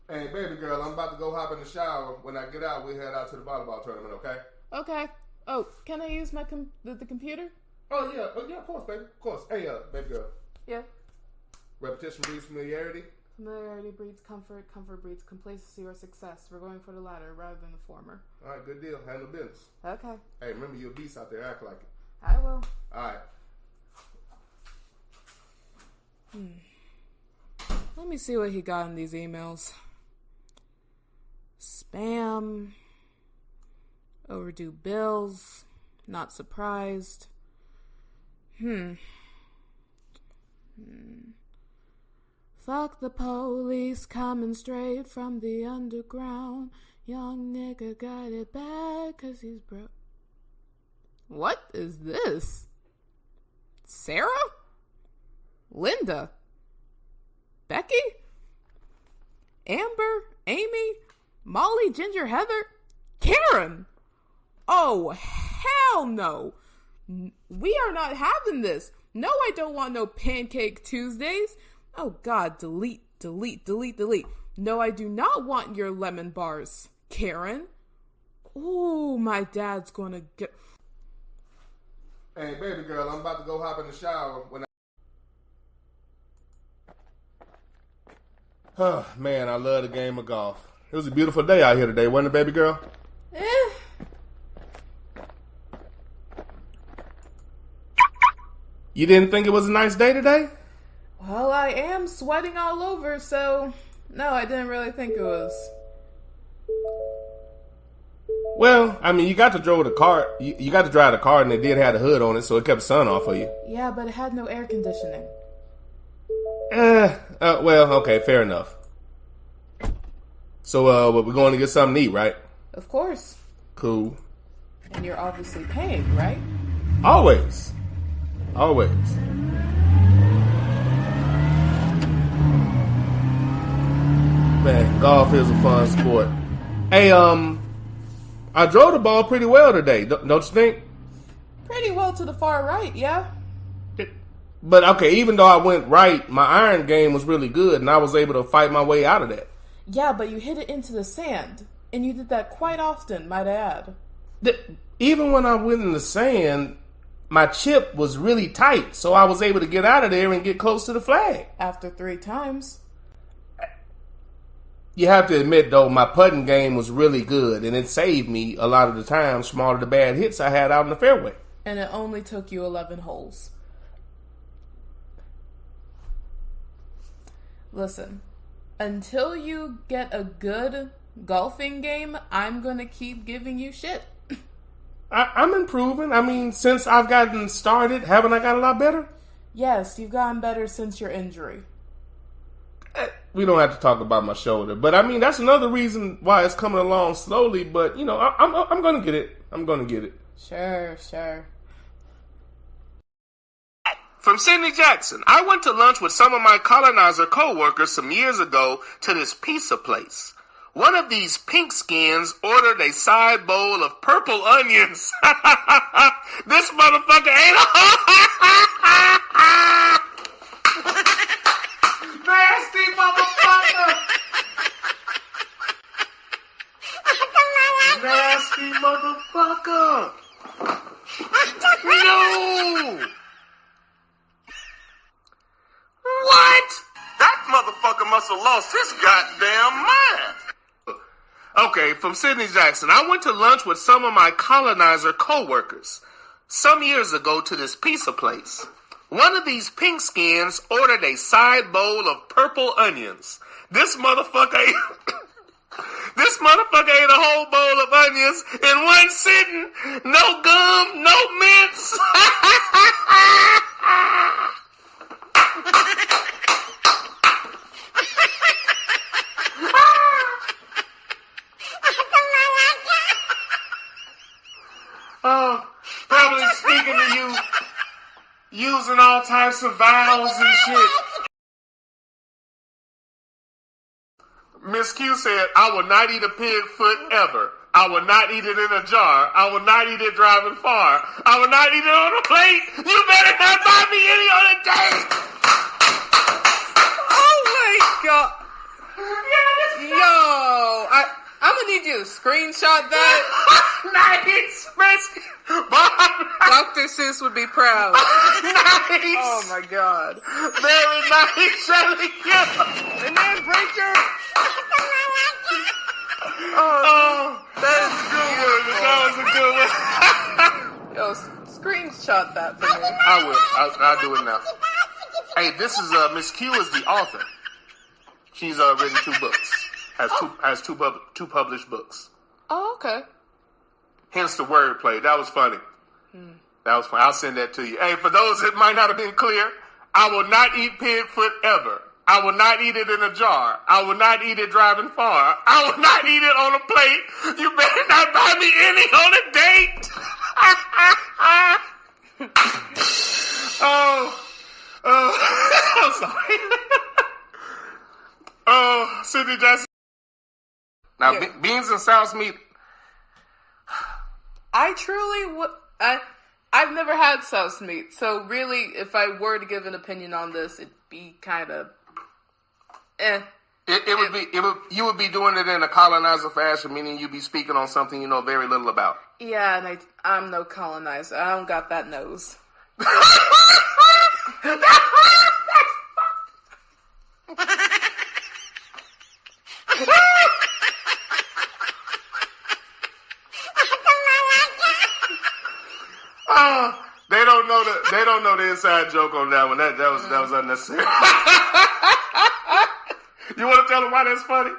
Hey, baby girl, I'm about to go hop in the shower. When I get out, we head out to the volleyball tournament, okay? Okay. Oh, can I use my the computer? Oh, yeah, of course, baby. Of course. Hey, baby girl. Yeah. Repetition breeds familiarity. Familiarity breeds comfort. Comfort breeds complacency or success. We're going for the latter rather than the former. All right, good deal. Handle business. Okay. Hey, remember you're a beast out there. Act like it. I will. All right. Let me see what he got in these emails. Spam. Overdue bills. Not surprised. Fuck the police coming straight from the underground. Young nigga got it bad 'cause he's broke. What is this? Sarah? Linda? Becky? Amber? Amy? Molly? Ginger? Heather? Karen? Oh, hell no. We are not having this. No, I don't want no Pancake Tuesdays. Oh, God, delete. No, I do not want your lemon bars, Karen. Oh, my dad's gonna get... Hey, baby girl, I'm about to go hop in the shower. Oh, man, I love the game of golf. It was a beautiful day out here today, wasn't it, baby girl? You didn't think it was a nice day today? Well, I am sweating all over, so... No, I didn't really think it was. Well, I mean, you got to drive the car. You got to drive the car, and it did have the hood on it, so it kept the sun off of you. Yeah, but it had no air conditioning. Well, okay, fair enough. So, we're going to get something to eat, right? Of course. Cool. And you're obviously paying, right? Always. Man, golf is a fun sport. Hey, I drove the ball pretty well today, don't you think? Pretty well to the far right, yeah? But, okay, even though I went right, my iron game was really good, and I was able to fight my way out of that. Yeah, but you hit it into the sand, and you did that quite often, might I add. Even when I went in the sand, my chip was really tight, so I was able to get out of there and get close to the flag. After 3 times. You have to admit, though, my putting game was really good, and it saved me a lot of the times from all of the bad hits I had out in the fairway. And it only took you 11 holes. Listen, until you get a good golfing game, I'm gonna keep giving you shit. I'm improving. I mean, since I've gotten started, haven't I got a lot better? Yes, you've gotten better since your injury. We don't have to talk about my shoulder, but I mean, that's another reason why it's coming along slowly, but, you know, I'm gonna get it. I'm gonna get it. Sure. From Sidney Jackson, I went to lunch with some of my colonizer co-workers some years ago to this pizza place. One of these pink skins ordered a side bowl of purple onions. This motherfucker ain't nasty motherfucker. Nasty motherfucker. No. What? That motherfucker must have lost his goddamn mind. Okay, from Sidney Jackson, I went to lunch with some of my colonizer co-workers some years ago to this pizza place. One of these pink skins ordered a side bowl of purple onions. This motherfucker ate a whole bowl of onions in one sitting. No gum, no mints. Probably speaking to you, using all types of vowels and shit. Miss Q said, I will not eat a pig foot ever. I will not eat it in a jar. I will not eat it driving far. I will not eat it on a plate. You better not buy me any other day. Oh my God. Yeah, this Yo, I'm gonna need you to screenshot that. Nice, Risky. Dr. Seuss would be proud. Nice. Oh my God. Very nice, Shelly. And then Breaker. Oh, that is a good one. That was a good one. Yo, screenshot that for me. I will. I'll do it now. Hey, this is Miss Q is the author. She's written 2 books. Has two published books. Oh, okay. Hence the wordplay. That was funny. That was funny. I'll send that to you. Hey, for those that might not have been clear, I will not eat pig foot ever. I will not eat it in a jar. I will not eat it driving far. I will not eat it on a plate. You better not buy me any on a date. I'm sorry. Oh, Sydney Jackson. Now, Yeah. beans and sauce meat. I truly would. I've never had souse meat, so really, if I were to give an opinion on this, it'd be kind of, You would be doing it in a colonizer fashion, meaning you'd be speaking on something you know very little about. Yeah, and I'm no colonizer. I don't got that nose. They don't know the inside joke on that one. That was unnecessary. You want to tell them why that's funny?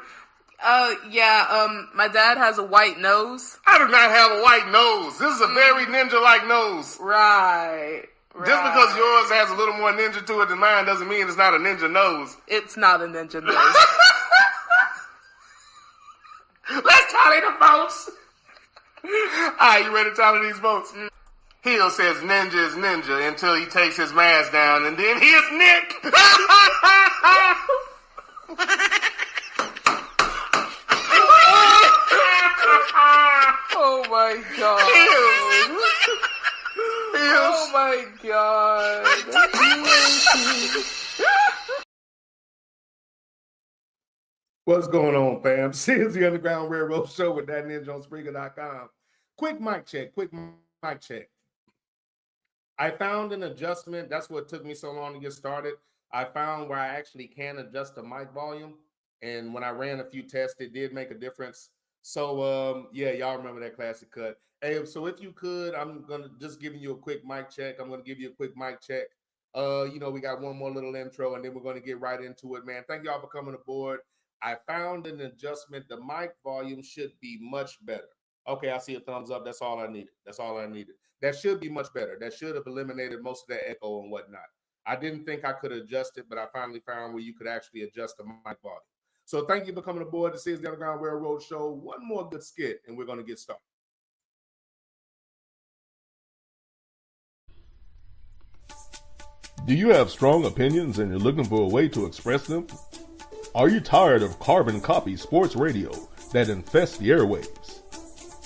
My dad has a white nose. I do not have a white nose. This is a very ninja-like nose. Right. Just because yours has a little more ninja to it than mine doesn't mean it's not a ninja nose. It's not a ninja nose. Let's tally the votes. All right, you ready to tally these votes? Hill says ninja is ninja until he takes his mask down, and then he is Nick. Oh my God. Oh my God. What's going on, fam? This is the Underground Railroad Show with that ninja on Spreaker.com. Quick mic check. I found an adjustment. That's what took me so long to get started. I found where I actually can adjust the mic volume. And when I ran a few tests, it did make a difference. So, y'all remember that classic cut. Hey, so if you could, I'm going to just giving you a quick mic check. I'm going to give you a quick mic check. We got one more little intro, and then we're going to get right into it, man. Thank y'all for coming aboard. I found an adjustment. The mic volume should be much better. Okay, I see a thumbs up. That's all I needed. That should be much better. That should have eliminated most of that echo and whatnot. I didn't think I could adjust it, but I finally found where you could actually adjust the mic volume. So thank you for coming aboard. This is the Underground Railroad Show. One more good skit, and we're going to get started. Do you have strong opinions and you're looking for a way to express them? Are you tired of carbon copy sports radio that infests the airwaves?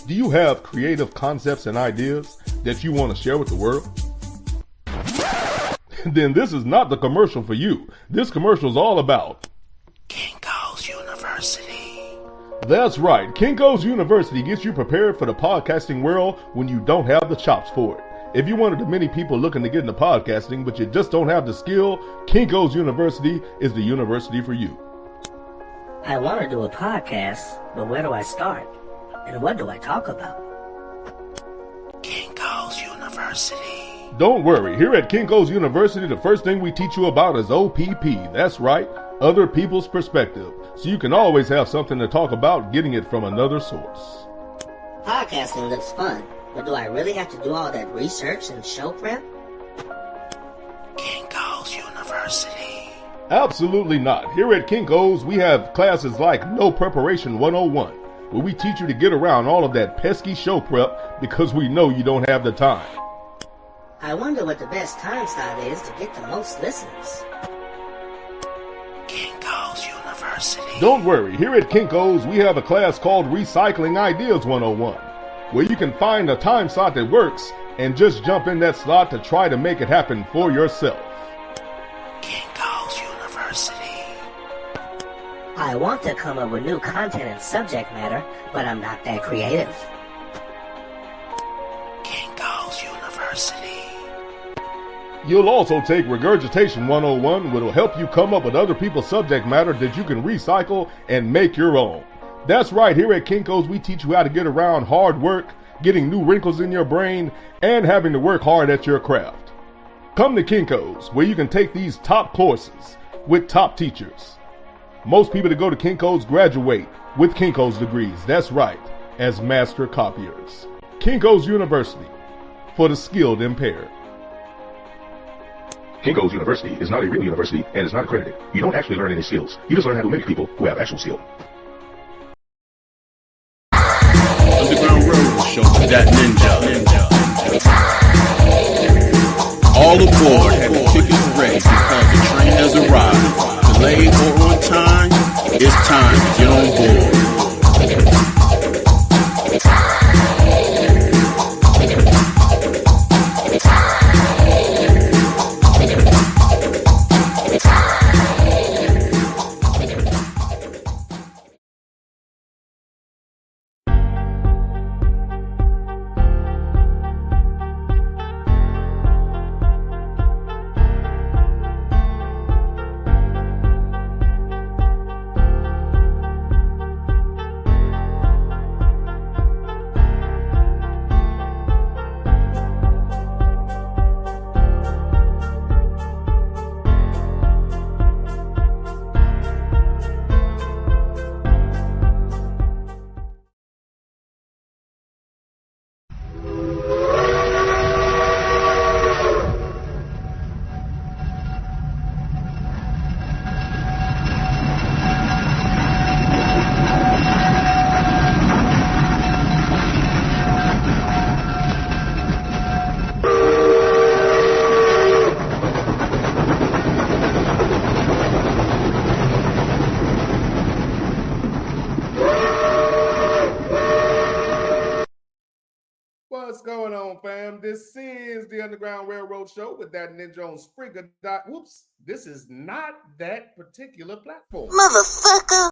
Do you have creative concepts and ideas that you want to share with the world? Then this is not the commercial for you. This commercial is all about Kinko's University. That's right. Kinko's University gets you prepared for the podcasting world when you don't have the chops for it. If you're one of the many people looking to get into podcasting, but you just don't have the skill, Kinko's University is the university for you. I want to do a podcast, but where do I start? And what do I talk about? Kinko's University. Don't worry. Here at Kinko's University, the first thing we teach you about is OPP. That's right. Other people's perspective. So you can always have something to talk about getting it from another source. Podcasting looks fun, but do I really have to do all that research and show prep? Kinko's University. Absolutely not. Here at Kinko's, we have classes like No Preparation 101, where we teach you to get around all of that pesky show prep because we know you don't have the time. I wonder what the best time slot is to get the most listeners. Kinko's University. Don't worry. Here at Kinko's, we have a class called Recycling Ideas 101, where you can find a time slot that works and just jump in that slot to try to make it happen for yourself. Kinko's University. I want to come up with new content and subject matter, but I'm not that creative. Kinko's University. You'll also take Regurgitation 101, which will help you come up with other people's subject matter that you can recycle and make your own. That's right, here at Kinko's we teach you how to get around hard work, getting new wrinkles in your brain, and having to work hard at your craft. Come to Kinko's, where you can take these top courses with top teachers. Most people that go to Kinko's graduate with Kinko's degrees, that's right, as master copiers. Kinko's University, for the skilled impaired. Kinko's University is not a real university and is not accredited. You don't actually learn any skills. You just learn how to mimic people who have actual skill. Underground Railroad Show with that ninja. All aboard, have your tickets ready because the train has arrived. Delayed or on time, it's time to get on board. What's going on, fam? This is the Underground Railroad Show with that ninja on Springer. Whoops, this is not that particular platform. Motherfucker.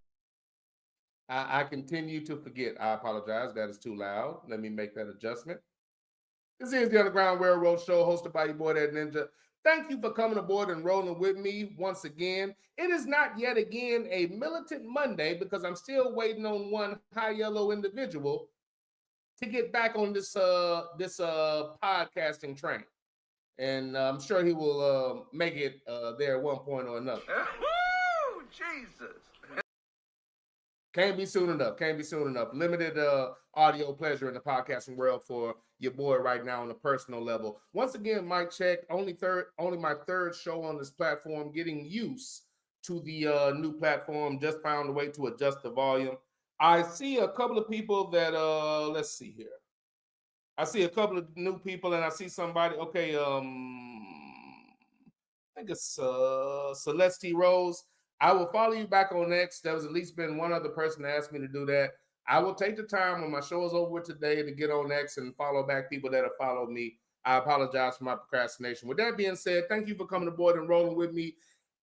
I continue to forget. I apologize. That is too loud. Let me make that adjustment. This is the Underground Railroad Show hosted by your boy, that ninja. Thank you for coming aboard and rolling with me once again. It is not yet again a Militant Monday because I'm still waiting on one high yellow individual to get back on this podcasting train, and I'm sure he will make it there at one point or another. Woo! Jesus. Can't be soon enough. Can't be soon enough. Limited audio pleasure in the podcasting world for your boy right now on a personal level. Once again, mic check. Only my third show on this platform. Getting used to the new platform. Just found a way to adjust the volume. I see a couple of people that let's see here. I see a couple of new people, and I see somebody. Okay, I think it's Celeste Rose. I will follow you back on X. There was at least been one other person that asked me to do that. I will take the time when my show is over today to get on X and follow back people that have followed me. I apologize for my procrastination. With that being said, thank you for coming aboard and rolling with me.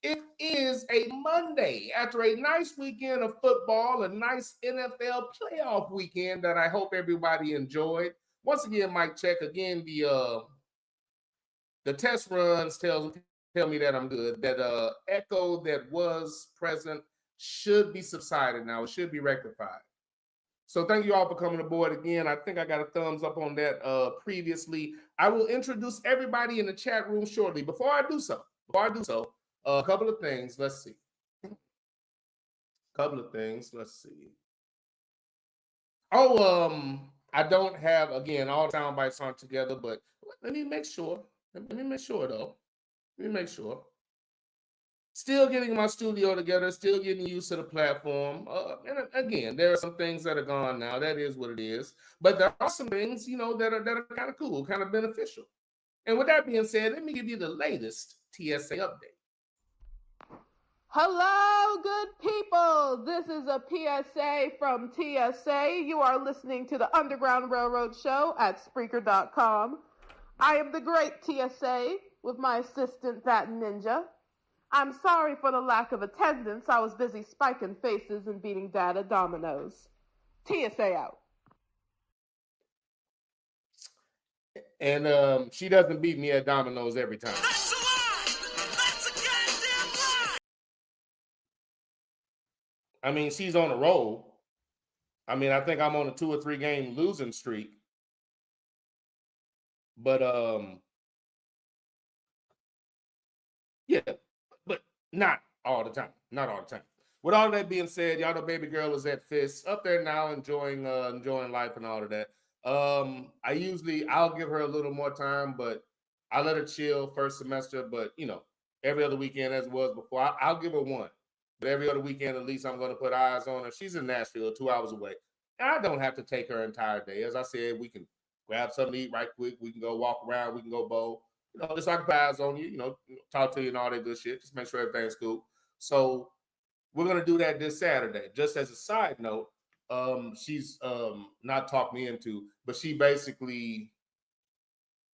It is a Monday after a nice weekend of football, a nice NFL playoff weekend that I hope everybody enjoyed. Once again, mic check. Again, the test runs tell me that I'm good. That echo that was present should be subsided now. It should be rectified. So thank you all for coming aboard again. I think I got a thumbs up on that previously. I will introduce everybody in the chat room shortly. Before I do so, a couple of things. Let's see. Oh, I don't have, again, all sound bites aren't together, but let me make sure. Still getting my studio together, still getting used to the platform. And again, there are some things that are gone now. That is what it is. But there are some things, that are kind of cool, kind of beneficial. And with that being said, let me give you the latest TSA update. Hello, good people. This is a PSA from TSA. You are listening to the Underground Railroad Show at Spreaker.com. I am the great TSA with my assistant, That Ninja. I'm sorry for the lack of attendance. I was busy spiking faces and beating data dominoes. TSA out. And she doesn't beat me at dominoes every time. That's a lie! That's a goddamn lie! I mean, she's on a roll. I mean, I think I'm on a 2 or 3 game losing streak. But yeah, but not all the time. Not all the time. With all that being said, y'all know baby girl is at Fist up there now, enjoying life and all of that. I'll give her a little more time, but I let her chill first semester. But every other weekend as it was before, I'll give her one. But every other weekend, at least, I'm going to put eyes on her. She's in Nashville, 2 hours away. And I don't have to take her entire day. As I said, we can grab something to eat right quick. We can go walk around. We can go bowl. Just I can put eyes on you, talk to you and all that good shit. Just make sure everything's cool. So we're going to do that this Saturday. Just as a side note, she's not talked me into, but she basically,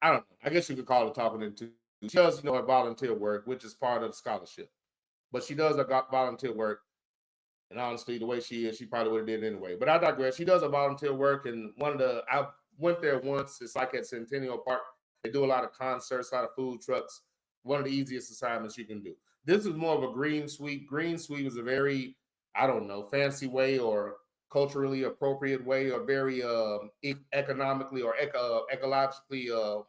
I don't know, I guess you could call it talking into. She does, her volunteer work, which is part of the scholarship. But she does her volunteer work. And honestly, the way she is, she probably would have did it anyway. But I digress. She does her volunteer work. And I went there once. It's like at Centennial Park. They do a lot of concerts, a lot of food trucks. One of the easiest assignments you can do. This is more of a green sweep. Green sweep is a very, I don't know, fancy way or culturally appropriate way or very economically or ecologically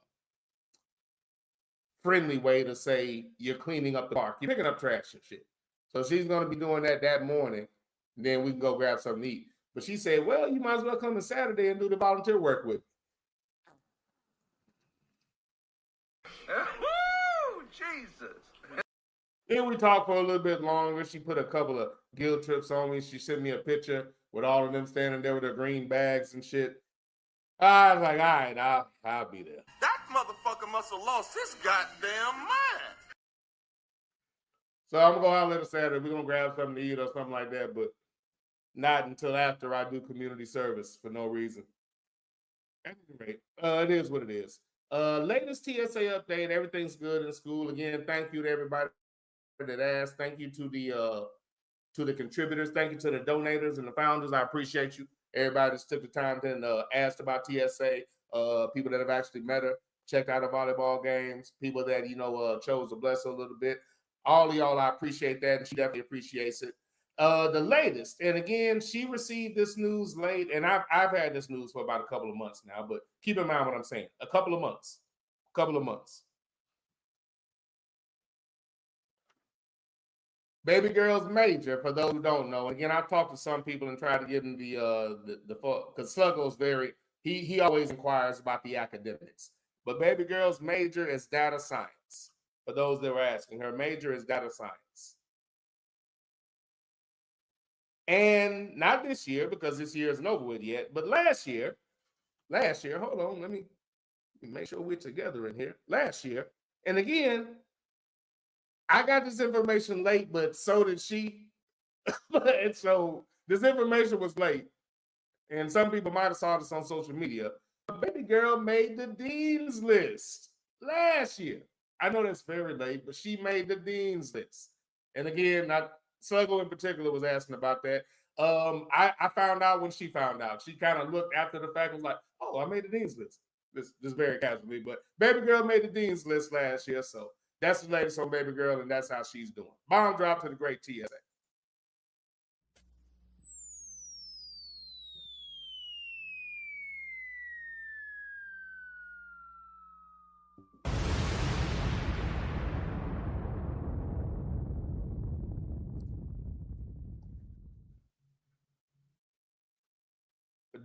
friendly way to say you're cleaning up the park. You're picking up trash and shit. So she's going to be doing that morning. Then we can go grab something to eat. But she said, well, you might as well come on Saturday and do the volunteer work with me. Woo! Jesus. Then we talked for a little bit longer. She put a couple of guilt trips on me. She sent me a picture with all of them standing there with their green bags and shit. I was like, all right, I'll be there. That motherfucker must have lost his goddamn mind. So I'm going to go out later Saturday. We're going to grab something to eat or something like that, but not until after I do community service for no reason. At any rate, it is what it is. Latest TSA update. Everything's good in school. Again, thank you to everybody that asked. Thank you to the contributors. Thank you to the donators and the founders. I appreciate you. Everybody that's took the time to asked about TSA. People that have actually met her, checked out her volleyball games. People that chose to bless her a little bit. All of y'all, I appreciate that, and she definitely appreciates it. The latest, and again, she received this news late, and I've had this news for about a couple of months now, but keep in mind what I'm saying. A couple of months. Baby girl's major, for those who don't know. Again, I've talked to some people and tried to give them the because Sluggo's he always inquires about the academics. But baby girl's major is data science. For those that were asking, her major is data science. And not this year, because this year isn't over with yet, but last year, hold on, let me make sure we're together in here. Last year, and again, I got this information late, but so did she. And so this information was late. And some people might have saw this on social media. Baby girl made the dean's list last year. I know that's very late, but she made the dean's list. And again, Sluggo in particular was asking about that. I found out when she found out. She kind of looked after the fact and was like, oh, I made the dean's list. This very casually, but baby girl made the dean's list last year. So that's the latest on baby girl, and that's how she's doing. Bomb drop to the great TSA.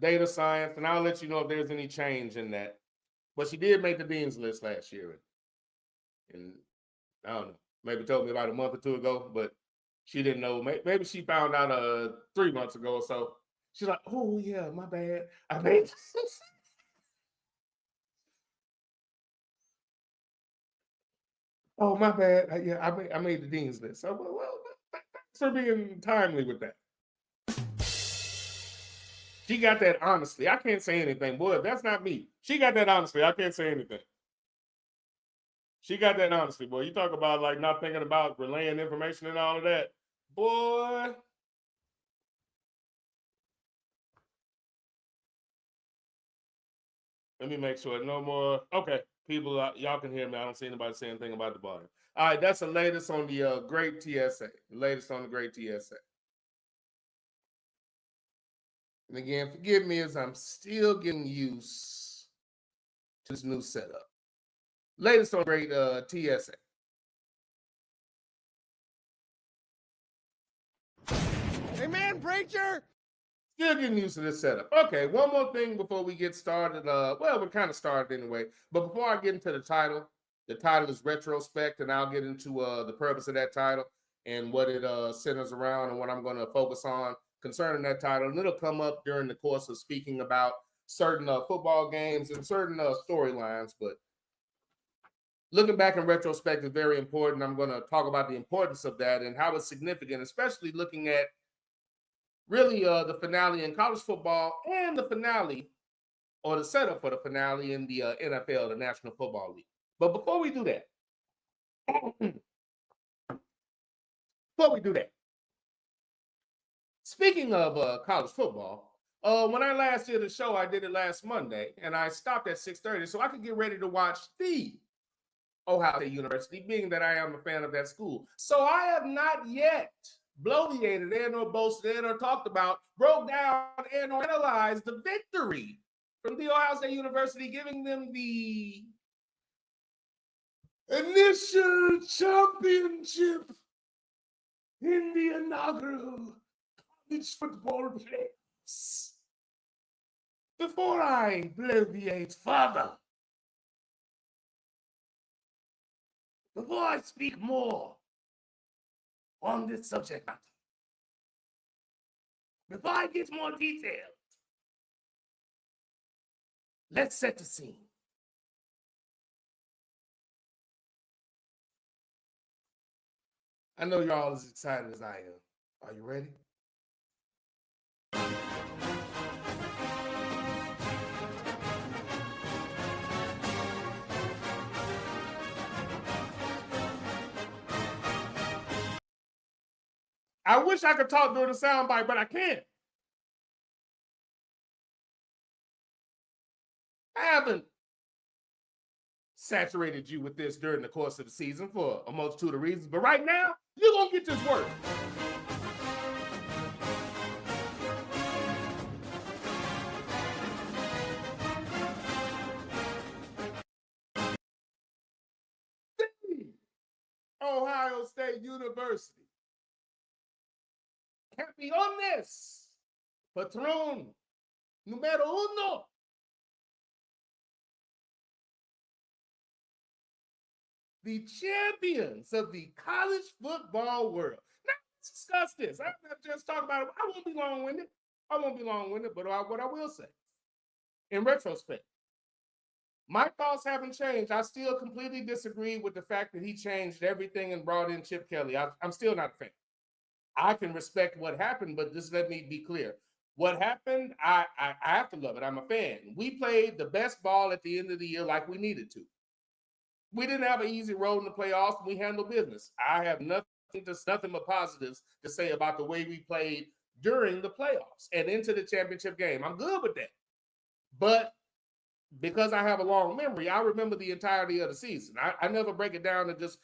Data science, and I'll let you know if there's any change in that. But she did make the dean's list last year. And I don't know, maybe told me about a month or two ago, but she didn't know. Maybe she found out 3 months ago or so. She's like, oh, yeah, my bad. I made oh, my bad. I made the dean's list. So, well, thanks for being timely with that. She got that honestly. I can't say anything. Boy, if that's not me. She got that honestly. I can't say anything. She got that honesty, boy. You talk about like not thinking about relaying information and all of that. Boy. Let me make sure. No more. Okay. People, y'all can hear me. I don't see anybody say anything about the volume. All right. That's the latest on the great TSA. The latest on the great TSA. And again, forgive me as I'm still getting used to this new setup. Latest on great TSA. Amen, preacher. Still getting used to this setup. Okay, one more thing before we get started. Well, we're kind of started anyway. But before I get into the title is Retrospect, and I'll get into the purpose of that title and what it centers around and what I'm going to focus on concerning that title. And it'll come up during the course of speaking about certain football games and certain storylines. But looking back in retrospect is very important. I'm going to talk about the importance of that and how it's significant, especially looking at really the finale in college football and the finale or the setup for the finale in the NFL, the National Football League. But before we do that, speaking of college football, when I last did the show, I did it last Monday, and I stopped at 6:30 so I could get ready to watch the Ohio State University, being that I am a fan of that school. So I have not yet bloviated and or boasted and or talked about, broke down and or analyzed the victory from the Ohio State University, giving them the initial championship in the inaugural college football playoffs. Before I bloviate further, before I speak more on this subject matter, before I get more detailed, let's set the scene. I know you're all as excited as I am. Are you ready? I wish I could talk during the soundbite, but I can't. I haven't saturated you with this during the course of the season for a multitude of reasons, but right now, you're going to get this work. Ohio State University. Campeones, patrón número uno. The champions of the college football world. Now, let's discuss this. I'm not just talking about it. I won't be long-winded. But what I will say, in retrospect, my thoughts haven't changed. I still completely disagree with the fact that he changed everything and brought in Chip Kelly. I'm still not a fan. I can respect what happened, but just let me be clear. What happened, I have to love it. I'm a fan. We played the best ball at the end of the year like we needed to. We didn't have an easy road in the playoffs, and we handled business. I have nothing but positives to say about the way we played during the playoffs and into the championship game. I'm good with that. But because I have a long memory, I remember the entirety of the season. I never break it down to just,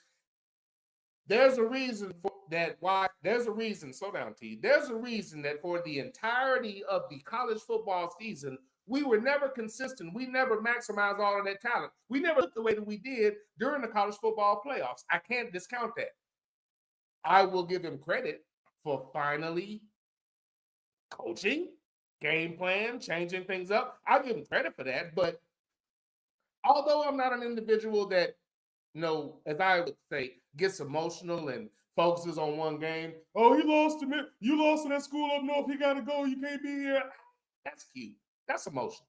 there's a reason for that. Why? There's a reason. Slow down, T. There's a reason that for the entirety of the college football season, we were never consistent. We never maximized all of that talent. We never looked the way that we did during the college football playoffs. I can't discount that. I will give him credit for finally coaching, game plan, changing things up. I'll give him credit for that. But although I'm not an individual that, as I would say, gets emotional and focuses on one game. Oh, you lost to that school up north. You got to go. You can't be here. That's cute. That's emotion.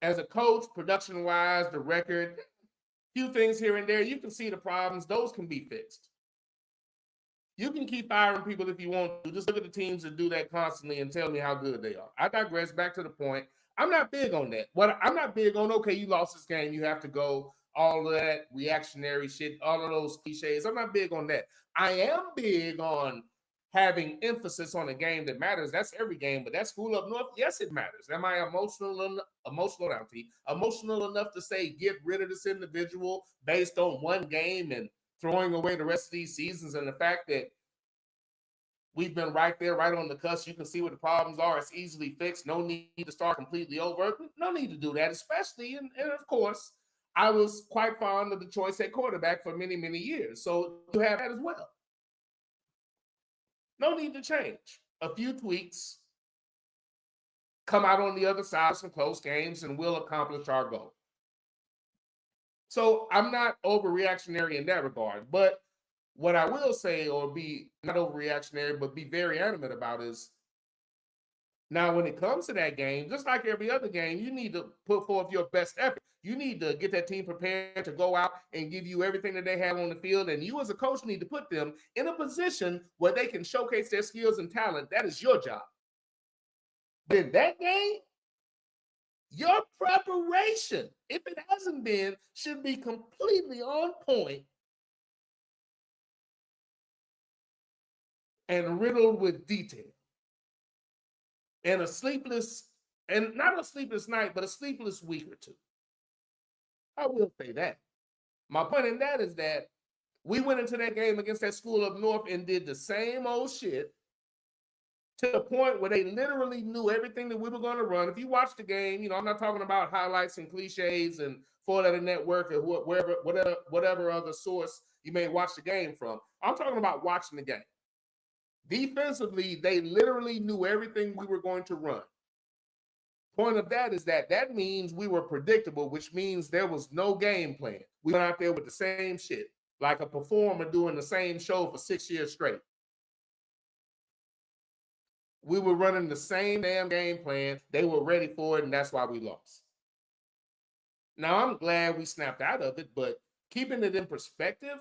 As a coach, production-wise, the record, few things here and there, you can see the problems. Those can be fixed. You can keep firing people if you want to. Just look at the teams that do that constantly and tell me how good they are. I digress. Back to the point. I'm not big on that. I'm not big on, okay, you lost this game, you have to go, all of that reactionary shit, all of those cliches. I'm not big on that. I am big on having emphasis on a game that matters. That's every game, but that school up north, yes, it matters. Am I emotional enough to say get rid of this individual based on one game and throwing away the rest of these seasons, and the fact that we've been right there, right on the cusp. You can see what the problems are. It's easily fixed. No need to start completely over. No need to do that, especially, and of course, I was quite fond of the choice at quarterback for many, many years. So you have that as well. No need to change. A few tweaks, come out on the other side of some close games, and we'll accomplish our goal. So I'm not overreactionary in that regard. But what I will say, or be not overreactionary, but be very adamant about, is now when it comes to that game, just like every other game, you need to put forth your best effort. You need to get that team prepared to go out and give you everything that they have on the field. And you as a coach need to put them in a position where they can showcase their skills and talent. That is your job. But in that game, your preparation, if it hasn't been, should be completely on point and riddled with detail. And not a sleepless night, but a sleepless week or two. I will say that. My point in that is that we went into that game against that school up north and did the same old shit to the point where they literally knew everything that we were going to run. If you watch the game, I'm not talking about highlights and cliches and four-letter network or whatever other source you may watch the game from. I'm talking about watching the game. Defensively, they literally knew everything we were going to run. Point of that is that means we were predictable, which means there was no game plan. We went out there with the same shit, like a performer doing the same show for 6 years straight. We were running the same damn game plan. They were ready for it, and that's why we lost. Now, I'm glad we snapped out of it, but keeping it in perspective,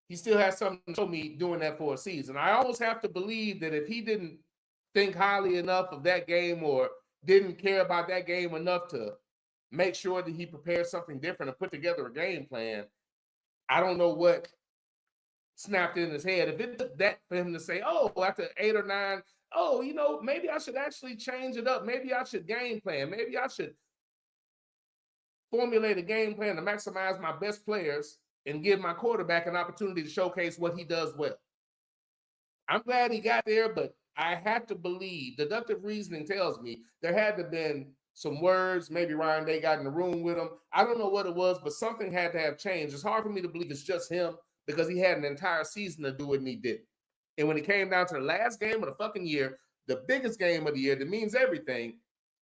he still has something to show me doing that for a season. I almost have to believe that if he didn't think highly enough of that game or didn't care about that game enough to make sure that he prepared something different and put together a game plan, I don't know what snapped in his head. If it took that for him to say, oh, after 8 or 9, maybe I should actually change it up. Maybe I should game plan. Maybe I should formulate a game plan to maximize my best players and give my quarterback an opportunity to showcase what he does well. I'm glad he got there, but I had to believe, deductive reasoning tells me there had to have been some words. Maybe Ryan Day got in the room with him. I don't know what it was, but something had to have changed. It's hard for me to believe it's just him because he had an entire season to do it and he didn't. And when it came down to the last game of the fucking year, the biggest game of the year that means everything,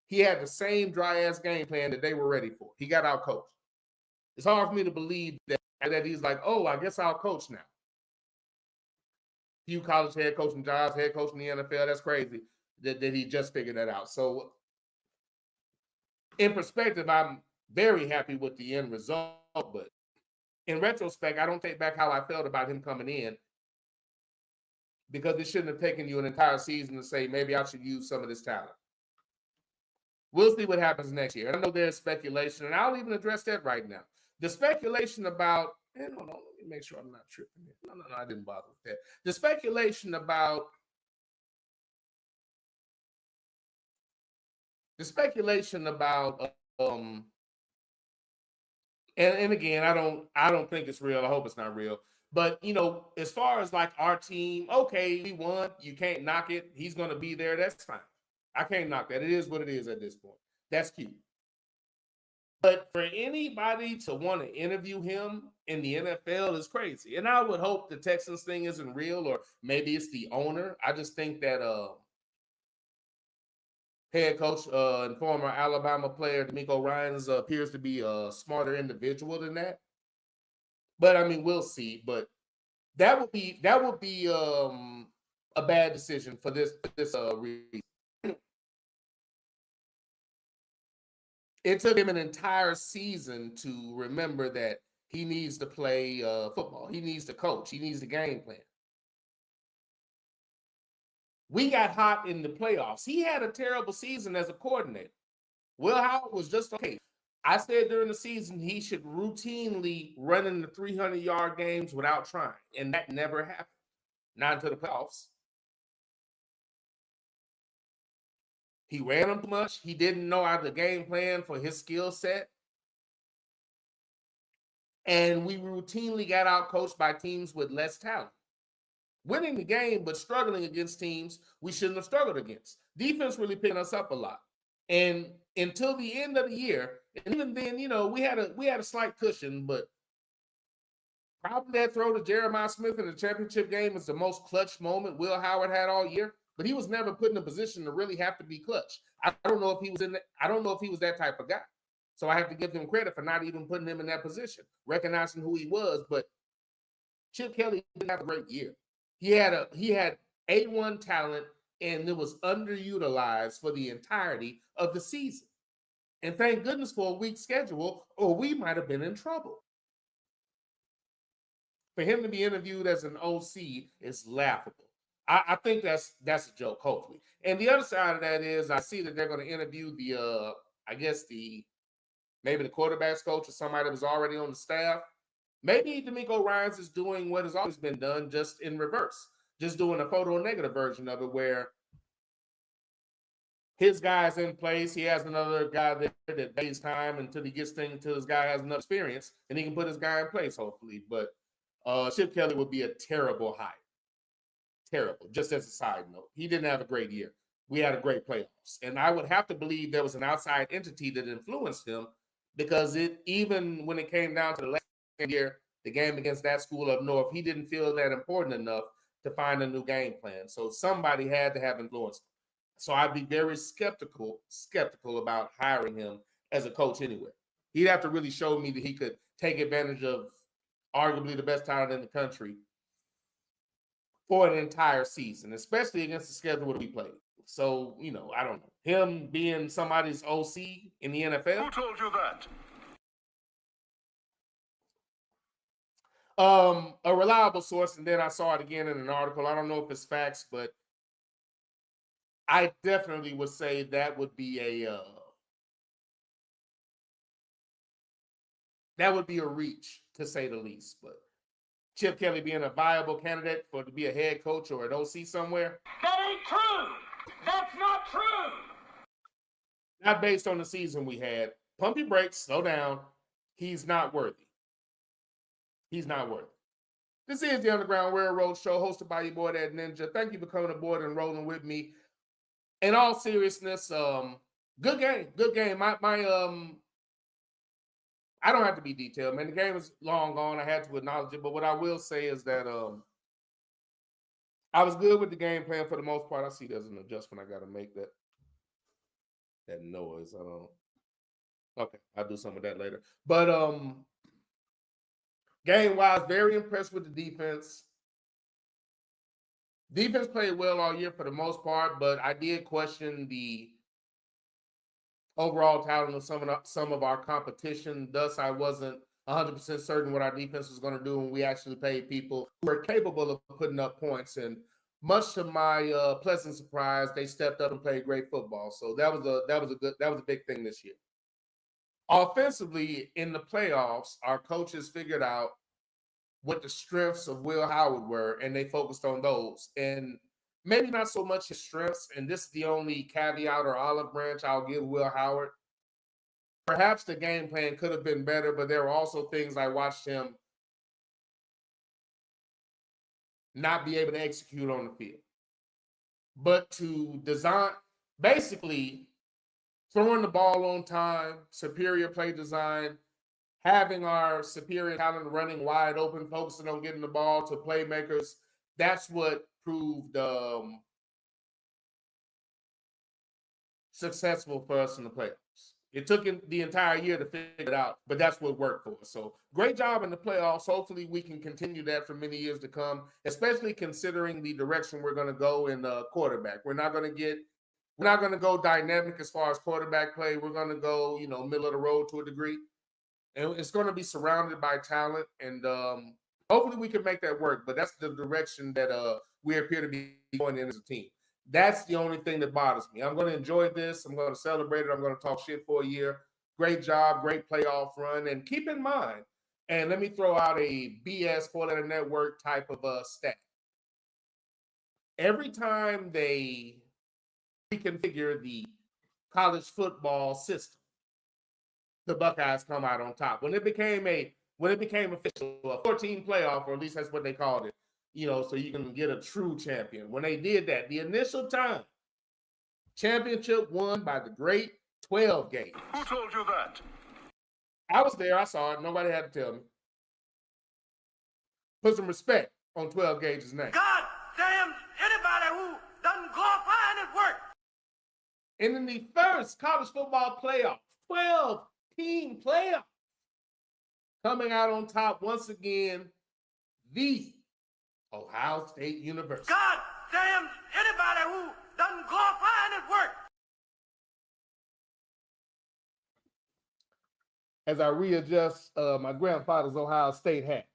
he had the same dry-ass game plan that they were ready for. He got out-coached. It's hard for me to believe that he's like, oh, I guess I'll coach now. Few college head coaching jobs, head coaching the NFL, that's crazy that he just figured that out. So in perspective, I'm very happy with the end result, but in retrospect, I don't take back how I felt about him coming in because it shouldn't have taken you an entire season to say, maybe I should use some of this talent. We'll see what happens next year. I know there's speculation, and I'll even address that right now. The speculation about, hold on, let me make sure I'm not tripping here. No, I didn't bother with that. The speculation about, and again, I don't think it's real. I hope it's not real. But, as far as like our team, okay, we won. You can't knock it. He's going to be there. That's fine. I can't knock that. It is what it is at this point. That's cute. But for anybody to want to interview him in the NFL is crazy. And I would hope the Texans thing isn't real, or maybe it's the owner. I just think that head coach and former Alabama player DeMeco Ryans appears to be a smarter individual than that. But I mean, we'll see. But that would be a bad decision for this reason. It took him an entire season to remember that he needs to play football. He needs to coach. He needs to game plan. We got hot in the playoffs. He had a terrible season as a coordinator. Will Howard was just okay. I said during the season he should routinely run in the 300-yard games without trying, and that never happened. Not until the playoffs. He ran them too much. He didn't know how the game plan for his skill set. And we routinely got out-coached by teams with less talent. Winning the game, but struggling against teams we shouldn't have struggled against. Defense really picking us up a lot. And until the end of the year, and even then, we had a slight cushion, but probably that throw to Jeremiah Smith in the championship game is the most clutch moment Will Howard had all year. But he was never put in a position to really have to be clutch. I don't know if he was that type of guy. So I have to give him credit for not even putting him in that position, recognizing who he was. But Chip Kelly didn't have a great year. He had A1 talent, and it was underutilized for the entirety of the season. And thank goodness for a weak schedule, or we might have been in trouble. For him to be interviewed as an OC is laughable. I think that's a joke, hopefully. And the other side of that is I see that they're going to interview maybe the quarterback's coach or somebody that was already on the staff. Maybe DeMeco Ryans is doing what has always been done, just in reverse, just doing a photo negative version of it where his guy's in place. He has another guy there that pays time until he gets things, until his guy has enough experience, and he can put his guy in place, hopefully. But Chip Kelly would be a terrible hire. Terrible, just as a side note. He didn't have a great year. We had a great playoffs. And I would have to believe there was an outside entity that influenced him, because even when it came down to the last year, the game against that school up north, he didn't feel that important enough to find a new game plan. So somebody had to have influence. So I'd be very skeptical about hiring him as a coach anywhere. He'd have to really show me that he could take advantage of arguably the best talent in the country for an entire season, especially against the schedule that we played. So, I don't know. Him being somebody's OC in the NFL. Who told you that? A reliable source, and then I saw it again in an article. I don't know if it's facts, but I definitely would say that would be a reach, to say the least. But Chip Kelly being a viable candidate to be a head coach or an OC somewhere. That ain't true. That's not true. Not based on the season we had. Pump your brakes, slow down. He's not worthy. He's not worthy. This is the Underground Railroad Show, hosted by your boy, That Ninja. Thank you for coming aboard and rolling with me. In all seriousness, good game. Good game. I don't have to be detailed, man. The game is long gone. I had to acknowledge it. But what I will say is that I was good with the game plan for the most part. I see there's an adjustment I got to make that noise. Okay, I'll do some of that later. But game-wise, very impressed with the defense. Defense played well all year for the most part, but I did question the overall talent of some of our competition. Thus, I wasn't 100% certain what our defense was going to do when we actually played people who were capable of putting up points. And much to my pleasant surprise, they stepped up and played great football. So that was a big thing this year. Offensively, in the playoffs, our coaches figured out what the strengths of Will Howard were, and they focused on those. And maybe not so much his strengths, and this is the only caveat or olive branch I'll give Will Howard. Perhaps the game plan could have been better, but there were also things I watched him not be able to execute on the field. But to design, basically, throwing the ball on time, superior play design, having our superior talent running wide open, focusing on getting the ball to playmakers, that's what proved successful for us in the playoffs. It took the entire year to figure it out, but that's what worked for us. So great job in the playoffs. Hopefully we can continue that for many years to come, especially considering the direction we're going to go in quarterback. We're not going to go dynamic as far as quarterback play. We're going to go, middle of the road to a degree. And it's going to be surrounded by talent, and hopefully we can make that work. But that's the direction that we appear to be going in as a team. That's the only thing that bothers me. I'm going to enjoy this. I'm going to celebrate it. I'm going to talk shit for a year. Great job, great playoff run. And keep in mind, and let me throw out a BS four-letter network type of stat. Every time they reconfigure the college football system, the Buckeyes come out on top. When it became official, a 14 playoff, or at least that's what they called it, so you can get a true champion. When they did that, the initial time, championship won by the great 12 gauge. Who told you that? I was there. I saw it. Nobody had to tell me. Put some respect on 12 gauge's name. God damn anybody who doesn't glorify his work. And in the first college football playoff, 12-team playoff, coming out on top once again, the Ohio State University. God damn anybody who doesn't glorify his work. As I readjust my grandfather's Ohio State hat.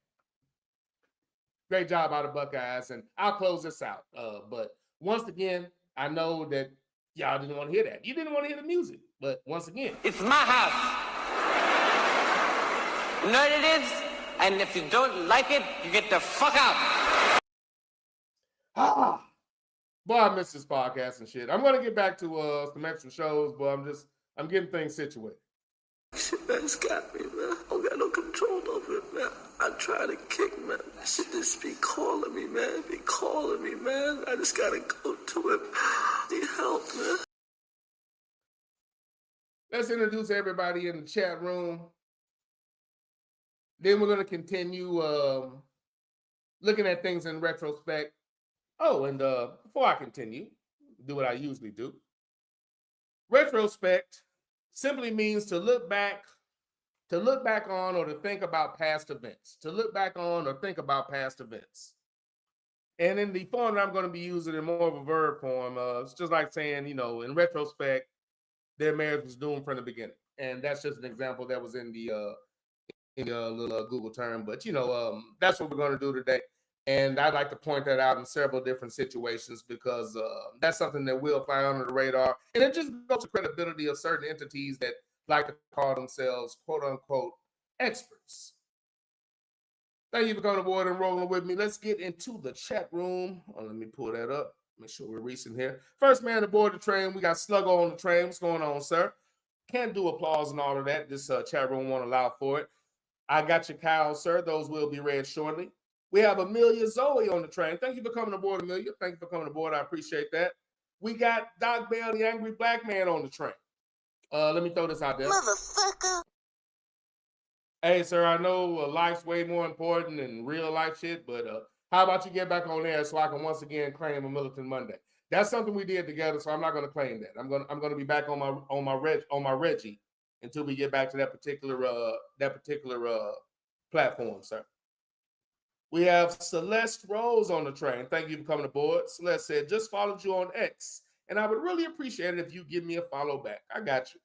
Great job out of Buckeyes, and I'll close this out. But once again, I know that y'all didn't want to hear that. You didn't want to hear the music, but once again, it's my house. You know what it is? And if you don't like it, you get the fuck out. Boy, I miss this podcast and shit. I'm gonna get back to some extra shows, but I'm getting things situated. Shit, man, it's got me, man. I don't got no control over it, man. I try to kick, man. That shit just be calling me, man. Be calling me, man. I just gotta go to it. Need help, man. Let's introduce everybody in the chat room. Then we're gonna continue looking at things in retrospect. Oh, and before I continue, do what I usually do. Retrospect simply means to look back on or to think about past events. To look back on or think about past events. And in the form that I'm going to be using in more of a verb form, it's just like saying, in retrospect, their marriage was doomed from the beginning. And that's just an example that was in the little Google term. But, that's what we're going to do today. And I'd like to point that out in several different situations because that's something that will fly under the radar. And it just goes to credibility of certain entities that like to call themselves, quote unquote, experts. Thank you for coming aboard and rolling with me. Let's get into the chat room. Let me pull that up. Make sure we're recent here. First man aboard the train. We got Sluggo on the train. What's going on, sir? Can't do applause and all of that. This chat room won't allow for it. I got your cows, sir. Those will be read shortly. We have Amelia Zoe on the train. Thank you for coming aboard, Amelia. Thank you for coming aboard. I appreciate that. We got Doc Bell, the angry black man, on the train. Let me throw this out there. Motherfucker. Hey, sir, I know life's way more important than real life shit, but how about you get back on there so I can once again claim a Militant Monday? That's something we did together, so I'm not going to claim that. I'm going to be back on my Reggie until we get back to that particular platform, sir. We have Celeste Rose on the train. Thank you for coming aboard. Celeste said, just followed you on X, and I would really appreciate it if you give me a follow back. I got you.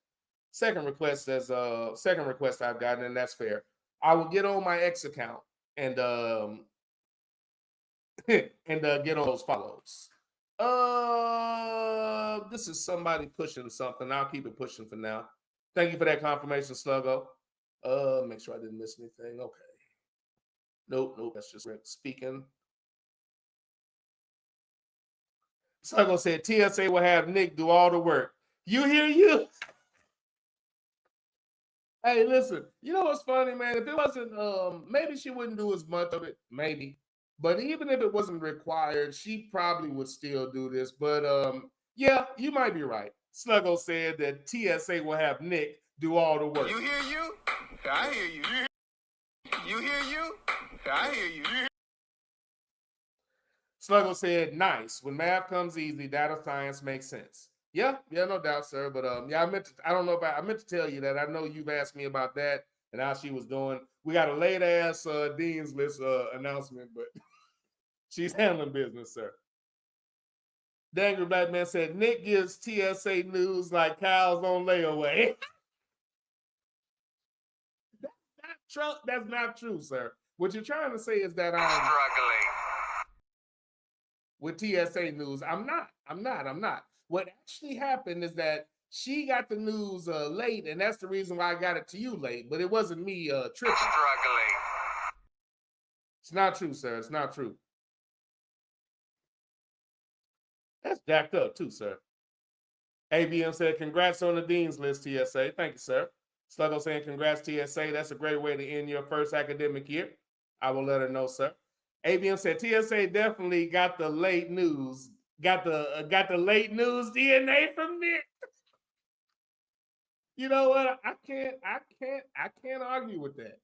Second request I've gotten, and that's fair. I will get on my X account and get on those follows. This is somebody pushing something. I'll keep it pushing for now. Thank you for that confirmation, Sluggo. Make sure I didn't miss anything. Okay. Nope. That's just Rick speaking. Sluggo said TSA will have Nick do all the work. You hear you? Hey, listen, you know what's funny, man? If it wasn't, maybe she wouldn't do as much of it, maybe. But even if it wasn't required, she probably would still do this. But yeah, you might be right. Sluggo said that TSA will have Nick do all the work. You hear you? I hear you. You hear you? I hear you. Sluggo said, nice. When math comes easy, data science makes sense. Yeah, no doubt, sir. But yeah, I meant to tell you that. I know you've asked me about that and how she was doing. We got a late ass Dean's List announcement, but she's handling business, sir. The angry black man said, Nick gives TSA news like cows on layaway. That's not true, sir. What you're trying to say is that I'm struggling. with TSA news. I'm not. What actually happened is that she got the news late, and that's the reason why I got it to you late. But it wasn't me tripping. Struggling. It's not true, sir. It's not true. That's jacked up too, sir. ABM said, congrats on the Dean's List, TSA. Thank you, sir. Sluggo saying, congrats, TSA. That's a great way to end your first academic year. I will let her know, sir. ABM said, TSA definitely got the late news. Got the late news DNA from Nick. You know what? I can't argue with that.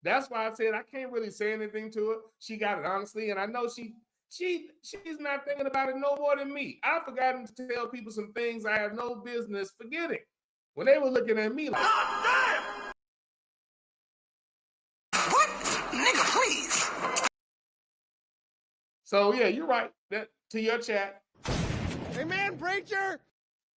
That's why I said I can't really say anything to her. She got it honestly, and I know she's not thinking about it no more than me. I've forgotten to tell people some things I have no business forgetting. When they were looking at me like, God damn! What? Nigga, please. So yeah, you're right. That to your chat. Amen, preacher.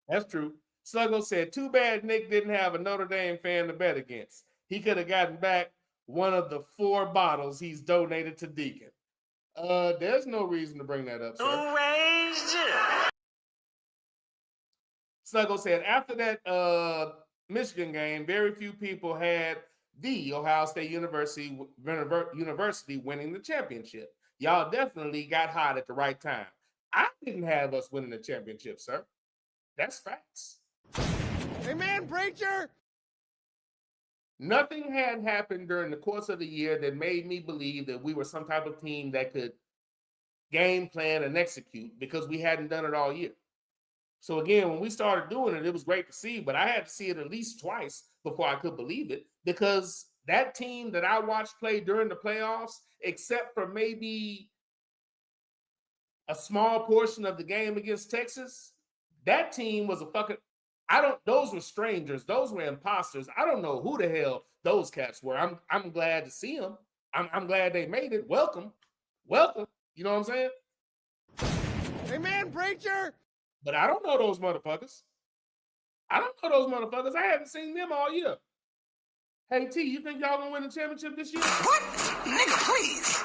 That's true. Sluggo said, too bad Nick didn't have a Notre Dame fan to bet against. He could have gotten back one of the 4 bottles he's donated to Deacon. There's no reason to bring that up, sir. Sluggo said, after that Michigan game, very few people had the Ohio State University winning the championship. Y'all definitely got hot at the right time. I didn't have us winning the championship, sir. That's facts. Amen, preacher. Nothing had happened during the course of the year that made me believe that we were some type of team that could game plan and execute because we hadn't done it all year. So again, when we started doing it, it was great to see, but I had to see it at least twice before I could believe it, because that team that I watched play during the playoffs, except for maybe a small portion of the game against Texas, that team was a fucking, those were strangers. Those were imposters. I don't know who the hell those cats were. I'm glad to see them. I'm glad they made it. Welcome. You know what I'm saying? Amen, preacher. But I don't know those motherfuckers. I haven't seen them all year. Hey, T, you think y'all gonna win the championship this year? What? Nigga, please.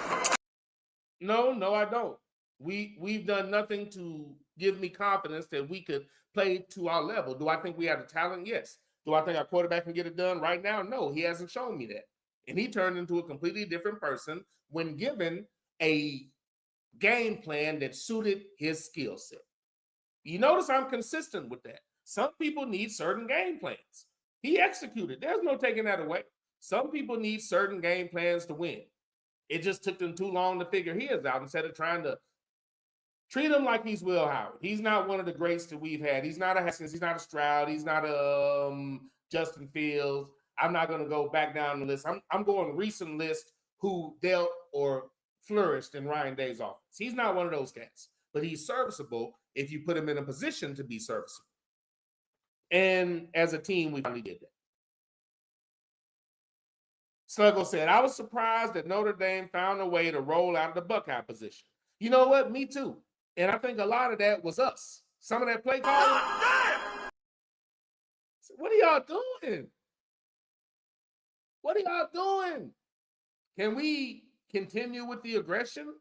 No, I don't. We've done nothing to give me confidence that we could play to our level. Do I think we have the talent? Yes. Do I think our quarterback can get it done right now? No, he hasn't shown me that. And he turned into a completely different person when given a game plan that suited his skill set. You notice I'm consistent with that. Some people need certain game plans. He executed. There's no taking that away. Some people need certain game plans to win. It just took them too long to figure his out instead of trying to treat him like he's Will Howard. He's not one of the greats that we've had. He's not a Haskins. He's not a Stroud. He's not a Justin Fields. I'm not going to go back down the list. I'm going recent list who dealt or flourished in Ryan Day's offense. He's not one of those cats, but he's serviceable if you put him in a position to be serviceable. And as a team, we finally did that. Sluggo said, I was surprised that Notre Dame found a way to roll out of the Buckeye position. You know what? Me too. And I think a lot of that was us. Some of that play calling. What are y'all doing? What are y'all doing? Can we continue with the aggression?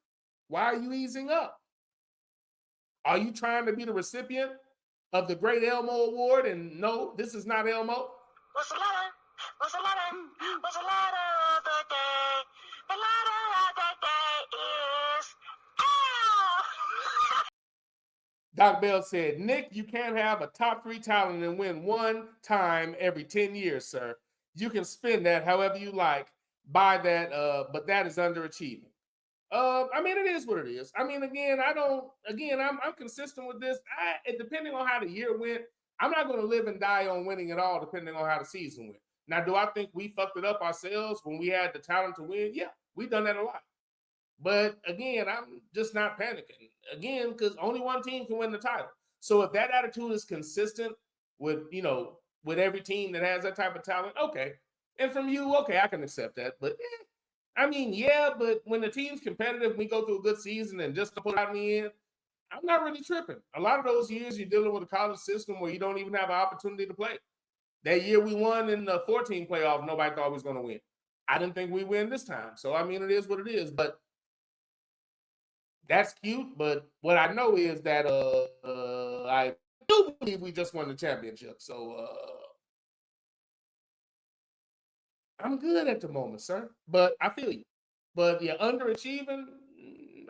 Why are you easing up? Are you trying to be the recipient of the Great Elmo Award? And no, this is not Elmo. What's the letter? What's the letter? What's the letter of the day? The letter of the day is L. Doc Bell said, Nick, you can't have a top 3 talent and win one time every 10 years, sir. You can spend that however you like, buy that, but that is underachieving. I mean, it is what it is. I mean, I'm consistent with this. Depending on how the year went, I'm not going to live and die on winning it all, depending on how the season went. Now, do I think we fucked it up ourselves when we had the talent to win? Yeah, we've done that a lot. But again, I'm just not panicking. Again, because only one team can win the title. So if that attitude is consistent with every team that has that type of talent, okay. And from you, okay, I can accept that. But but when the team's competitive, we go through a good season and just to put out in the end, I'm not really tripping. A lot of those years you're dealing with a college system where you don't even have an opportunity to play. That year we won in the 14 playoff, nobody thought we was going to win. I didn't think we win this time. So, I mean, it is what it is. But That's cute, but what I know is that I do believe we just won the championship. So I'm good at the moment, sir. But I feel you. But yeah, underachieving,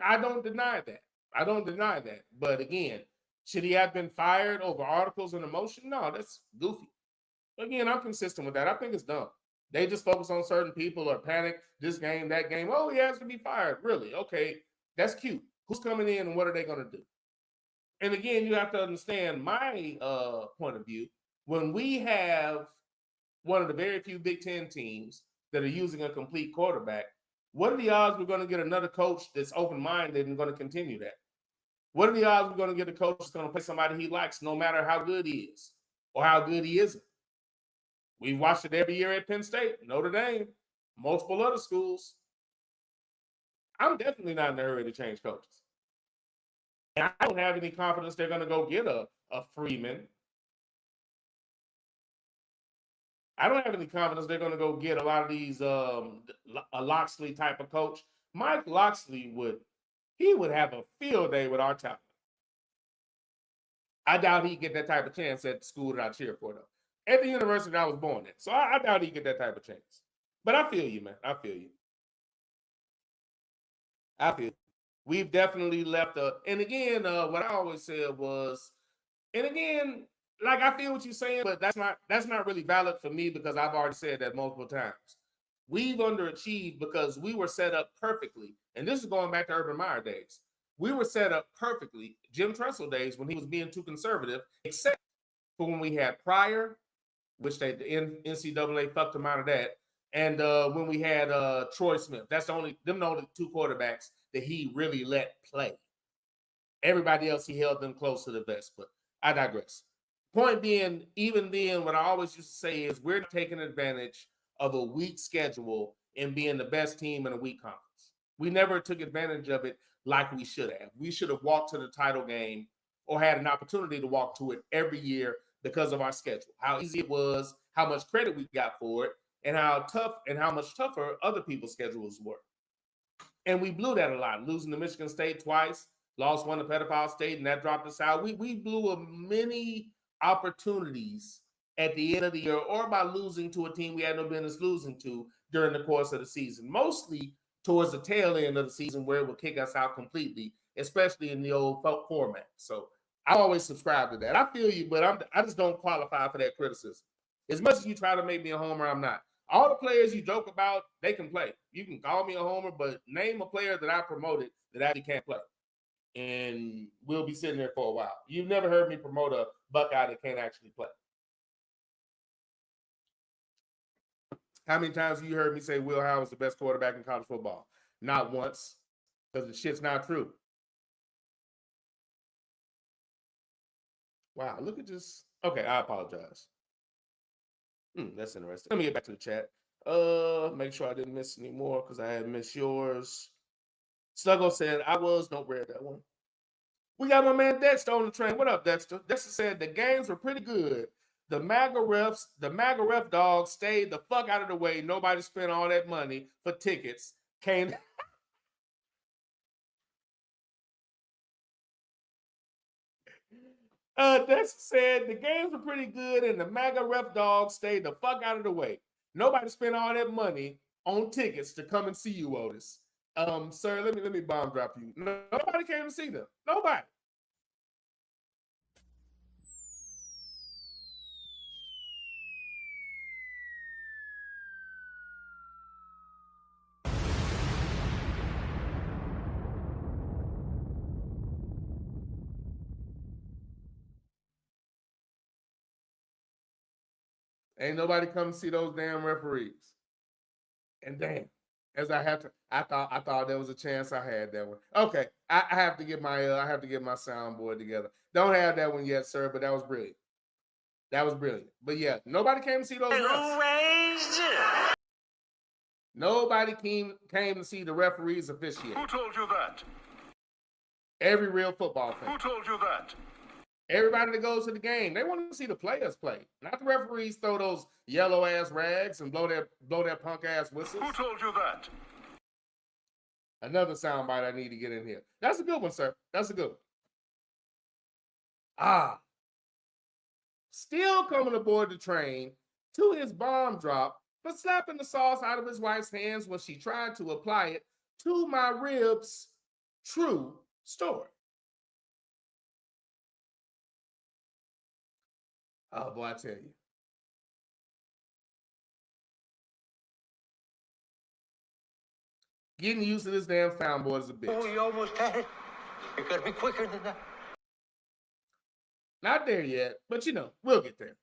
I don't deny that. I don't deny that. But again, should he have been fired over articles and emotion? No, that's goofy. Again, I'm consistent with that. I think it's dumb. They just focus on certain people or panic this game, that game. Oh, he has to be fired. Really? Okay, that's cute. Who's coming in and what are they going to do? And again, you have to understand my point of view. When we have one of the very few Big Ten teams that are using a complete quarterback, what are the odds we're going to get another coach that's open-minded and going to continue that? What are the odds we're going to get a coach that's going to play somebody he likes no matter how good he is or how good he isn't? We've watched it every year at Penn State, Notre Dame, multiple other schools. I'm definitely not in a hurry to change coaches. And I don't have any confidence they're going to go get a Freeman. I don't have any confidence they're going to go get a lot of these, a Loxley type of coach. Mike Loxley would have a field day with our talent. I doubt he'd get that type of chance at the school that I cheer for, though. At the university I was born at. So I doubt he'd get that type of chance. But I feel you, man. I feel you. We've definitely left and again, what I always said was, and again, like I feel what you're saying, but that's not really valid for me because I've already said that multiple times. We've underachieved because we were set up perfectly. And this is going back to Urban Meyer days. We were set up perfectly, Jim Tressel days, when he was being too conservative, except for when we had Pryor, which the NCAA fucked him out of that. And when we had Troy Smith, that's the only two quarterbacks that he really let play. Everybody else, he held them close to the vest, but I digress. Point being, even then, what I always used to say is we're taking advantage of a weak schedule and being the best team in a weak conference. We never took advantage of it like we should have. We should have walked to the title game or had an opportunity to walk to it every year because of our schedule, how easy it was, how much credit we got for it, and how tough and how much tougher other people's schedules were. And we blew that a lot, losing to Michigan State twice, lost one to Pedophile State, and that dropped us out. We blew many opportunities at the end of the year or by losing to a team we had no business losing to during the course of the season, mostly towards the tail end of the season where it would kick us out completely, especially in the old format. So I always subscribe to that. I feel you, but I just don't qualify for that criticism. As much as you try to make me a homer, I'm not. All the players you joke about, they can play. You can call me a homer, but name a player that I promoted that actually can't play. And we'll be sitting there for a while. You've never heard me promote a Buckeye that can't actually play. How many times have you heard me say Will Howard's the best quarterback in college football? Not once, because the shit's not true. Wow, look at this. Okay, I apologize. That's interesting. Let me get back to the chat. Make sure I didn't miss any more because I had missed yours. Sluggo said, don't read that one. We got my man Dexter on the train. What up, Dexter? Dexter said the games were pretty good. The MAGA ref dogs stayed the fuck out of the way. Nobody spent all that money for tickets. Dexter said the games were pretty good and the MAGA ref dogs stayed the fuck out of the way. Nobody spent all that money on tickets to come and see you, Otis. Sir, let me bomb drop you. Nobody came to see them. Nobody. Ain't nobody come to see those damn referees. And damn, as I thought there was a chance I had that one. Okay, I have to get my soundboard together. Don't have that one yet, sir, but that was brilliant. But yeah, nobody came to see those refs. Nobody came to see the referees officiate. Who told you that? Every real football fan. Who told you that? Everybody that goes to the game, they want to see the players play, not the referees throw those yellow ass rags and blow their punk ass whistles. Who told you that? Another soundbite I need to get in here. That's a good one, sir. That's a good one. Still coming aboard the train to his bomb drop for slapping the sauce out of his wife's hands when she tried to apply it to my ribs. True story. Oh, boy, I tell you. Getting used to this damn soundboard is a bitch. Oh, you almost had it. You gotta be quicker than that. Not there yet, but we'll get there.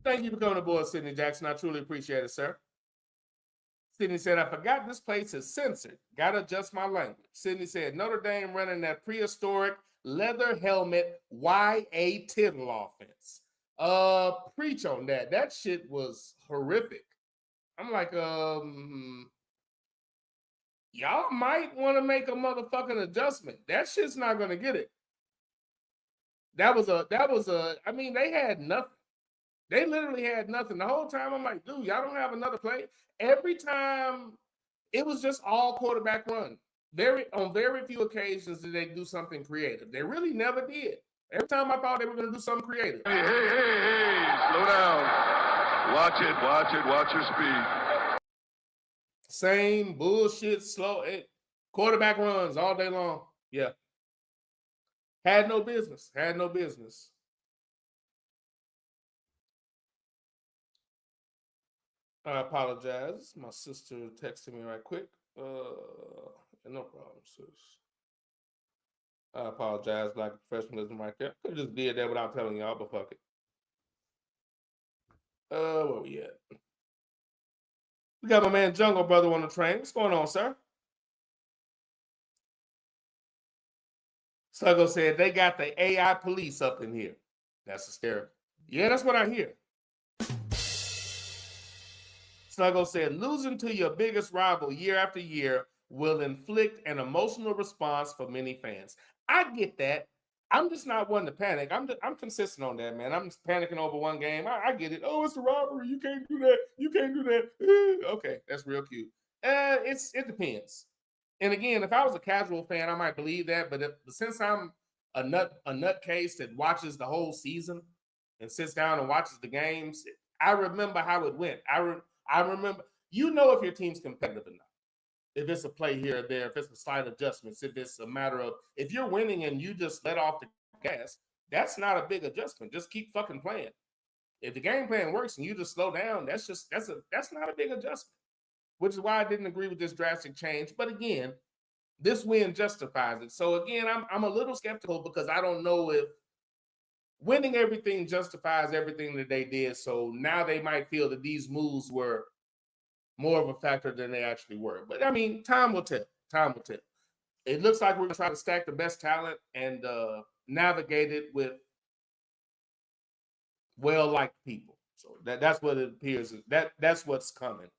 Thank you for coming aboard, Sidney Jackson. I truly appreciate it, sir. Sidney said, I forgot this place is censored. Gotta adjust my language. Sidney said, Notre Dame running that prehistoric leather helmet YA tittle offense. Preach on that. That shit was horrific. I'm like, y'all might want to make a motherfucking adjustment. That shit's not gonna get it. They had nothing. They literally had nothing. The whole time I'm like, dude, y'all don't have another play. Every time it was just all quarterback run. On very few occasions did they do something creative. They really never did. Every time I thought they were going to do something creative. Hey, slow down. Watch your speed. Same bullshit, slow. Quarterback runs all day long. Yeah. Had no business. I apologize. My sister texted me right quick. No problem, sis. I apologize. Lack of professionalism right there. Could have just did that without telling y'all, but fuck it. Where we at? We got my man Jungle Brother on the train. What's going on, sir? Sluggo said they got the AI police up in here. That's hysterical. Yeah, that's what I hear. Sluggo said, losing to your biggest rival year after year will inflict an emotional response for many fans. I get that. I'm just not one to panic. I'm consistent on that, man. I'm just panicking over one game. I get it. Oh, it's a rivalry. You can't do that. You can't do that. Okay, that's real cute. It depends. And again, if I was a casual fan, I might believe that. But since I'm a nutcase that watches the whole season and sits down and watches the games, I remember how it went. I remember, if your team's competitive enough. If it's a play here or there, if it's a slight adjustments, if it's a matter of, if you're winning and you just let off the gas, that's not a big adjustment. Just keep fucking playing. If the game plan works and you just slow down, that's not a big adjustment. Which is why I didn't agree with this drastic change. But again, this win justifies it. So again, I'm a little skeptical because I don't know if winning everything justifies everything that they did. So now they might feel that these moves were more of a factor than they actually were. But I mean, time will tell. It looks like we're going to try to stack the best talent and navigate it with well-liked people. So that's what it appears. That's what's coming,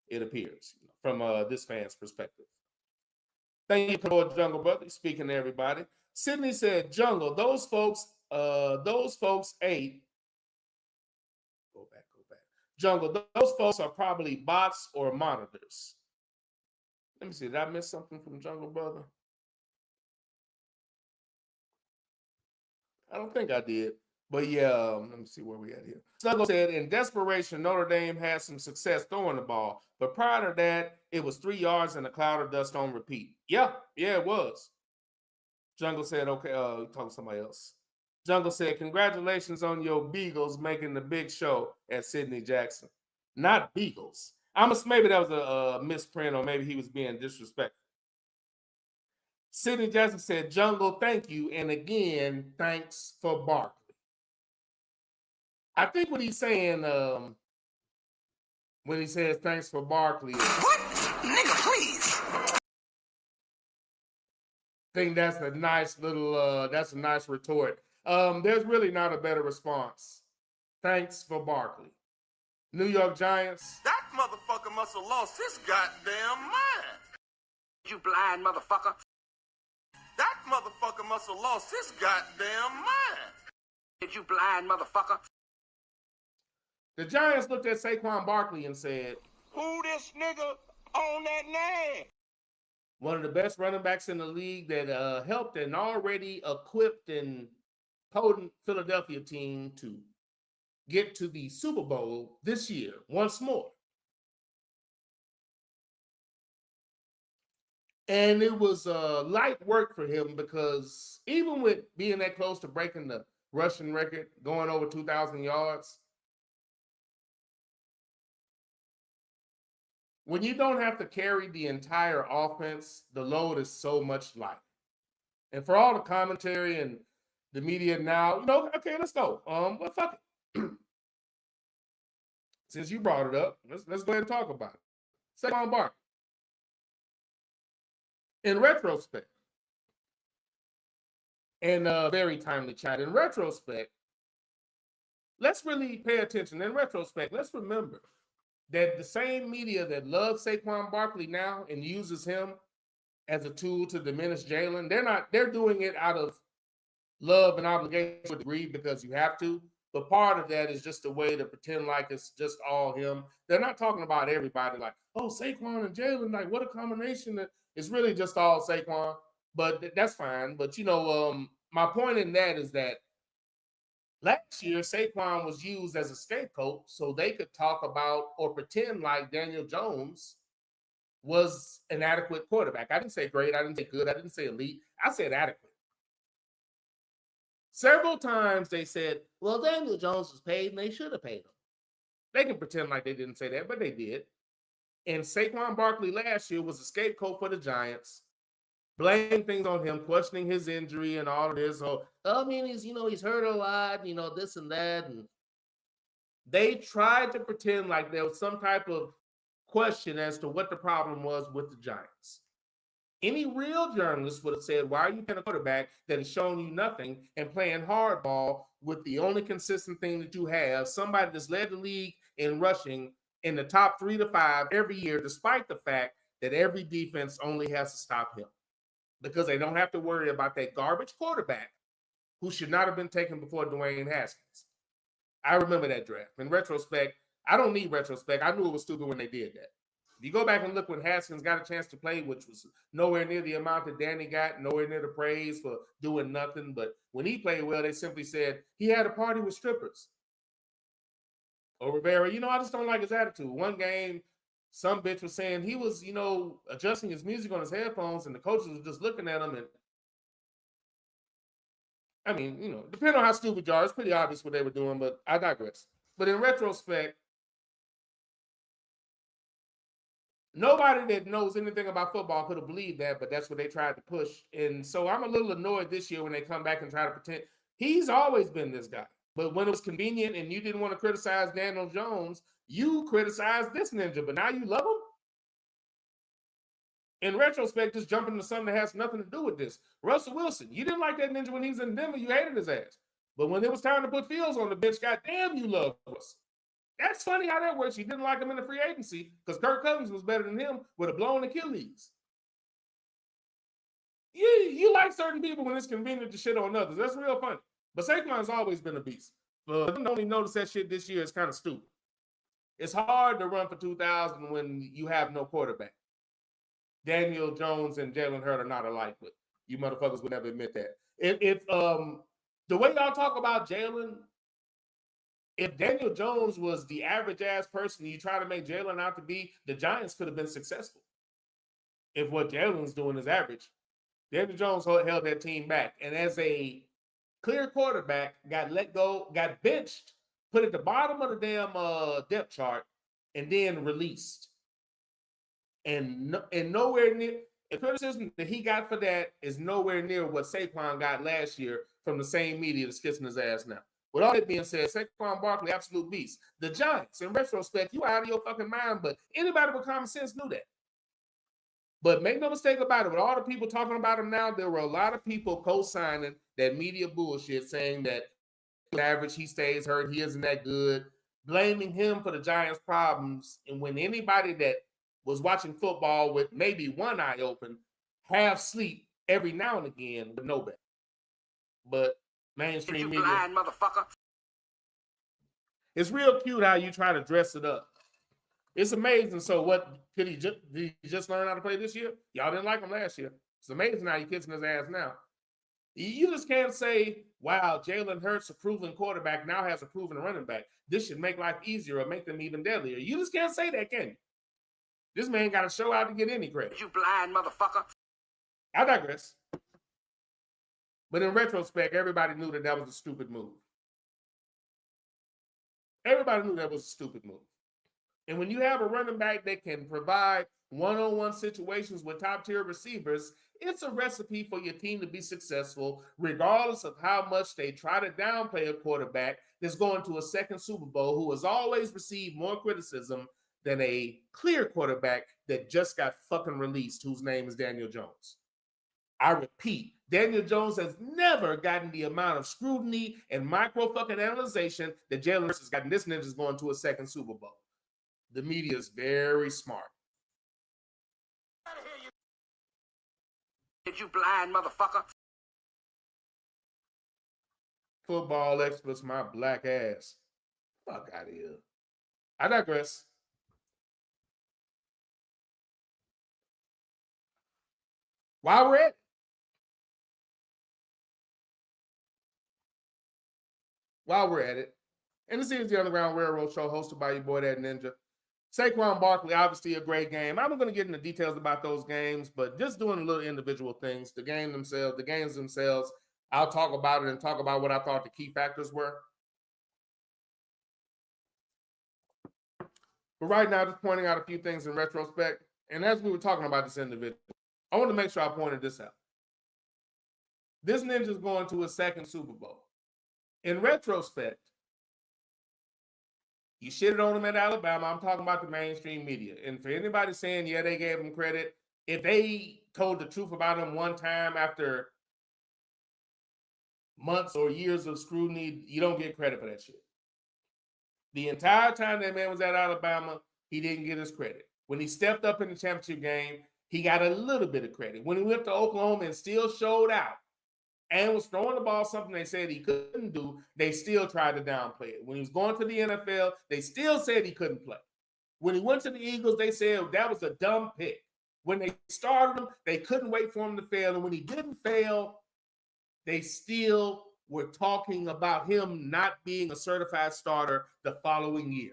it appears, from this fan's perspective. Thank you for Jungle Brother. Speaking to everybody. Sydney said, Jungle, those folks ate. Go back. Jungle, those folks are probably bots or monitors. Let me see. Did I miss something from Jungle Brother? I don't think I did. But yeah, let me see where we at here. Sluggo said, in desperation, Notre Dame had some success throwing the ball. But prior to that, it was 3 yards and a cloud of dust on repeat. Yeah, it was. Jungle said, okay, talk to somebody else. Jungle said, congratulations on your Beagles making the big show at Sidney Jackson. Not Beagles. Maybe that was a misprint, or maybe he was being disrespectful. Sidney Jackson said, Jungle, thank you. And again, thanks for Barkley. I think what he's saying when he says thanks for Barkley is, What? Nigga, please. I think that's a nice retort. There's really not a better response. Thanks for Barkley. New York Giants. That motherfucker must have lost his goddamn mind. You blind motherfucker. That motherfucker must have lost his goddamn mind. You blind motherfucker. The Giants looked at Saquon Barkley and said, Who this nigga on that name? one of the best running backs in the league that helped an already equipped and potent Philadelphia team to get to the Super Bowl this year once more. And it was light work for him because even with being that close to breaking the rushing record, going over 2,000 yards, when you don't have to carry the entire offense, the load is so much lighter. And for all the commentary and the media now, okay, let's go. But fuck it. Since you brought it up, let's go ahead and talk about it. Saquon Barkley. In retrospect, and very timely chat, in retrospect, let's really pay attention. In retrospect, let's remember that the same media that loves Saquon Barkley now and uses him as a tool to diminish Jalen, they're doing it out of love and obligation to a degree because you have to. But part of that is just a way to pretend like it's just all him. They're not talking about everybody like, oh, Saquon and Jalen, like what a combination. It's really just all Saquon, but that's fine. But, my point in that is that last year, Saquon was used as a scapegoat so they could talk about or pretend like Daniel Jones was an adequate quarterback. I didn't say great. I didn't say good. I didn't say elite. I said adequate. Several times they said, well, Daniel Jones was paid and they should have paid him. They can pretend like they didn't say that, but they did. And Saquon Barkley last year was a scapegoat for the Giants, blaming things on him, questioning his injury and all of this. He's hurt a lot, this and that. And they tried to pretend like there was some type of question as to what the problem was with the Giants. Any real journalist would have said, why are you playing a quarterback that has shown you nothing and playing hardball with the only consistent thing that you have, somebody that's led the league in rushing in the top 3 to 5 every year, despite the fact that every defense only has to stop him because they don't have to worry about that garbage quarterback who should not have been taken before Dwayne Haskins. I remember that draft. In retrospect, I don't need retrospect. I knew it was stupid when they did that. If you go back and look when Haskins got a chance to play, which was nowhere near the amount that Danny got, nowhere near the praise for doing nothing. But when he played well, they simply said he had a party with strippers. Or Rivera, I just don't like his attitude. One game, some bitch was saying he was, adjusting his music on his headphones and the coaches were just looking at him. And depending on how stupid you are, it's pretty obvious what they were doing, but I digress. But in retrospect, nobody that knows anything about football could have believed that, but that's what they tried to push. And so I'm a little annoyed this year when they come back and try to pretend. He's always been this guy. But when it was convenient and you didn't want to criticize Daniel Jones, you criticized this ninja, but now you love him? In retrospect, just jumping into something that has nothing to do with this. Russell Wilson, you didn't like that ninja when he was in Denver. You hated his ass. But when it was time to put Fields on the bench, goddamn, you love us. That's funny how that works. You didn't like him in the free agency because Kirk Cousins was better than him with a blown Achilles. You like certain people when it's convenient to shit on others. That's real funny. But Saquon's always been a beast. But I only noticed that shit this year is kind of stupid. It's hard to run for 2,000 when you have no quarterback. Daniel Jones and Jalen Hurts are not alike, but you motherfuckers would never admit that. If the way y'all talk about Jalen, if Daniel Jones was the average ass person you try to make Jalen out to be, the Giants could have been successful. If what Jalen's doing is average, Daniel Jones held that team back. And as a clear quarterback, got let go, got benched, put at the bottom of the damn depth chart, and then released. And nowhere near, the criticism that he got for that is nowhere near what Saquon got last year from the same media that's kissing his ass now. With all that being said, Saquon Barkley, absolute beast. The Giants, in retrospect, you out of your fucking mind, but anybody with common sense knew that. But make no mistake about it, with all the people talking about him now, there were a lot of people co-signing that media bullshit, saying that average, he stays hurt, he isn't that good, blaming him for the Giants' problems. And when anybody that was watching football with maybe one eye open, half sleep every now and again with no bet. But mainstream media, blind motherfucker. It's real cute how you try to dress it up. It's amazing. So what, did he just learn how to play this year? Y'all didn't like him last year. It's amazing how you're kissing his ass now. You just can't say, wow, Jalen Hurts, a proven quarterback, now has a proven running back. This should make life easier or make them even deadlier. You just can't say that, can you? This man got to show out to get any credit. You blind motherfucker. I digress. But in retrospect, everybody knew that was a stupid move. Everybody knew that was a stupid move. And when you have a running back that can provide one-on-one situations with top-tier receivers, it's a recipe for your team to be successful, regardless of how much they try to downplay a quarterback that's going to a second Super Bowl who has always received more criticism than a clear quarterback that just got fucking released, whose name is Daniel Jones. I repeat, Daniel Jones has never gotten the amount of scrutiny and micro fucking analyzation that Jalen Hurts has gotten. This ninja's going to a second Super Bowl. The media is very smart. You blind motherfucker. Football experts, my black ass. Fuck out of here. I digress. While we're at it, and this is the Underground Railroad Show hosted by your boy, That Ninja. Saquon Barkley, obviously a great game. I'm going to get into details about those games, but just doing a little individual things. The games themselves, I'll talk about it and talk about what I thought the key factors were. But right now, just pointing out a few things in retrospect. And as we were talking about this individual, I want to make sure I pointed this out. This ninja's going to a second Super Bowl. In retrospect, you shitted on him at Alabama. I'm talking about the mainstream media. And for anybody saying, yeah, they gave him credit, if they told the truth about him one time after months or years of scrutiny, you don't get credit for that shit. The entire time that man was at Alabama, he didn't get his credit. When he stepped up in the championship game, he got a little bit of credit. When he went to Oklahoma and still showed out and was throwing the ball, something they said he couldn't do, they still tried to downplay it. When he was going to the NFL, they still said he couldn't play. When he went to the Eagles, they said that was a dumb pick. When they started him, they couldn't wait for him to fail. And when he didn't fail, they still were talking about him not being a certified starter the following year.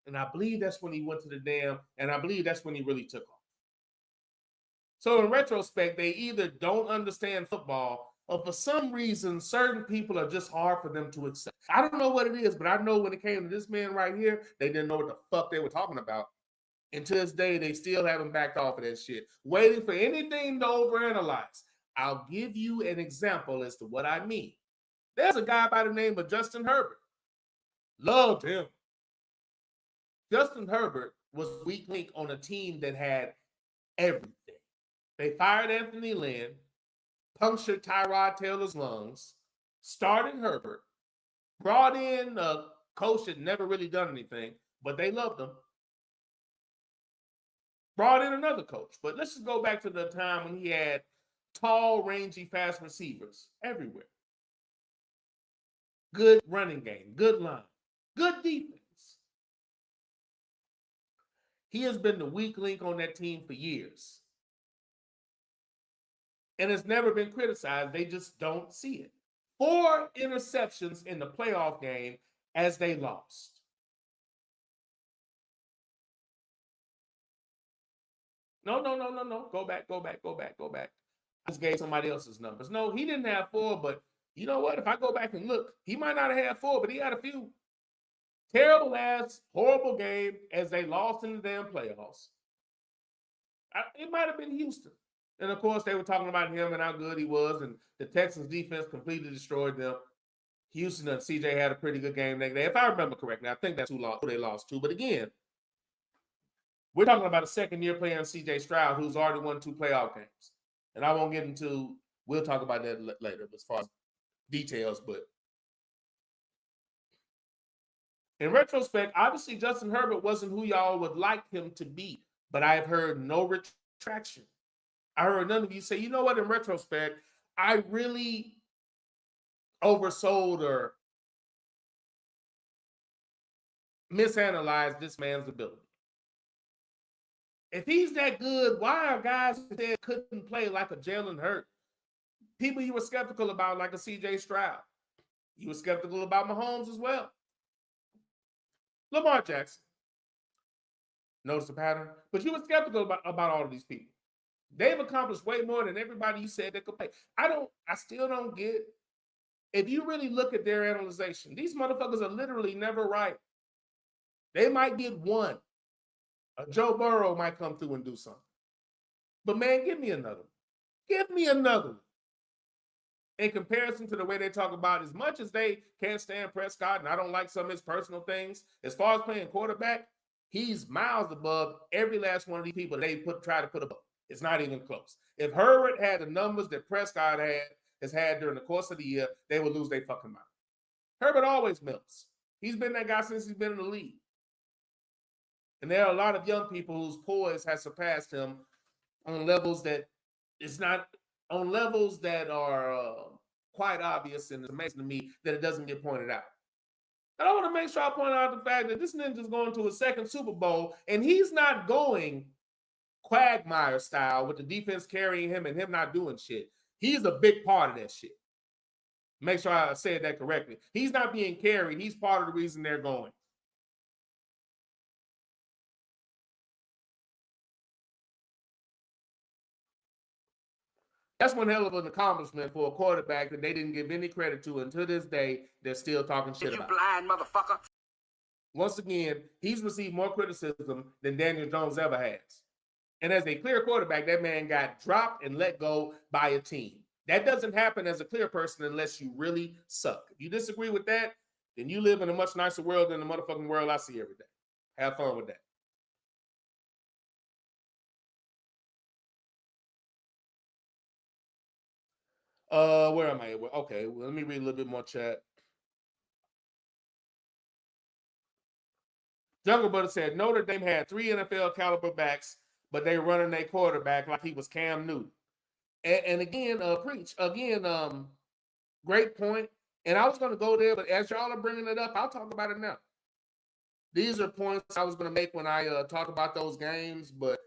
And I believe that's when he went to the damn, and I believe that's when he really took off. So in retrospect, they either don't understand football or for some reason, certain people are just hard for them to accept. I don't know what it is, but I know when it came to this man right here, they didn't know what the fuck they were talking about. And to this day, they still haven't backed off of that shit, waiting for anything to overanalyze. I'll give you an example as to what I mean. There's a guy by the name of Justin Herbert. Loved him. Justin Herbert was a weak link on a team that had everything. They fired Anthony Lynn, punctured Tyrod Taylor's lungs, started Herbert, brought in a coach that never really done anything, but they loved him. Brought in another coach. But let's just go back to the time when he had tall, rangy, fast receivers everywhere. Good running game, good line, good defense. He has been the weak link on that team for years. And it's never been criticized. They just don't see it. 4 interceptions in the playoff game as they lost. No. Go back. I just gave somebody else's numbers. No, he didn't have 4, but you know what? If I go back and look, he might not have had 4, but he had a few. Terrible ass, horrible game as they lost in the damn playoffs. It might have been Houston. And of course, they were talking about him and how good he was, and the Texans defense completely destroyed them. Houston and CJ had a pretty good game that day, if I remember correctly. I think that's who they lost to. But again, we're talking about a second-year player in CJ Stroud who's already won 2 playoff games. And I won't get into, we'll talk about that later as far as details. But in retrospect, obviously Justin Herbert wasn't who y'all would like him to be. but I've heard no retraction. I heard none of you say, you know what, in retrospect, I really oversold or misanalyzed this man's ability. If he's that good, why are guys who said couldn't play like a Jalen Hurts? People you were skeptical about, like a CJ Stroud. You were skeptical about Mahomes as well. Lamar Jackson. Notice the pattern? But you were skeptical about all of these people. They've accomplished way more than everybody you said they could play. I still don't get, if you really look at their analyzation, these motherfuckers are literally never right. They might get one. A Joe Burrow might come through and do something. But man, give me another one. Give me another one. In comparison to the way they talk about, as much as they can't stand Prescott, and I don't like some of his personal things, as far as playing quarterback, he's miles above every last one of these people they try to put above. It's not even close. If Herbert had the numbers that Prescott has had during the course of the year, they would lose their fucking mind. Herbert always melts. He's been that guy since he's been in the league. And there are a lot of young people whose poise has surpassed him on levels that are quite obvious, and it's amazing to me that it doesn't get pointed out. And I want to make sure I point out the fact that this ninja's going to his second Super Bowl, and he's not going Quagmire style with the defense carrying him and him not doing shit. He's a big part of that shit. Make sure I said that correctly. He's not being carried. He's part of the reason they're going. That's one hell of an accomplishment for a quarterback that they didn't give any credit to, and to this day, they're still talking shit about. You blind motherfucker. Once again, he's received more criticism than Daniel Jones ever has. And as a clear quarterback, that man got dropped and let go by a team. That doesn't happen as a clear person unless you really suck. If you disagree with that, then you live in a much nicer world than the motherfucking world I see every day. Have fun with that. Where am I? Okay, well, let me read a little bit more chat. Jungle Butter said Notre Dame had 3 NFL caliber backs, but they running their quarterback like he was Cam Newton. And again, great point. And I was going to go there, but as y'all are bringing it up, I'll talk about it now. These are points I was going to make when I talk about those games, but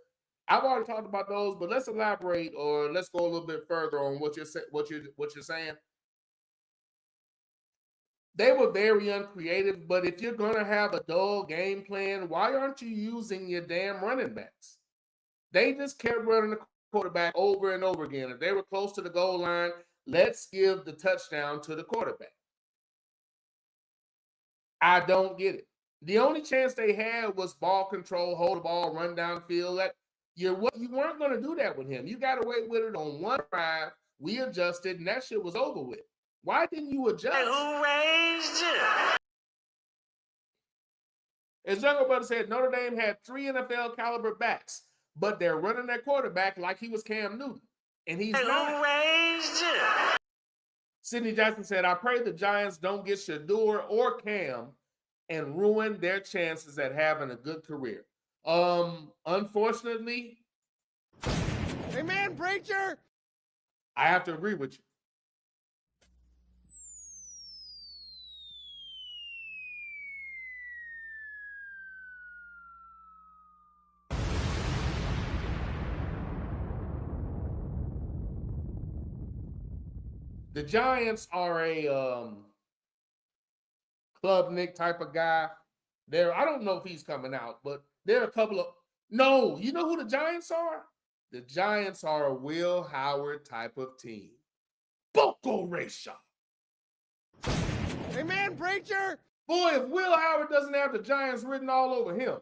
I've already talked about those. But let's elaborate, or let's go a little bit further on what you're saying. They were very uncreative, but if you're going to have a dull game plan, why aren't you using your damn running backs? They just kept running the quarterback over and over again. If they were close to the goal line, let's give the touchdown to the quarterback. I don't get it. The only chance they had was ball control, hold the ball, run downfield. You weren't going to do that with him. You got away with it on one drive. We adjusted, and that shit was over with. Why didn't you adjust? Who raised you? As Jungle Brother said, Notre Dame had 3 NFL caliber backs, but they're running their quarterback like he was Cam Newton, and he's not. Who raised you? Sidney Jackson said, I pray the Giants don't get Shador or Cam and ruin their chances at having a good career. Unfortunately, Amen, preacher. I have to agree with you. The Giants are a Club Nick type of guy. I don't know if he's coming out, but there are a couple of. No, you know who the Giants are? The Giants are a Will Howard type of team. Boko Rayshaw. Amen, preacher. Boy, if Will Howard doesn't have the Giants written all over him,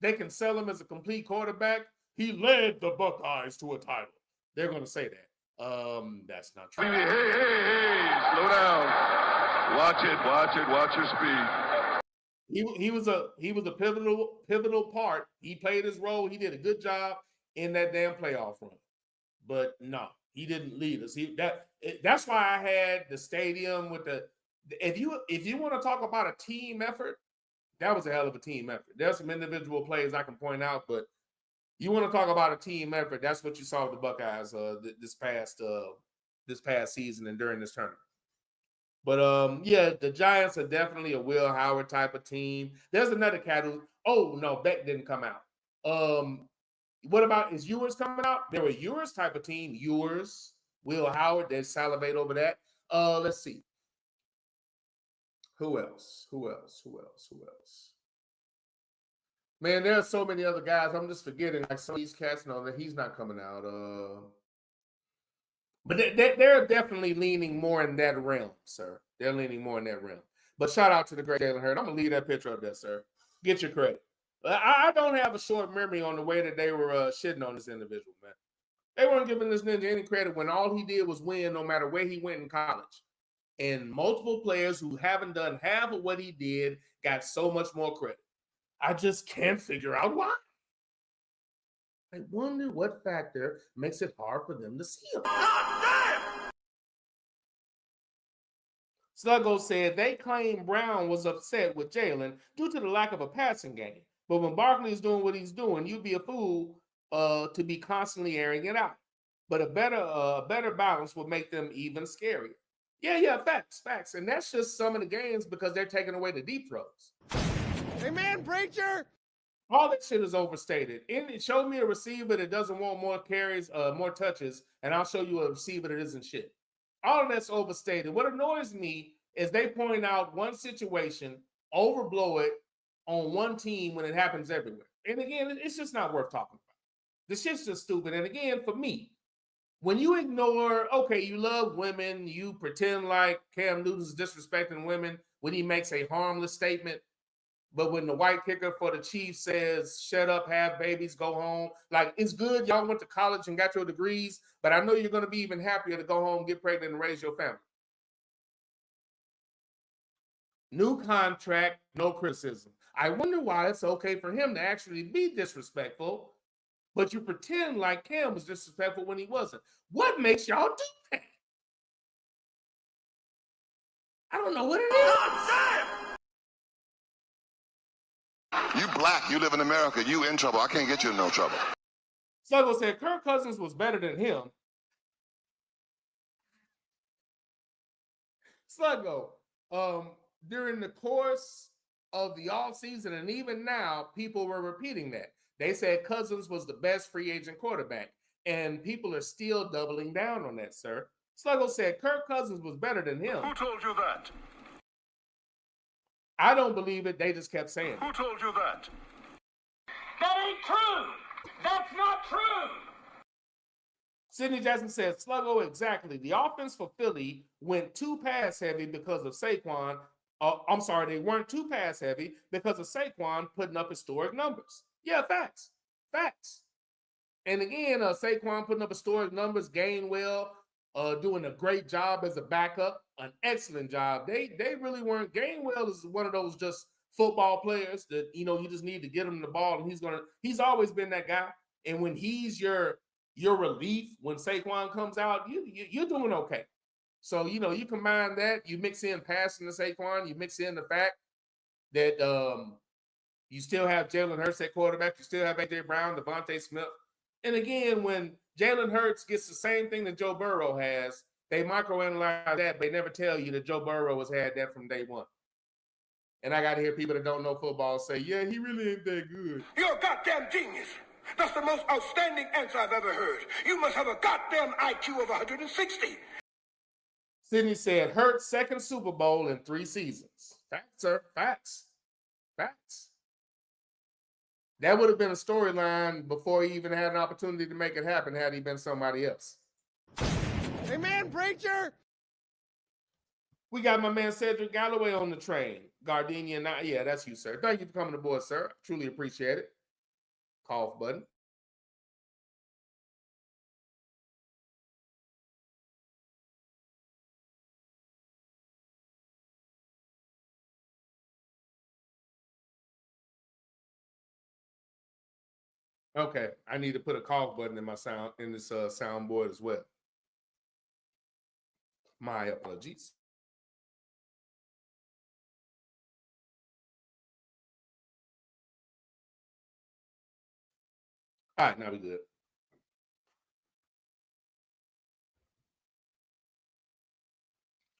they can sell him as a complete quarterback. He led the Buckeyes to a title. They're going to say that. That's not true. Hey, slow down. Watch your speed. He was a pivotal part. He played his role. He did a good job in that damn playoff run. But no, he didn't lead us. That's why I had the stadium with the. If you want to talk about a team effort, that was a hell of a team effort. There's some individual plays I can point out, but You want to talk about a team effort? That's what you saw with the Buckeyes this past season and during this tournament. But yeah, the Giants are definitely a Will Howard type of team. There's another cat who. Oh no, Beck didn't come out. What about is Ewers coming out? They were Ewers type of team. Ewers, Will Howard. They salivate over that. Let's see. Who else? Man, there are so many other guys. I'm just forgetting. Like some of these cats know that he's not coming out. But they're definitely leaning more in that realm, sir. They're leaning more in that realm. But shout out to the great Jalen Hurd. I'm gonna leave that picture up there, sir. Get your credit. I don't have a short memory on the way that they were shitting on this individual, man. They weren't giving this ninja any credit when all he did was win, no matter where he went in college. And multiple players who haven't done half of what he did got so much more credit. I just can't figure out why. I wonder what factor makes it hard for them to see him. Sluggo said they claim Brown was upset with Jalen due to the lack of a passing game. But when Barkley is doing what he's doing, you'd be a fool to be constantly airing it out. But a better balance would make them even scarier. Yeah, facts. And that's just some of the games because they're taking away the deep throws. Amen, preacher. All that shit is overstated. Show me a receiver that doesn't want more carries, more touches, and I'll show you a receiver that isn't shit. All of that's overstated. What annoys me is they point out one situation, overblow it on one team when it happens everywhere. And again, it's just not worth talking about. The shit's just stupid. And again, for me, when you ignore, okay, you love women, you pretend like Cam Newton's disrespecting women when he makes a harmless statement. But when the white kicker for the Chiefs says, shut up, have babies, go home, like, it's good y'all went to college and got your degrees, but I know you're going to be even happier to go home, get pregnant, and raise your family. New contract, no criticism. I wonder why it's okay for him to actually be disrespectful, but you pretend like Cam was disrespectful when he wasn't. What makes y'all do that? I don't know what it is. You black, you live in America, you in trouble. I can't get you in no trouble. Sluggo said Kirk Cousins was better than him. Sluggo, during the course of the offseason and even now, people were repeating that. They said Cousins was the best free agent quarterback, and people are still doubling down on that, sir. Sluggo said Kirk Cousins was better than him. Who told you that? I don't believe it. They just kept saying it. Who told you that? That ain't true. That's not true. Sidney Jackson said, Sluggo, exactly. The offense for Philly went too pass heavy because of Saquon. I'm sorry, they weren't too pass heavy because of Saquon putting up historic numbers. Yeah, facts. And again, Saquon putting up historic numbers, Gainwell doing a great job as a backup, an excellent job. They really weren't. Gainwell is one of those just football players that, you know, you just need to get him the ball, and he's always been that guy. And when he's your relief when Saquon comes out, you're doing okay. So, you know, you combine that, you mix in passing to Saquon, you mix in the fact that you still have Jalen Hurts at quarterback, you still have A.J. Brown, Devontae Smith. And again, when Jalen Hurts gets the same thing that Joe Burrow has, they microanalyze that, but they never tell you that Joe Burrow has had that from day one. And I got to hear people that don't know football say, yeah, he really ain't that good. You're a goddamn genius. That's the most outstanding answer I've ever heard. You must have a goddamn IQ of 160. Sidney said, Hurts' second Super Bowl in 3 seasons. Facts, sir. Facts. That would have been a storyline before he even had an opportunity to make it happen had he been somebody else. Amen, preacher. We got my man Cedric Galloway on the train. Gardenia, yeah, that's you, sir. Thank you for coming aboard, sir. Truly appreciate it. Cough button. Okay, I need to put a cough button in my soundboard as well. My apologies. All right, now we good.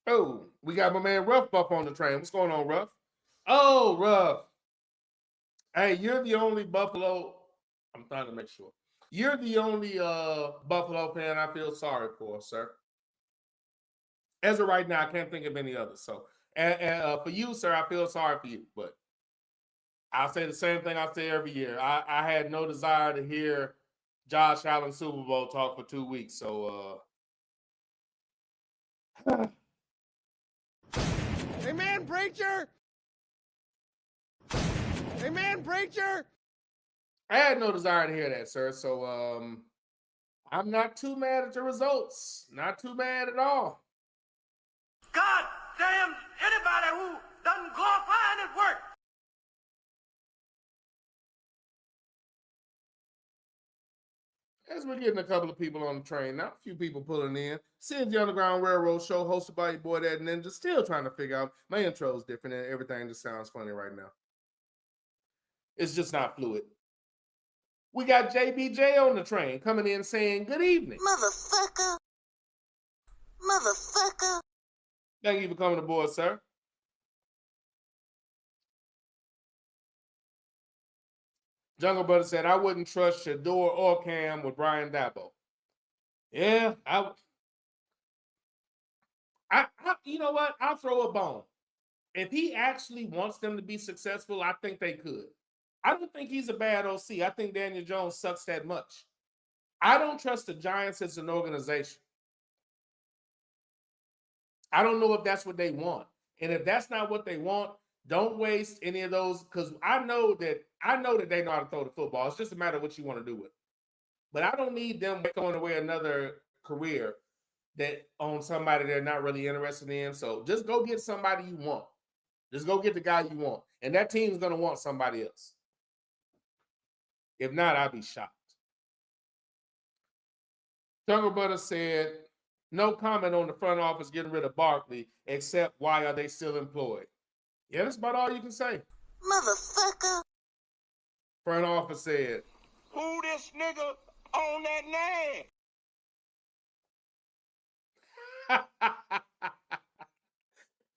Oh, we got my man Ruff Buff on the train. What's going on, Ruff? Oh, Ruff. Hey, you're the only Buffalo. I'm trying to make sure. You're the only Buffalo fan I feel sorry for, sir. As of right now, I can't think of any others. So, and for you, sir, I feel sorry for you. But I'll say the same thing I say every year. I had no desire to hear Josh Allen Super Bowl talk for 2 weeks. So, Amen, preacher. Amen, preacher. I had no desire to hear that, sir. So, I'm not too mad at the results. Not too mad at all. God damn anybody who doesn't glorify his work. As we're getting a couple of people on the train now, a few people pulling in. Seeing the Underground Railroad Show hosted by your boy That Ninja. Still trying to figure out. My intro is different and everything just sounds funny right now. It's just not fluid. We got JBJ on the train coming in saying good evening. Motherfucker. Motherfucker. Thank you for coming aboard, sir. Jungle Brother said, I wouldn't trust Shador or Cam with Brian Dabo. Yeah, I you know what? I'll throw a bone. If he actually wants them to be successful, I think they could. I don't think he's a bad OC. I think Daniel Jones sucks that much. I don't trust the Giants as an organization. I don't know if that's what they want. And if that's not what they want, don't waste any of those, because I know that they know how to throw the football. It's just a matter of what you want to do with it. But I don't need them throwing away another career that on somebody they're not really interested in. So just go get somebody you want. Just go get the guy you want. And that team's going to want somebody else. If not, I'd be shocked. Jungle Butter said, no comment on the front office getting rid of Barkley, except why are they still employed? Yeah, that's about all you can say. Motherfucker. Front office said, Who this nigga on that name?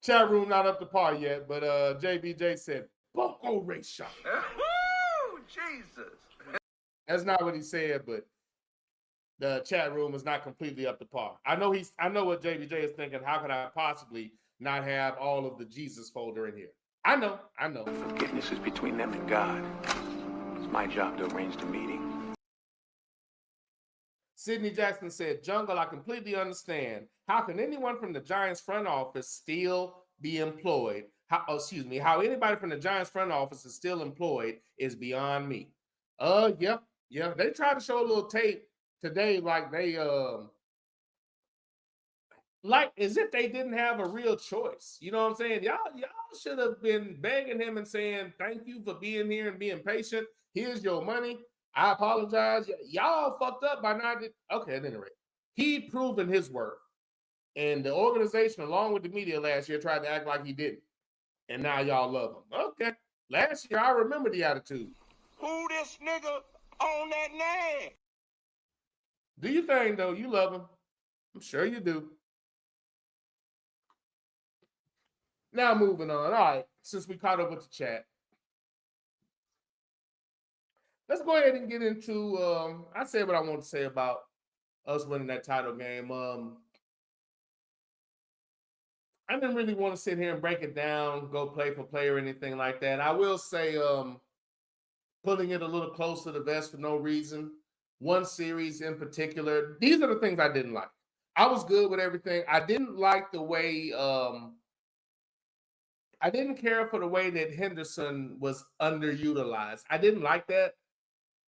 Chat room not up to par yet, but JBJ said, Bunko race shot. Woo! Jesus. That's not what he said, but the chat room is not completely up to par. I know what JBJ is thinking. How could I possibly not have all of the Jesus folder in here? I know. Forgiveness is between them and God. It's my job to arrange the meeting. Sidney Jackson said, Jungle, I completely understand. How can anyone from the Giants front office still be employed? How anybody from the Giants front office is still employed is beyond me. Yeah. They tried to show a little tape today, like they like as if they didn't have a real choice. You know what I'm saying? Y'all should have been begging him and saying, thank you for being here and being patient. Here's your money. I apologize. Y'all fucked up by not. Okay, at any rate, he proven his worth. And the organization, along with the media last year, tried to act like he didn't. And now y'all love him. Okay. Last year, I remember the attitude. Who this nigga on that name? Do you think, though, you love him? I'm sure you do. Now moving on. All right, since we caught up with the chat, let's go ahead and get into, I said what I want to say about us winning that title game. I didn't really want to sit here and break it down, go play for play or anything like that. I will say putting it a little close to the vest for no reason. One series in particular, these are the things I didn't like. I was good with everything. I didn't like the way, I didn't care for the way that Henderson was underutilized. I didn't like that.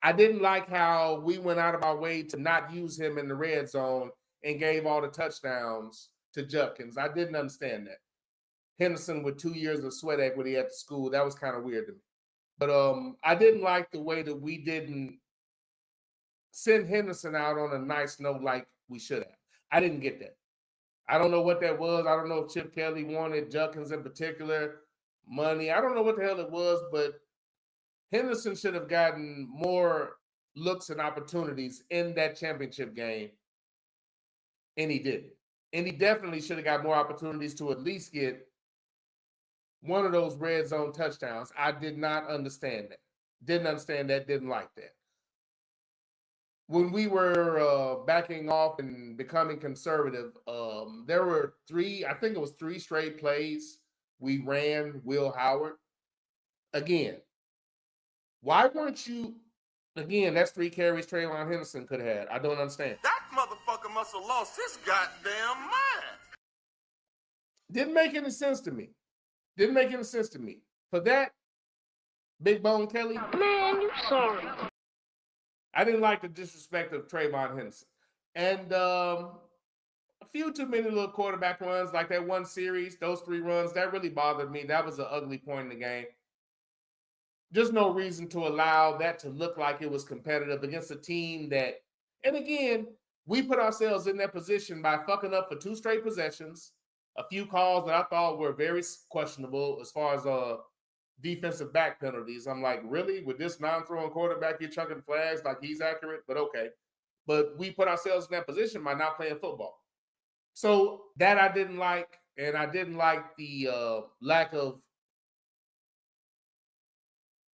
I didn't like how we went out of our way to not use him in the red zone and gave all the touchdowns to Judkins. I didn't understand that. Henderson with 2 years of sweat equity at the school, that was kind of weird to me. But I didn't like the way that we didn't send Henderson out on a nice note like we should have. I didn't get that. I don't know what that was. I don't know if Chip Kelly wanted Judkins in particular money. I don't know what the hell it was, but Henderson should have gotten more looks and opportunities in that championship game, and he didn't. And he definitely should have got more opportunities to at least get one of those red zone touchdowns. I did not understand that. Didn't understand that, didn't like that. When we were backing off and becoming conservative, there were three straight plays we ran Will Howard. Again, why weren't you, again, that's 3 carries Trayvon Henderson could have had. I don't understand. That motherfucker must have lost his goddamn mind. Didn't make any sense to me. Didn't make any sense to me. For that, Big Bone Kelly. Man, you sorry. I didn't like the disrespect of Trayvon Henderson. And a few too many little quarterback runs, like that one series, those 3 runs, that really bothered me. That was an ugly point in the game. Just no reason to allow that to look like it was competitive against a team that, and again, we put ourselves in that position by fucking up for 2 straight possessions, a few calls that I thought were very questionable as far as defensive back penalties. I'm like, really? With this non-throwing quarterback, you're chucking flags like he's accurate? But okay. But we put ourselves in that position by not playing football. So that I didn't like, and I didn't like the lack of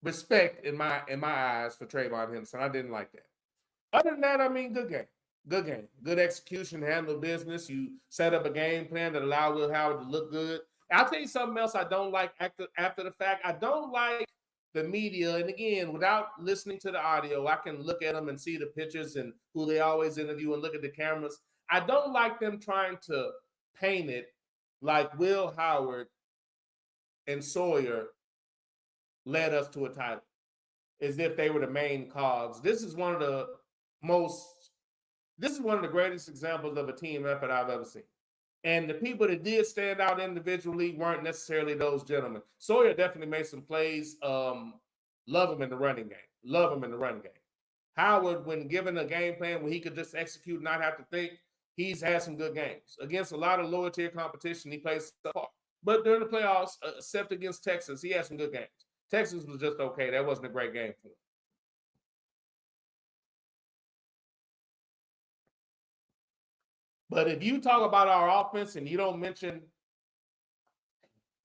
respect in my eyes for Trayvon Henderson. I didn't like that. Other than that, I mean, good game. Good game. Good execution, handle business. You set up a game plan that allowed Will Howard to look good. I'll tell you something else I don't like after the fact. I don't like the media. And again, without listening to the audio, I can look at them and see the pictures and who they always interview and look at the cameras. I don't like them trying to paint it like Will Howard and Sawyer led us to a title, as if they were the main cogs. This is one of the greatest examples of a team effort I've ever seen. And the people that did stand out individually weren't necessarily those gentlemen. Sawyer definitely made some plays. Love him in the running game. Howard, when given a game plan where he could just execute and not have to think, he's had some good games. Against a lot of lower tier competition, he plays so far. But during the playoffs, except against Texas, he had some good games. Texas was just okay. That wasn't a great game for him. But if you talk about our offense and you don't mention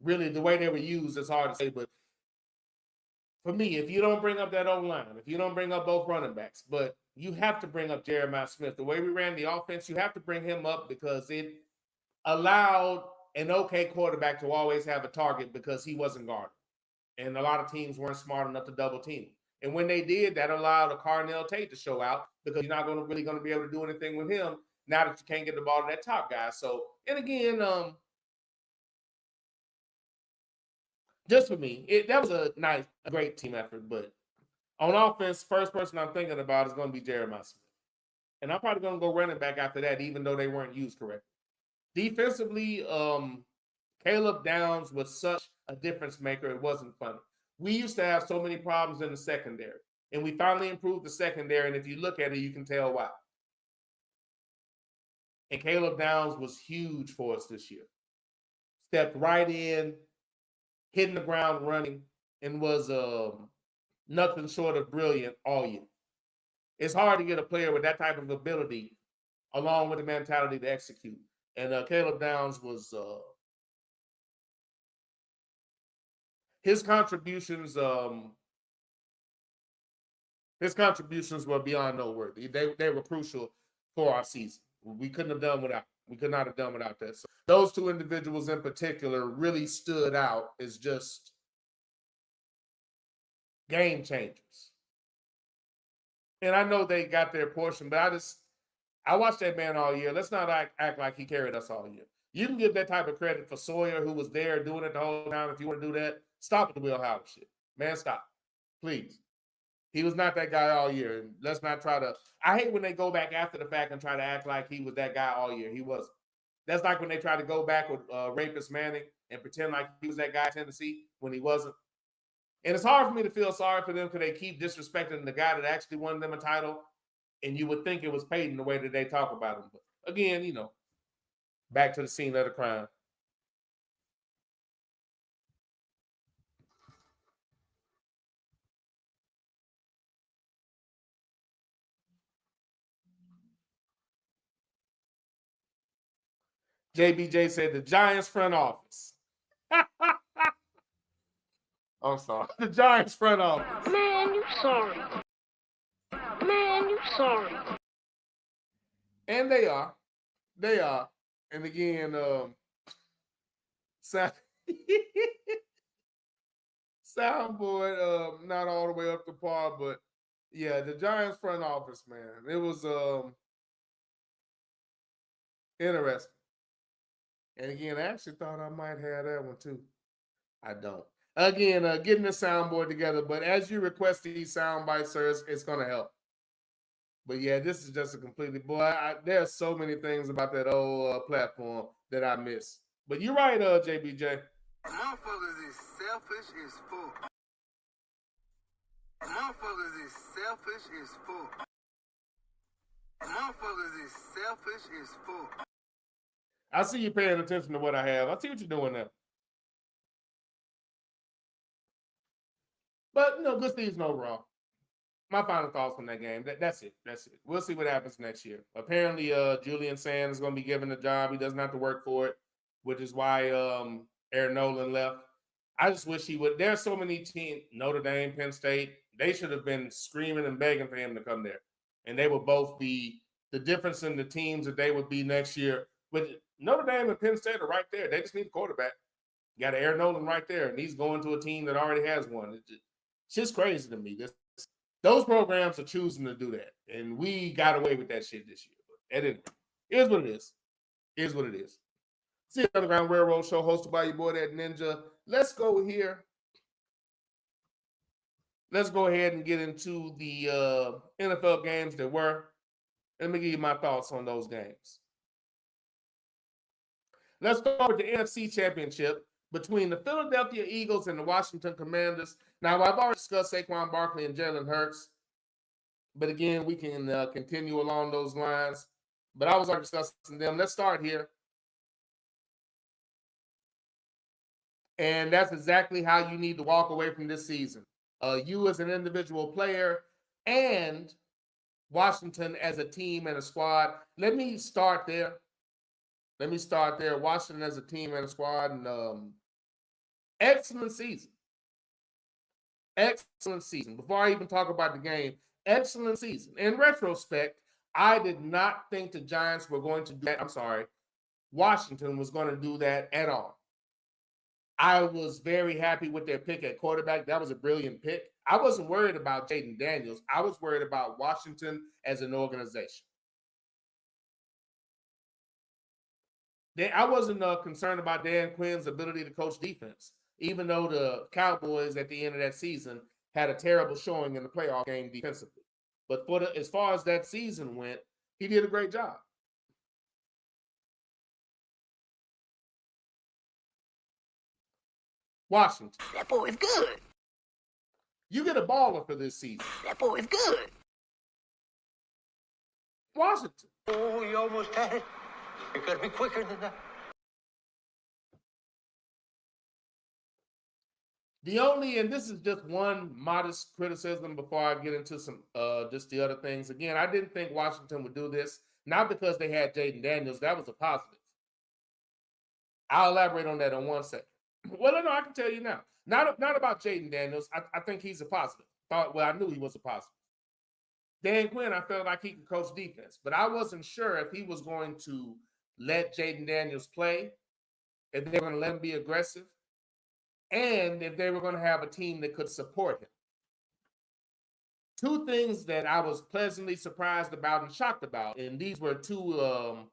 really the way they were used, it's hard to say. But for me, if you don't bring up that O-line, if you don't bring up both running backs, but you have to bring up Jeremiah Smith. The way we ran the offense, you have to bring him up because it allowed an okay quarterback to always have a target because he wasn't guarded. And a lot of teams weren't smart enough to double team him. And when they did, that allowed a Carnell Tate to show out because you're not really going to be able to do anything with him now that you can't get the ball to that top guy. So, and again, just for me, that was a great team effort. But on offense, first person I'm thinking about is going to be Jeremiah Smith. And I'm probably going to go running back after that, even though they weren't used correctly. Defensively, Caleb Downs was such a difference maker. It wasn't funny. We used to have so many problems in the secondary, and we finally improved the secondary. And if you look at it, you can tell why. And Caleb Downs was huge for us this year. Stepped right in, hitting the ground running, and was nothing short of brilliant all year. It's hard to get a player with that type of ability along with the mentality to execute. And Caleb Downs was his contributions were beyond noteworthy. They were crucial for our season. We couldn't have done without. We could not have done without that. So those 2 individuals in particular really stood out as just game changers. And I know they got their portion, but I watched that man all year. Let's not act like he carried us all year. You can give that type of credit for Sawyer, who was there doing it the whole time. If you want to do that, stop with the Will Howard shit. Man, stop. Please. He was not that guy all year. And let's not try to. I hate when they go back after the fact and try to act like he was that guy all year. He wasn't. That's like when they try to go back with Rapist Manning and pretend like he was that guy in Tennessee when he wasn't. And it's hard for me to feel sorry for them because they keep disrespecting the guy that actually won them a title. And you would think it was Peyton the way that they talk about him. But again, back to the scene of the crime. JBJ said the Giants front office. I'm sorry. The Giants front office. Man, you sorry. Man, you sorry. And they are. They are. And again, soundboard, not all the way up to par, but yeah, the Giants front office, man. It was interesting. And again, I actually thought I might have that one too. I don't. Again, getting the soundboard together, but as you request these sound bites, sir, it's going to help. But yeah, this is just a completely, boy, there are so many things about that old platform that I miss. But you're right, JBJ. Motherfuckers is selfish as fuck. Motherfuckers is selfish as fuck. Motherfuckers is selfish as fuck. I see you paying attention to what I have. I see what you're doing now. But, good season overall. My final thoughts on that game. That's it. That's it. We'll see what happens next year. Apparently, Julian Sands is going to be given the job. He doesn't have to work for it, which is why Aaron Nolan left. I just wish he would. There are so many teams, Notre Dame, Penn State, they should have been screaming and begging for him to come there. And they would both be the difference in the teams that they would be next year. But Notre Dame and Penn State are right there. They just need a quarterback. You got Aaron Nolan right there, and he's going to a team that already has one. It's just crazy to me. Those programs are choosing to do that, and we got away with that shit this year. But anyway, it is what it is. It is what it is. See the Underground Railroad Show hosted by your boy, that Ninja. Let's go here. Let's go ahead and get into the NFL games that were. Let me give you my thoughts on those games. Let's start with the NFC Championship between the Philadelphia Eagles and the Washington Commanders. Now, I've already discussed Saquon Barkley and Jalen Hurts, but again, we can continue along those lines. But I was already discussing them. Let's start here. And that's exactly how you need to walk away from this season. You as an individual player and Washington as a team and a squad. Let me start there. Washington as a team and a squad. And excellent season. Excellent season. Before I even talk about the game, excellent season. In retrospect, I did not think the Giants were going to do that. I'm sorry. Washington was going to do that at all. I was very happy with their pick at quarterback. That was a brilliant pick. I wasn't worried about Jaden Daniels. I was worried about Washington as an organization. I wasn't concerned about Dan Quinn's ability to coach defense, even though the Cowboys at the end of that season had a terrible showing in the playoff game defensively. But as far as that season went, he did a great job. Washington. That boy is good. You get a baller for this season. That boy is good. Washington. Oh, you almost had it. You gotta be quicker than that. And this is just one modest criticism before I get into some just the other things. Again, I didn't think Washington would do this, not because they had Jaden Daniels. That was a positive. I'll elaborate on that in 1 second. Well, no, I can tell you now. Not about Jaden Daniels. I think he's a positive. I knew he was a positive. Dan Quinn, I felt like he could coach defense, but I wasn't sure if he was going to let Jaden Daniels play, if they were going to let him be aggressive, and if they were going to have a team that could support him. Two things that I was pleasantly surprised about and shocked about, and these were two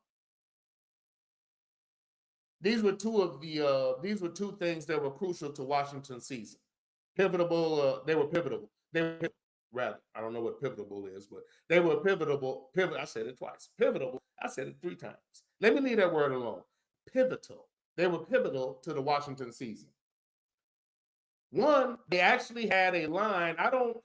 things that were crucial to Washington's season. They were pivotal. Rather, I don't know what pivotal is, but they were pivotal. I said it twice. Pivotal. I said it 3 times. Let me leave that word alone. Pivotal. They were pivotal to the Washington season. One, they actually had a line. I don't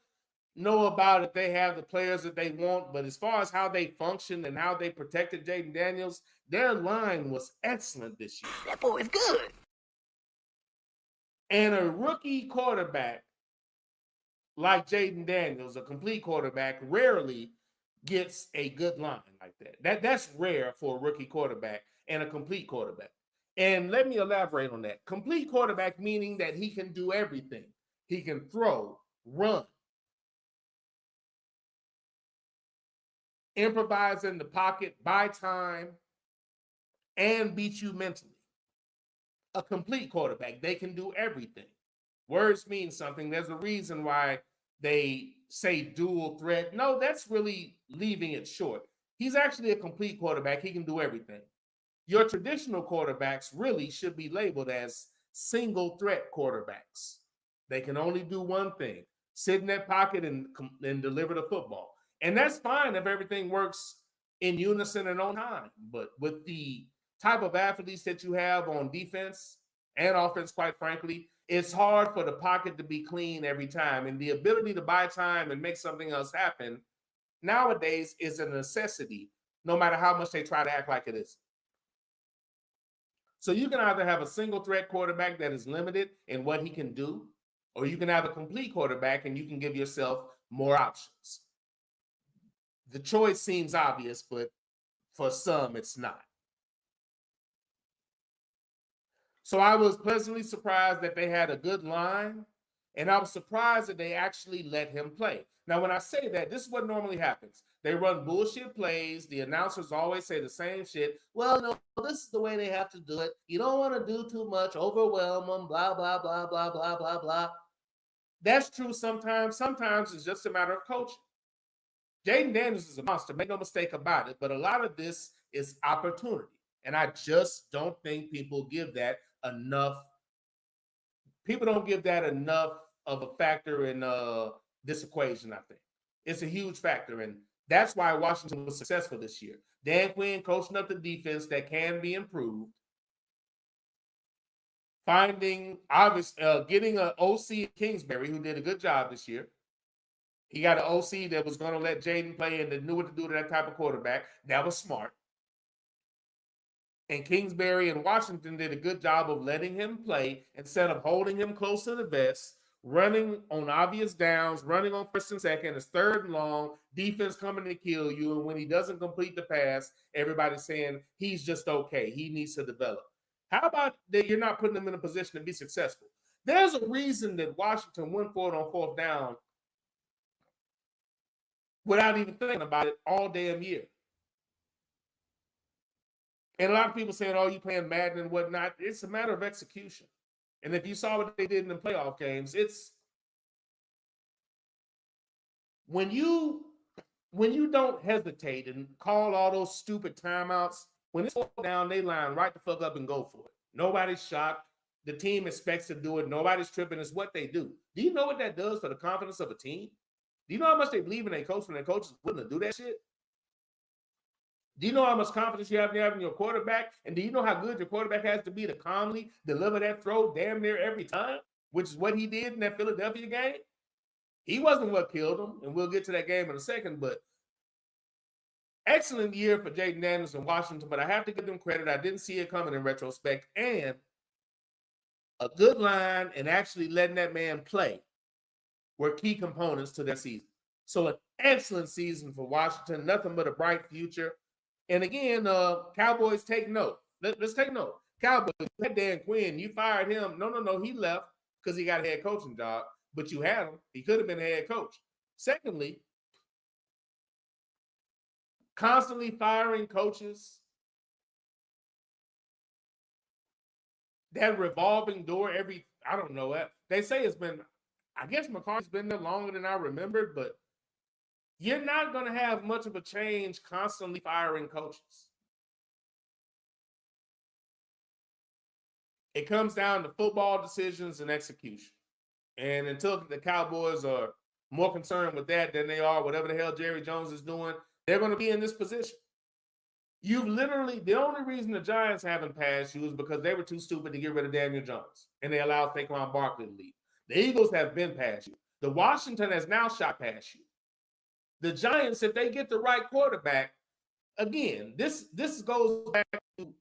know about if they have the players that they want, but as far as how they functioned and how they protected Jaden Daniels, their line was excellent this year. That boy is good. And a rookie quarterback like Jaden Daniels, a complete quarterback, rarely gets a good line like that. That's rare for a rookie quarterback. and a complete quarterback. And let me elaborate on that. Complete quarterback meaning that he can do everything. He can throw, run, improvise in the pocket, buy time, and beat you mentally. A complete quarterback, they can do everything. Words mean something. There's a reason why they say dual threat. No, that's really leaving it short. He's actually a complete quarterback. He can do everything. Your traditional quarterbacks really should be labeled as single threat quarterbacks. They can only do one thing, sit in that pocket and deliver the football. And that's fine if everything works in unison and on time. But with the type of athletes that you have on defense and offense, quite frankly, it's hard for the pocket to be clean every time. And the ability to buy time and make something else happen nowadays is a necessity, no matter how much they try to act like it is. So you can either have a single threat quarterback that is limited in what he can do, or you can have a complete quarterback and you can give yourself more options. The choice seems obvious, but for some, it's not. So I was pleasantly surprised that they had a good line, and I was surprised that they actually let him play. Now, when I say that, this is what normally happens. They run bullshit plays. The announcers always say the same shit. Well, no, this is the way they have to do it. You don't want to do too much, overwhelm them, blah, blah, blah, blah, blah, blah, blah. That's true sometimes. Sometimes it's just a matter of coaching. Jaden Daniels is a monster, make no mistake about it, but a lot of this is opportunity. And I just don't think people give that enough. People don't give that enough of a factor in this equation, I think. It's a huge factor, and that's why Washington was successful this year. Dan Quinn coaching up the defense that can be improved. Getting an OC Kingsbury who did a good job this year. He got an OC that was going to let Jaden play and that knew what to do to that type of quarterback. That was smart. And Kingsbury and Washington did a good job of letting him play instead of holding him close to the vest, running on obvious downs, running on first and second, it's third and long, defense coming to kill you. And when he doesn't complete the pass, everybody's saying he's just okay. He needs to develop. How about that you're not putting him in a position to be successful? There's a reason that Washington went for it on fourth down without even thinking about it all damn year. And a lot of people saying, oh, you playing Madden and whatnot. It's a matter of execution. And if you saw what they did in the playoff games, it's when you don't hesitate and call all those stupid timeouts, when it's down, they line right the fuck up and go for it. Nobody's shocked. The team expects to do it. Nobody's tripping. It's what they do. Do you know what that does for the confidence of a team? Do you know how much they believe in their coach when their coach is willing to do that shit? Do you know how much confidence you have in your quarterback? And do you know how good your quarterback has to be to calmly deliver that throw damn near every time, which is what he did in that Philadelphia game? He wasn't what killed him, and we'll get to that game in a second, but excellent year for Jaden Daniels in Washington, but I have to give them credit. I didn't see it coming in retrospect, and a good line and actually letting that man play were key components to that season. So an excellent season for Washington, nothing but a bright future. And again, Cowboys, take note. Let's take note. Cowboys, you had Dan Quinn. You fired him. No. He left because he got a head coaching job, but you had him. He could have been a head coach. Secondly, constantly firing coaches, that revolving door I don't know. They say it's been, I guess McCarthy's been there longer than I remembered, but you're not going to have much of a change constantly firing coaches. It comes down to football decisions and execution. And until the Cowboys are more concerned with that than they are whatever the hell Jerry Jones is doing, they're going to be in this position. The only reason the Giants haven't passed you is because they were too stupid to get rid of Daniel Jones. And they allowed Saquon Barkley to leave. The Eagles have been past you. The Washington has now shot past you. The Giants, if they get the right quarterback, again, this goes back to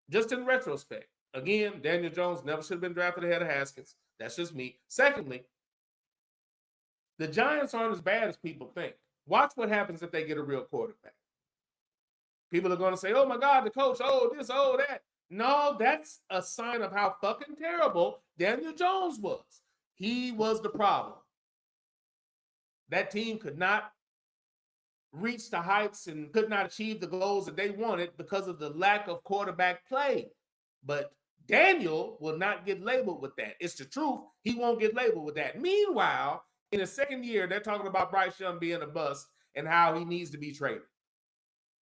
just in retrospect. Again, Daniel Jones never should have been drafted ahead of Haskins. That's just me. Secondly, the Giants aren't as bad as people think. Watch what happens if they get a real quarterback. People are going to say, oh my God, the coach, oh this, oh that. No, that's a sign of how fucking terrible Daniel Jones was. He was the problem. That team could not reach the heights and could not achieve the goals that they wanted because of the lack of quarterback play. But Daniel will not get labeled with that. It's the truth. He won't get labeled with that. Meanwhile, in the second year, they're talking about Bryce Young being a bust and how he needs to be traded.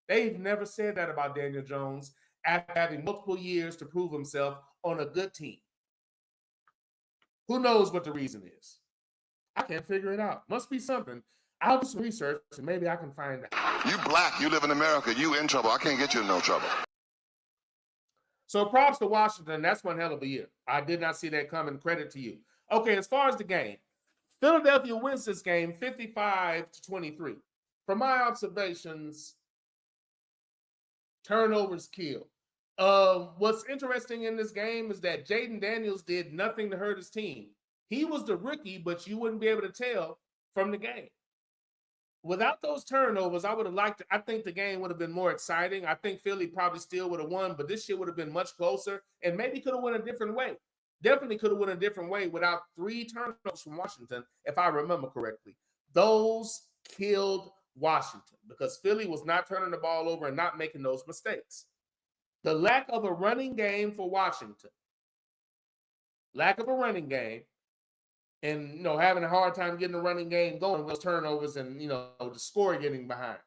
They've never said that about Daniel Jones after having multiple years to prove himself on a good team. Who knows what the reason is? I can't figure it out. Must be something. I'll do some research and maybe I can find out. You black, you live in America, you in trouble. I can't get you in no trouble. So props to Washington. That's one hell of a year. I did not see that coming. Credit to you. Okay, as far as the game, Philadelphia wins this game 55-23. From my observations, turnovers kill. What's interesting in this game is that Jaden Daniels did nothing to hurt his team. He was the rookie, but you wouldn't be able to tell from the game. Without those turnovers, I think the game would have been more exciting. I think Philly probably still would have won, but this shit would have been much closer and maybe could have went a different way. Definitely could have went a different way without 3 turnovers from Washington, if I remember correctly. Those killed Washington because Philly was not turning the ball over and not making those mistakes. The lack of a running game for Washington, and having a hard time getting the running game going with turnovers and the score getting behind,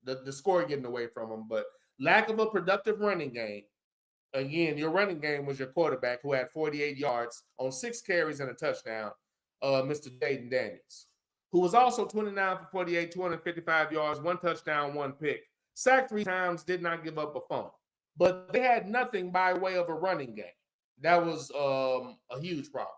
the score getting away from them. But lack of a productive running game. Again, your running game was your quarterback who had 48 yards on 6 carries and a touchdown, Mr. Jaden Daniels, who was also 29 for 48, 255 yards, 1 touchdown, 1 pick, sacked 3 times, did not give up a fumble. But they had nothing by way of a running game. That was a huge problem.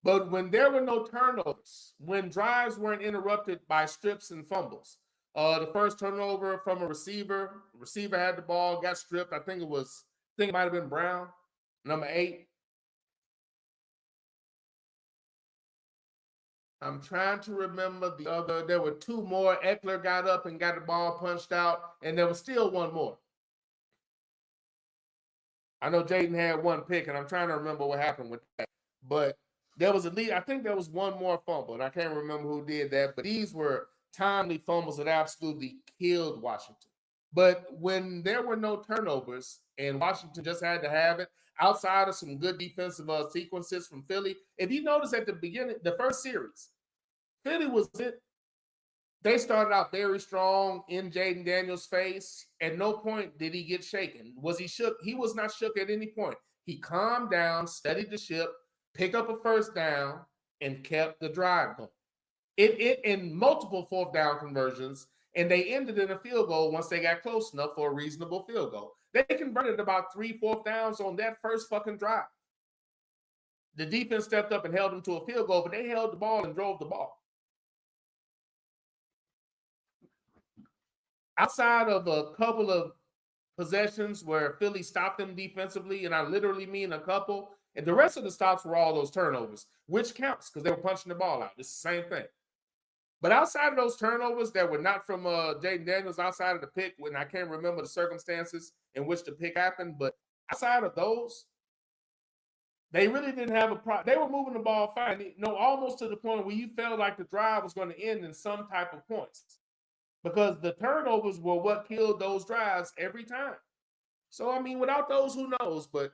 But when there were no turnovers, when drives weren't interrupted by strips and fumbles, the first turnover from a receiver had the ball, got stripped. I think it might have been Brown, number 8. I'm trying to remember the other. There were 2 more. Eckler got up and got the ball punched out, and there was still 1 more. I know Jaden had 1 pick, and I'm trying to remember what happened with that. But there was I think there was 1 more fumble, and I can't remember who did that, but these were timely fumbles that absolutely killed Washington. But when there were no turnovers and Washington just had to have it, outside of some good defensive sequences from Philly, if you notice at the beginning, the first series, Philly was it. They started out very strong in Jaden Daniels' face. At no point did he get shaken. Was he shook? He was not shook at any point. He calmed down, steadied the ship, picked up a first down, and kept the drive going. It in multiple 4th down conversions, and they ended in a field goal once they got close enough for a reasonable field goal. They converted about 3 4th downs on that first fucking drive. The defense stepped up and held them to a field goal, but they held the ball and drove the ball. Outside of a couple of possessions where Philly stopped them defensively, and I literally mean a couple, and the rest of the stops were all those turnovers, which counts because they were punching the ball out. It's the same thing. But outside of those turnovers that were not from Jaden Daniels, outside of the pick, when I can't remember the circumstances in which the pick happened, but outside of those, they really didn't have a problem. They were moving the ball fine, almost to the point where you felt like the drive was going to end in some type of points because the turnovers were what killed those drives every time. So, I mean, without those, who knows? But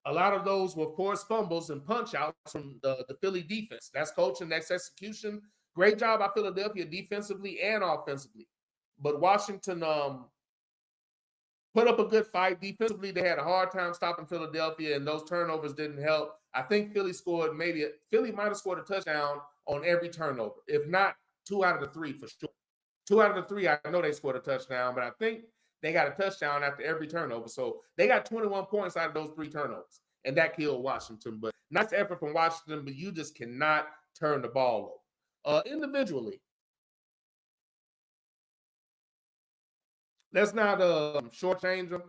a lot of those were forced fumbles and punch outs from the Philly defense. That's coaching, that's execution. Great job by Philadelphia defensively and offensively. But Washington put up a good fight. Defensively, they had a hard time stopping Philadelphia, and those turnovers didn't help. I think Philly might have scored a touchdown on every turnover. If not, 2 out of the 3 for sure. 2 out of the 3, I know they scored a touchdown, but I think they got a touchdown after every turnover. So they got 21 points out of those 3 turnovers, and that killed Washington. But nice effort from Washington, but you just cannot turn the ball over. Individually, let's not shortchange him.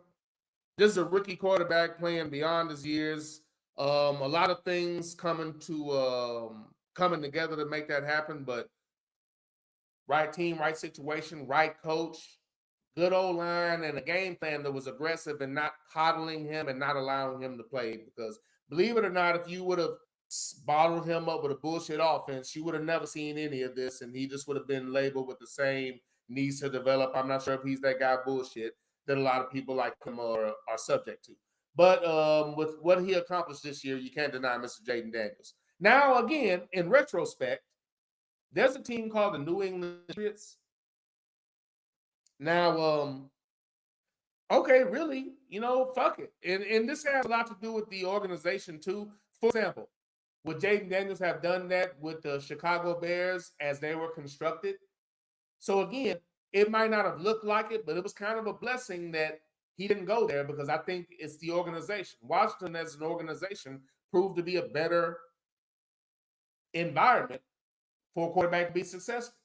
This is a rookie quarterback playing beyond his years. A lot of things coming to coming together to make that happen. But right team, right situation, right coach, good old line, and a game plan that was aggressive and not coddling him and not allowing him to play. Because believe it or not, if you would have bottled him up with a bullshit offense, you would have never seen any of this, and he just would have been labeled with the same needs to develop. I'm not sure if he's that guy bullshit that a lot of people like him are subject to. But with what he accomplished this year, you can't deny Mr. Jaden Daniels. Now, again, in retrospect, there's a team called the New England Patriots. Now, okay, really, fuck it. And this has a lot to do with the organization, too. For example, would Jaden Daniels have done that with the Chicago Bears as they were constructed? So, again, it might not have looked like it, but it was kind of a blessing that he didn't go there because I think it's the organization. Washington, as an organization, proved to be a better environment for a quarterback to be successful.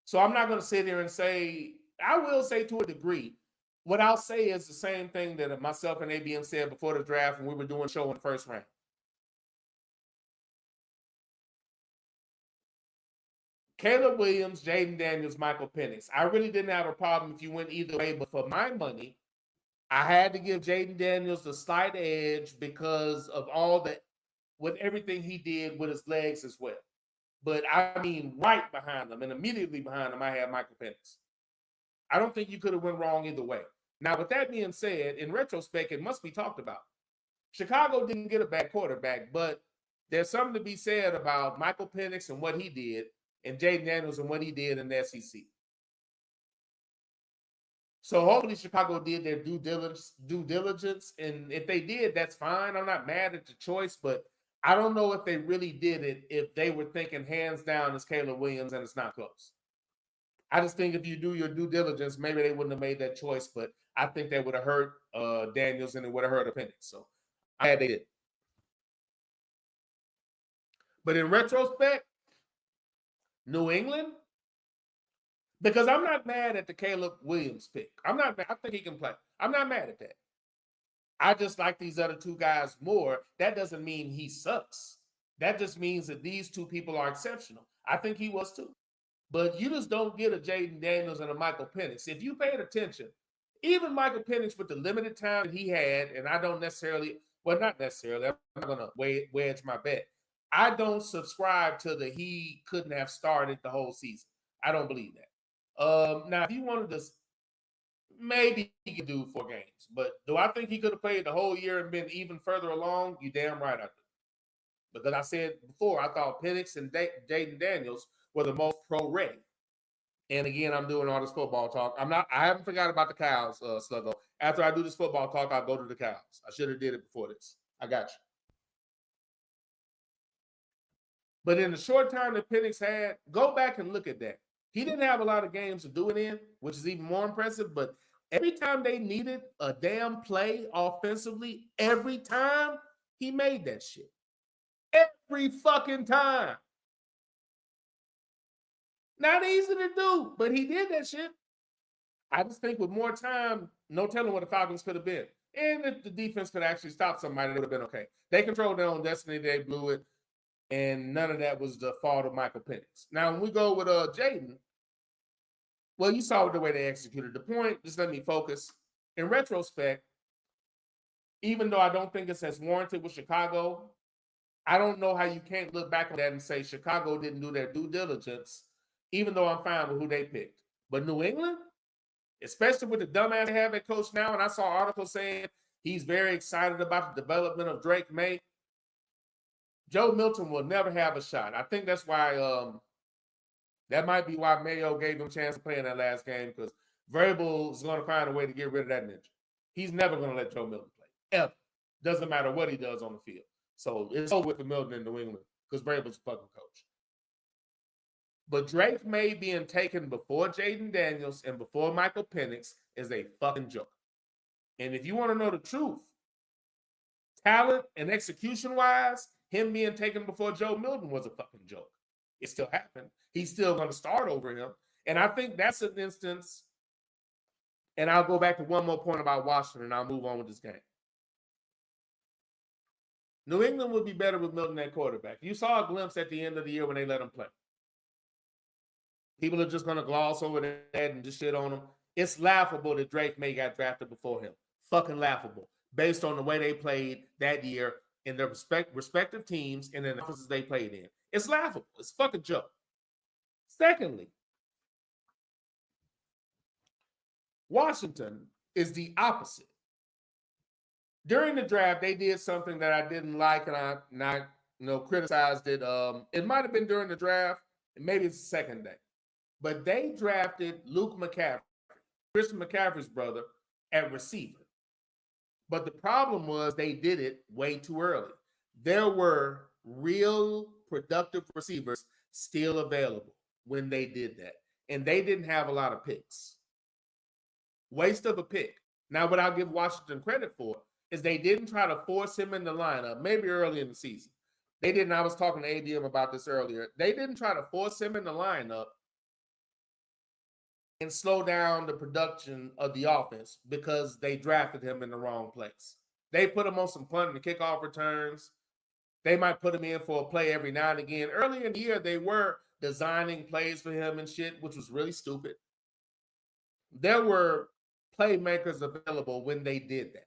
So I'm not going to sit here and say, I will say to a degree, what I'll say is the same thing that myself and ABM said before the draft when we were doing a show in the first round. Caleb Williams, Jaden Daniels, Michael Penix. I really didn't have a problem if you went either way, but for my money, I had to give Jaden Daniels the slight edge because of with everything he did with his legs as well. But I mean, right behind him and immediately behind him, I had Michael Penix. I don't think you could have went wrong either way. Now, with that being said, in retrospect, it must be talked about. Chicago didn't get a bad quarterback, but there's something to be said about Michael Penix and what he did, and Jaden Daniels and what he did in the SEC. So hopefully Chicago did their due diligence, and if they did, that's fine. I'm not mad at the choice, but I don't know if they really did it if they were thinking hands down it's Caleb Williams and it's not close. I just think if you do your due diligence, maybe they wouldn't have made that choice, but I think that would have hurt Daniels and it would have hurt Penix. So I'm glad they did. But in retrospect, New England, because I'm not mad at the Caleb Williams pick. I'm not mad. I think he can play. I'm not mad at that. I just like these other two guys more. That doesn't mean he sucks. That just means that these two people are exceptional. I think he was too. But you just don't get a Jaden Daniels and a Michael Penix. If you paid attention, even Michael Penix with the limited time that he had, and I don't necessarily, well, not necessarily, I'm not going to wedge my bet. I don't subscribe to the he couldn't have started the whole season. I don't believe that. Now, if you wanted to, maybe he could do 4 games. But do I think he could have played the whole year and been even further along? You damn right I do. Because I said before, I thought Penix and Jaden Daniels were the most pro-ready. And again, I'm doing all this football talk. I haven't forgot about the Cows, Sluggo. After I do this football talk, I'll go to the Cows. I should have did it before this. I got you. But in the short time that Penix had, go back and look at that. He didn't have a lot of games to do it in, which is even more impressive. But every time they needed a damn play offensively, every time he made that shit. Every fucking time. Not easy to do, but he did that shit. I just think with more time, no telling what the Falcons could have been. And if the defense could actually stop somebody, it would have been okay. They controlled their own destiny. They blew it. And none of that was the fault of Michael Penix. Now, when we go with Jaden, well, you saw the way they executed the point. Just let me focus. In retrospect, even though I don't think it's as warranted with Chicago, I don't know how you can't look back on that and say Chicago didn't do their due diligence, even though I'm fine with who they picked. But New England, especially with the dumbass they have at coach now, and I saw articles saying he's very excited about the development of Drake May. Joe Milton will never have a shot. I think that's why that might be why Mayo gave him a chance to play in that last game, because Vrabel is going to find a way to get rid of that ninja. He's never going to let Joe Milton play, ever. Doesn't matter what he does on the field. So it's over with Milton in New England because Vrabel's a fucking coach. But Drake May being taken before Jaden Daniels and before Michael Penix is a fucking joke. And if you want to know the truth, talent and execution-wise, him being taken before Joe Milton was a fucking joke. It still happened. He's still going to start over him. And I think that's an instance, and I'll go back to one more point about Washington, and I'll move on with this game. New England would be better with Milton at quarterback. You saw a glimpse at the end of the year when they let him play. People are just going to gloss over that and just shit on him. It's laughable that Drake May got drafted before him. Fucking laughable. Based on the way they played that year in their respective teams and in the offices they played in. It's laughable. It's a fucking joke. Secondly, Washington is the opposite. During the draft, they did something that I didn't like, and I criticized it. It might have been during the draft, and maybe it's the second day. But they drafted Luke McCaffrey, Christian McCaffrey's brother, at receiver. But the problem was they did it way too early. There were real productive receivers still available when they did that. And they didn't have a lot of picks. Waste of a pick. Now, what I'll give Washington credit for is they didn't try to force him in the lineup, maybe early in the season. They didn't. I was talking to ADM about this earlier. They didn't try to force him in the lineup and slow down the production of the offense because they drafted him in the wrong place. They put him on some punt and kickoff returns. They might put him in for a play every now and again. Early in the year, they were designing plays for him and shit, which was really stupid. There were playmakers available when they did that.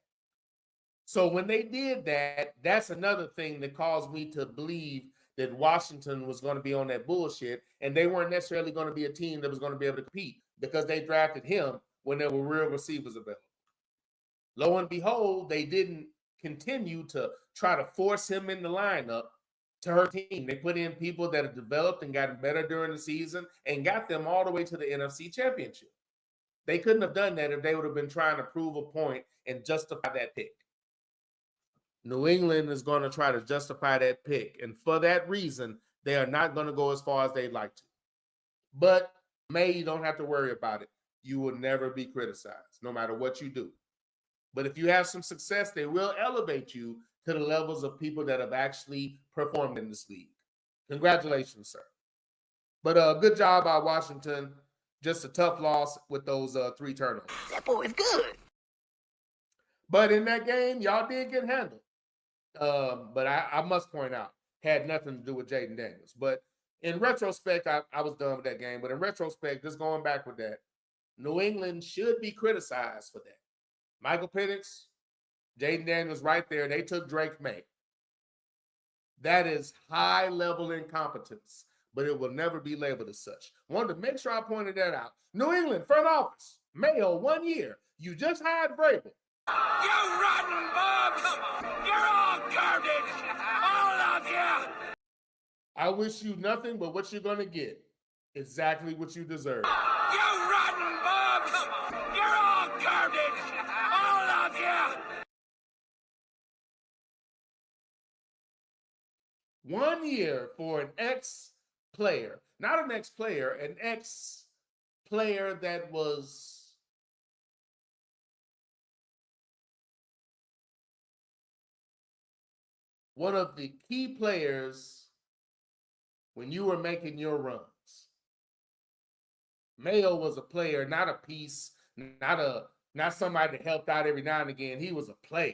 So when they did that, that's another thing that caused me to believe that Washington was going to be on that bullshit, and they weren't necessarily going to be a team that was going to be able to compete because they drafted him when there were real receivers available. Lo and behold, they didn't continue to try to force him in the lineup to her team. They put in people that have developed and gotten better during the season and got them all the way to the NFC Championship. They couldn't have done that if they would have been trying to prove a point and justify that pick. New England is going to try to justify that pick. And for that reason, they are not going to go as far as they'd like to. But May, you don't have to worry about it. You will never be criticized, no matter what you do. But if you have some success, they will elevate you to the levels of people that have actually performed in this league. Congratulations, sir. But good job by Washington. Just a tough loss with those 3 turnovers. That boy is good. But in that game, y'all did get handled. But I must point out, had nothing to do with Jaden Daniels. But in retrospect, I was done with that game. But in retrospect, just going back with that, New England should be criticized for that. Michael Penix, Jaden Daniels right there. They took Drake May. That is high-level incompetence, but it will never be labeled as such. Wanted to make sure I pointed that out. New England front office, Mayo, 1 year. You just hired Vrabel. You rotten bubs! You're all garbage! All of you! I wish you nothing but what you're going to get. Exactly what you deserve. You rotten bubs! You're all garbage! All of you! 1 year for an ex-player. Not an ex-player, an ex-player that was one of the key players when you were making your runs. Mayo was a player, not a piece, not somebody that helped out every now and again. He was a player.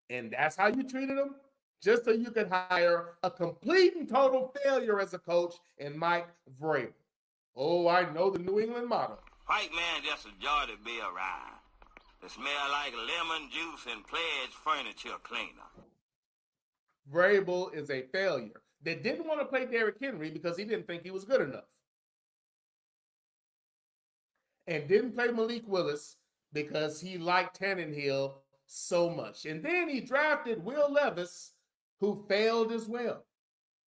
And that's how you treated him? Just so you could hire a complete and total failure as a coach in Mike Vrabel. Oh, I know the New England motto. White man just a joy to be around. It smell like lemon juice and pledge furniture cleaner. Vrabel is a failure that didn't want to play Derrick Henry because he didn't think he was good enough. And didn't play Malik Willis because he liked Tannehill so much. And then he drafted Will Levis, who failed as well.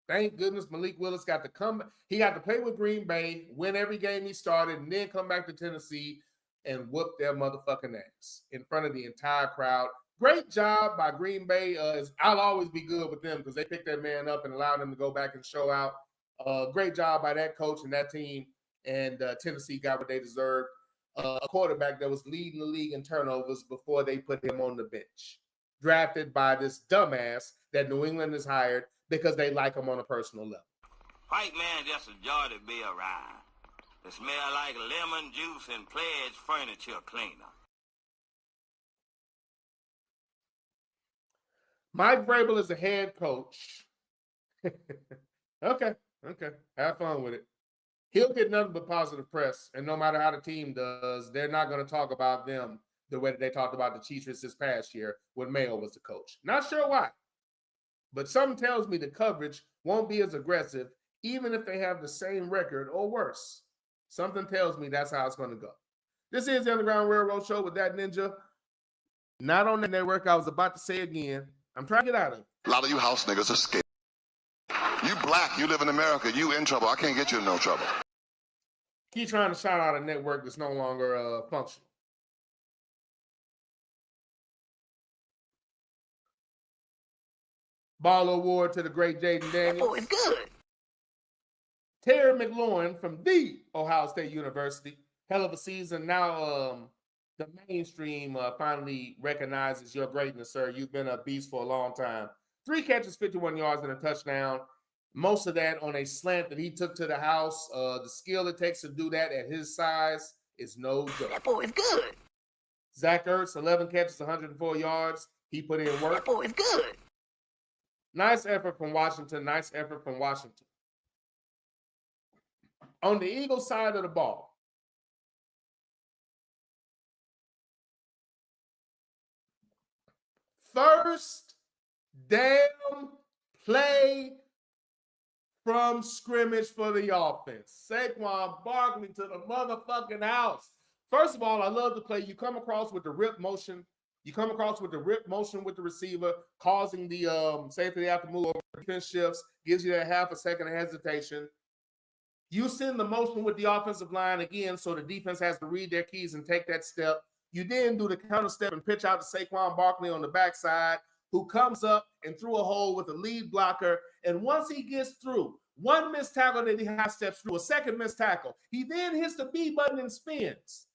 Thank goodness Malik Willis got to come. He got to play with Green Bay, win every game he started, and then come back to Tennessee and whoop their motherfucking ass in front of the entire crowd. Great job by Green Bay. I'll always be good with them because they picked that man up and allowed him to go back and show out. Great job by that coach and that team. And Tennessee got what they deserved. A quarterback that was leading the league in turnovers before they put him on the bench. Drafted by this dumbass that New England has hired because they like him on a personal level. White man just a joy to be around. It smell like lemon juice and pledge furniture cleaner. Mike Vrabel is the head coach. Okay. Have fun with it. He'll get nothing but positive press, and no matter how the team does, they're not going to talk about them the way that they talked about the Chiefs this past year when Mayo was the coach. Not sure why, but something tells me the coverage won't be as aggressive, even if they have the same record or worse. Something tells me that's how it's going to go. This is the Underground Railroad Show with that ninja. Not on the network. I was about to say again. I'm trying to get out of it. A lot of you house niggas are scared. You black, you live in America, you in trouble. I can't get you in no trouble. Keep trying to shout out a network that's no longer functional. Ball award to the great Jaden Daniels. Oh, it's good. Terry McLaurin from the Ohio State University. Hell of a season. Now the mainstream finally recognizes your greatness, sir. You've been a beast for a long time. 3 catches, 51 yards, and a touchdown. Most of that on a slant that he took to the house. The skill it takes to do that at his size is no joke. That boy is good. Zach Ertz, 11 catches, 104 yards. He put in work. That boy is good. Nice effort from Washington. On the Eagles side of the ball, first damn play from scrimmage for the offense. Saquon Barkley to the motherfucking house. First of all, I love the play. You come across with the rip motion. You come across with the rip motion with the receiver, causing the safety to have to move over. Defense shifts, gives you that half a second of hesitation. You send the motion with the offensive line again, so the defense has to read their keys and take that step. You then do the counter step and pitch out to Saquon Barkley on the backside, who comes up and through a hole with a lead blocker. And once he gets through, one missed tackle that he half steps through, a second missed tackle. He then hits the B button and spins.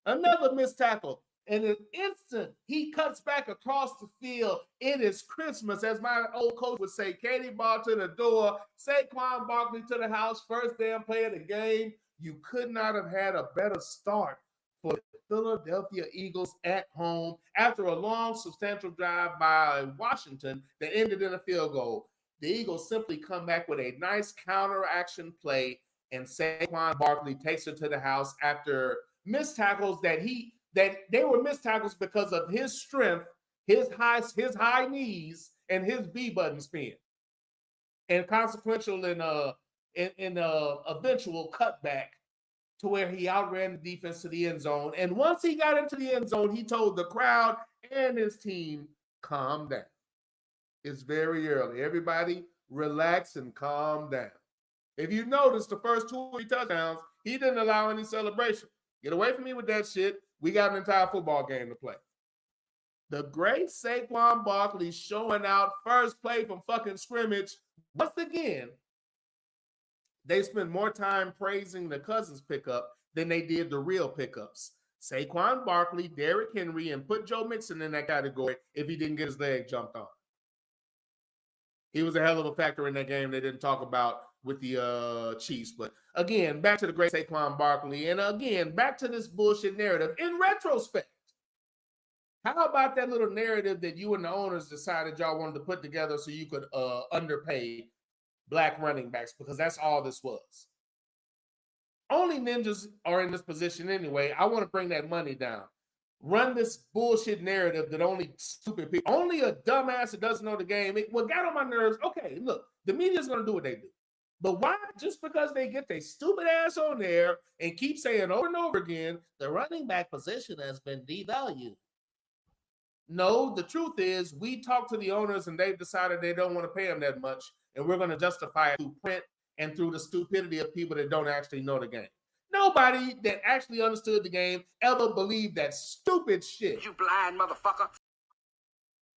Another missed tackle. In an instant, he cuts back across the field. It is Christmas, as my old coach would say. Katie ball to the door. Saquon Barkley to the house. First damn play of the game. You could not have had a better start for the Philadelphia Eagles at home after a long, substantial drive by Washington that ended in a field goal. The Eagles simply come back with a nice counteraction play, and Saquon Barkley takes it to the house after missed tackles that they were missed tackles because of his strength, his high knees, and his B button spin, and consequential in eventual cutback to where he outran the defense to the end zone. And once he got into the end zone, he told the crowd and his team, calm down. It's very early. Everybody relax and calm down. If you notice, the first 2 or 3 touchdowns, he didn't allow any celebration. Get away from me with that shit. We got an entire football game to play. The great Saquon Barkley showing out first play from fucking scrimmage. Once again, they spend more time praising the Cousins pickup than they did the real pickups. Saquon Barkley, Derrick Henry, and put Joe Mixon in that category if he didn't get his leg jumped on. He was a hell of a factor in that game they didn't talk about with the Chiefs. But again, back to the great Saquon Barkley. And again, back to this bullshit narrative. In retrospect, how about that little narrative that you and the owners decided y'all wanted to put together so you could underpay black running backs? Because that's all this was. Only ninjas are in this position anyway. I want to bring that money down. Run this bullshit narrative that only stupid people, only a dumbass that doesn't know the game. What got on my nerves, okay, look, the media's going to do what they do. But why, just because they get their stupid ass on there and keep saying over and over again, the running back position has been devalued? No, the truth is we talked to the owners and they've decided they don't want to pay them that much. And we're going to justify it through print and through the stupidity of people that don't actually know the game. Nobody that actually understood the game ever believed that stupid shit. You blind motherfucker.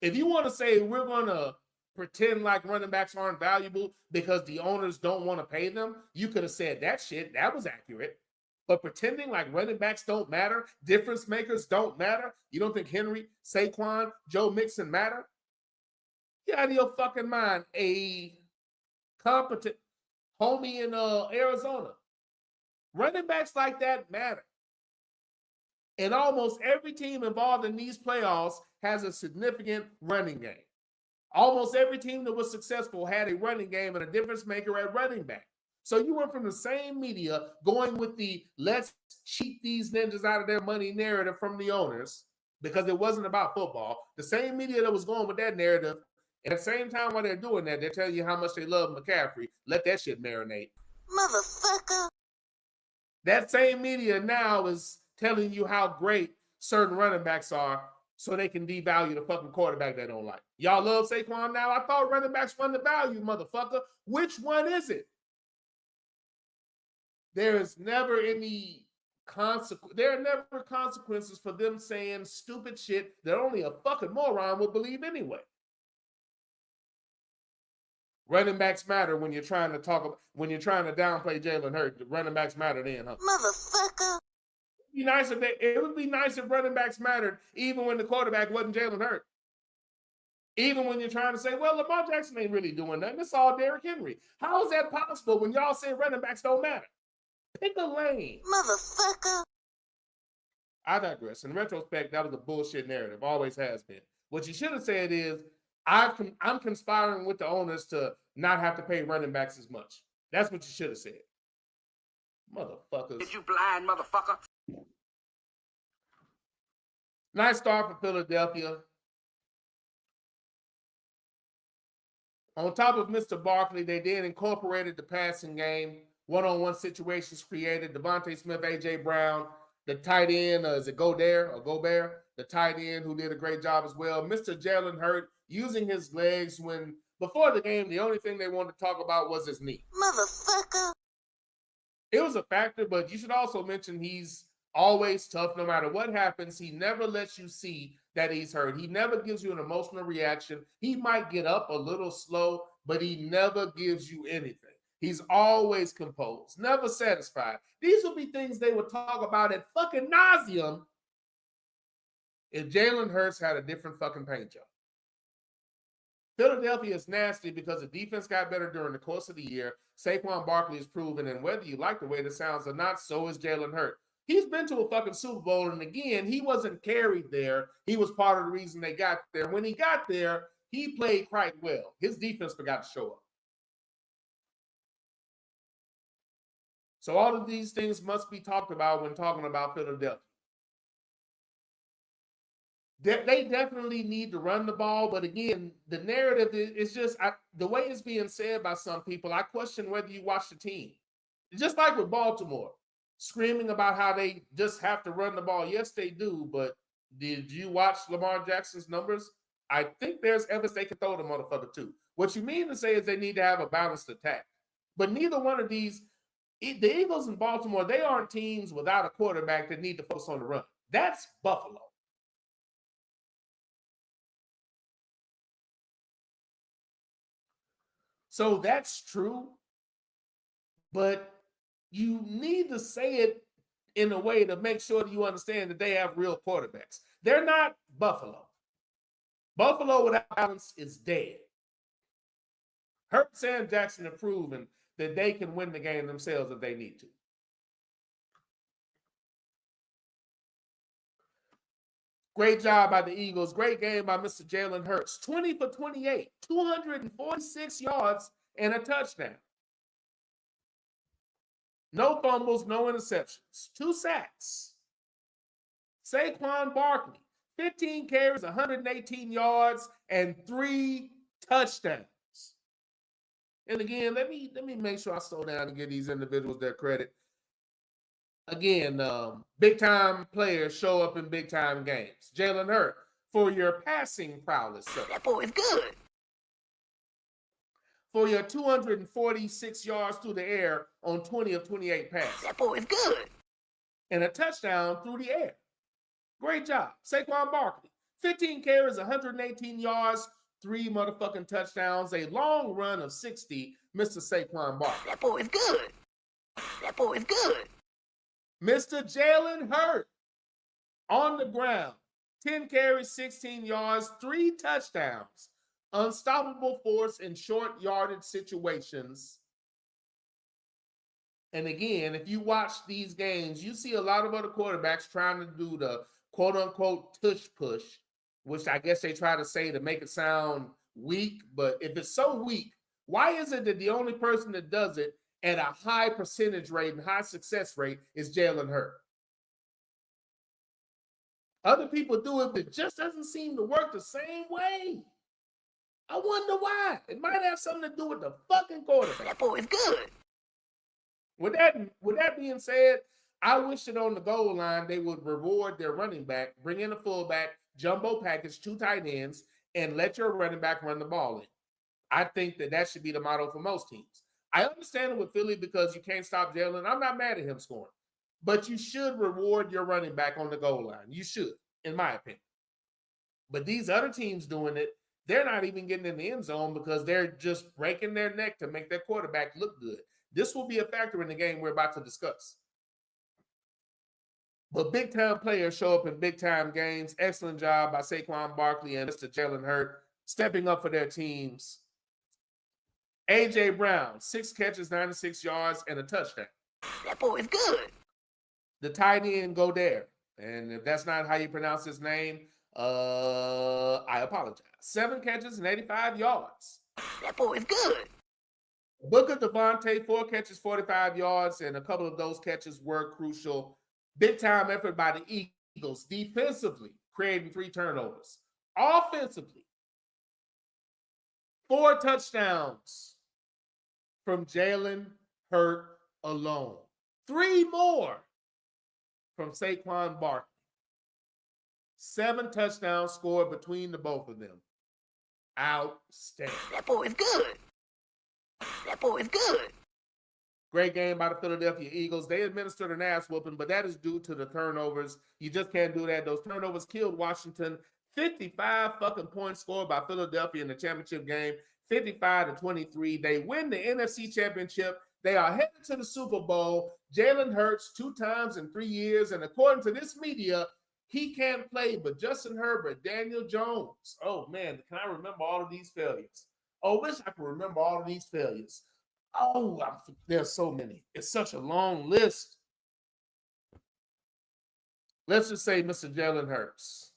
If you want to say we're going to pretend like running backs aren't valuable because the owners don't want to pay them, you could have said that shit. That was accurate. But pretending like running backs don't matter, difference makers don't matter, you don't think Henry, Saquon, Joe Mixon matter? Get out of your fucking mind. A competent homie in Arizona. Running backs like that matter. And almost every team involved in these playoffs has a significant running game. Almost every team that was successful had a running game and a difference maker at running back. So you went from the same media going with the let's cheat these ninjas out of their money narrative from the owners because it wasn't about football. The same media that was going with that narrative, and at the same time while they're doing that, they're telling you how much they love McCaffrey. Let that shit marinate. Motherfucker. That same media now is telling you how great certain running backs are so they can devalue the fucking quarterback they don't like. Y'all love Saquon now? I thought running backs won the value, motherfucker. Which one is it? There is never any consequence. There are never consequences for them saying stupid shit that only a fucking moron would believe anyway. Running backs matter when you're trying to downplay Jalen Hurts. The running backs matter then, huh? Motherfucker. It would be nice if running backs mattered even when the quarterback wasn't Jalen Hurts. Even when you're trying to say, well, Lamar Jackson ain't really doing nothing. It's all Derrick Henry. How is that possible when y'all say running backs don't matter? Pick a lane. Motherfucker. I digress. In retrospect, that was a bullshit narrative. Always has been. What you should have said is, I'm conspiring with the owners to not have to pay running backs as much. That's what you should have said. Motherfuckers. Is you blind, motherfucker? Nice start for Philadelphia. On top of Mr. Barkley, they then incorporated the passing game. One-on-one situations created. Devontae Smith, A.J. Brown, the tight end, is it Gobert? The tight end who did a great job as well. Mr. Jalen Hurts using his legs when, before the game, the only thing they wanted to talk about was his knee. Motherfucker. It was a factor, but you should also mention he's always tough no matter what happens. He never lets you see that he's hurt. He never gives you an emotional reaction. He might get up a little slow, but he never gives you anything. He's always composed, never satisfied. These will be things they would talk about at fucking nauseum if Jalen Hurts had a different fucking paint job. Philadelphia is nasty because the defense got better during the course of the year. Saquon Barkley is proven, and whether you like the way this sounds or not, so is Jalen Hurts. He's been to a fucking Super Bowl, and again, he wasn't carried there. He was part of the reason they got there. When he got there, he played quite well. His defense forgot to show up. So all of these things must be talked about when talking about Philadelphia. They definitely need to run the ball, but again, the narrative is just the way it's being said by some people. I question whether you watch the team. Just like with Baltimore, screaming about how they just have to run the ball. Yes, they do, but did you watch Lamar Jackson's numbers? I think there's evidence they can throw the motherfucker too. What you mean to say is they need to have a balanced attack. But neither one of these, the Eagles and Baltimore, they aren't teams without a quarterback that need to focus on the run. That's Buffalo. So that's true, but you need to say it in a way to make sure that you understand that they have real quarterbacks. They're not Buffalo. Buffalo without balance is dead. Hurts and Jackson have proven that they can win the game themselves if they need to. Great job by the Eagles. Great game by Mr. Jalen Hurts. 20 for 28, 246 yards and a touchdown. No fumbles, no interceptions. 2 sacks. Saquon Barkley, 15 carries, 118 yards, and 3 touchdowns. And again, let me make sure I slow down and give these individuals their credit. Again, big-time players show up in big-time games. Jalen Hurts, for your passing prowess, sir. That boy is good. For your 246 yards through the air on 20 of 28 passes. That boy is good. And a touchdown through the air. Great job. Saquon Barkley, 15 carries, 118 yards, 3 motherfucking touchdowns, a long run of 60, Mr. Saquon Barkley. That boy is good. That boy is good. Mr. Jalen Hurts on the ground, 10 carries, 16 yards, 3 touchdowns, unstoppable force in short yardage situations. And again, if you watch these games, you see a lot of other quarterbacks trying to do the quote unquote tush push, which I guess they try to say to make it sound weak, but if it's so weak, why is it that the only person that does it at a high percentage rate and high success rate is Jalen Hurts? Other people do it, but it just doesn't seem to work the same way. I wonder why. It might have something to do with the fucking quarterback. That boy is good. With that being said, I wish that on the goal line they would reward their running back, bring in a fullback, jumbo package, 2 tight ends, and let your running back run the ball in. I think that should be the motto for most teams. I understand it with Philly because you can't stop Jalen. I'm not mad at him scoring. But you should reward your running back on the goal line. You should, in my opinion. But these other teams doing it, they're not even getting in the end zone because they're just breaking their neck to make their quarterback look good. This will be a factor in the game we're about to discuss. But big-time players show up in big-time games. Excellent job by Saquon Barkley and Mr. Jalen Hurts stepping up for their teams. A.J. Brown, 6 catches, 96 yards, and a touchdown. That boy is good. The tight end Goddard. And if that's not how you pronounce his name, I apologize. 7 catches and 85 yards. That boy is good. Booker Devontae, 4 catches, 45 yards, and a couple of those catches were crucial. Big-time effort by the Eagles defensively, creating 3 turnovers. Offensively, 4 touchdowns from Jalen Hurts alone. 3 more from Saquon Barkley. 7 touchdowns scored between the both of them. Outstanding. That boy is good. That boy is good. Great game by the Philadelphia Eagles. They administered an ass whooping, but that is due to the turnovers. You just can't do that. Those turnovers killed Washington. 55 fucking points scored by Philadelphia in the championship game. 55-23. They win the NFC Championship. They are headed to the Super Bowl. Jalen Hurts 2 times in 3 years. And according to this media, he can't play, but Justin Herbert, Daniel Jones. Oh, man, can I remember all of these failures? Oh, wish I could remember all of these failures. Oh, there's so many. It's such a long list. Let's just say Mr. Jalen Hurts.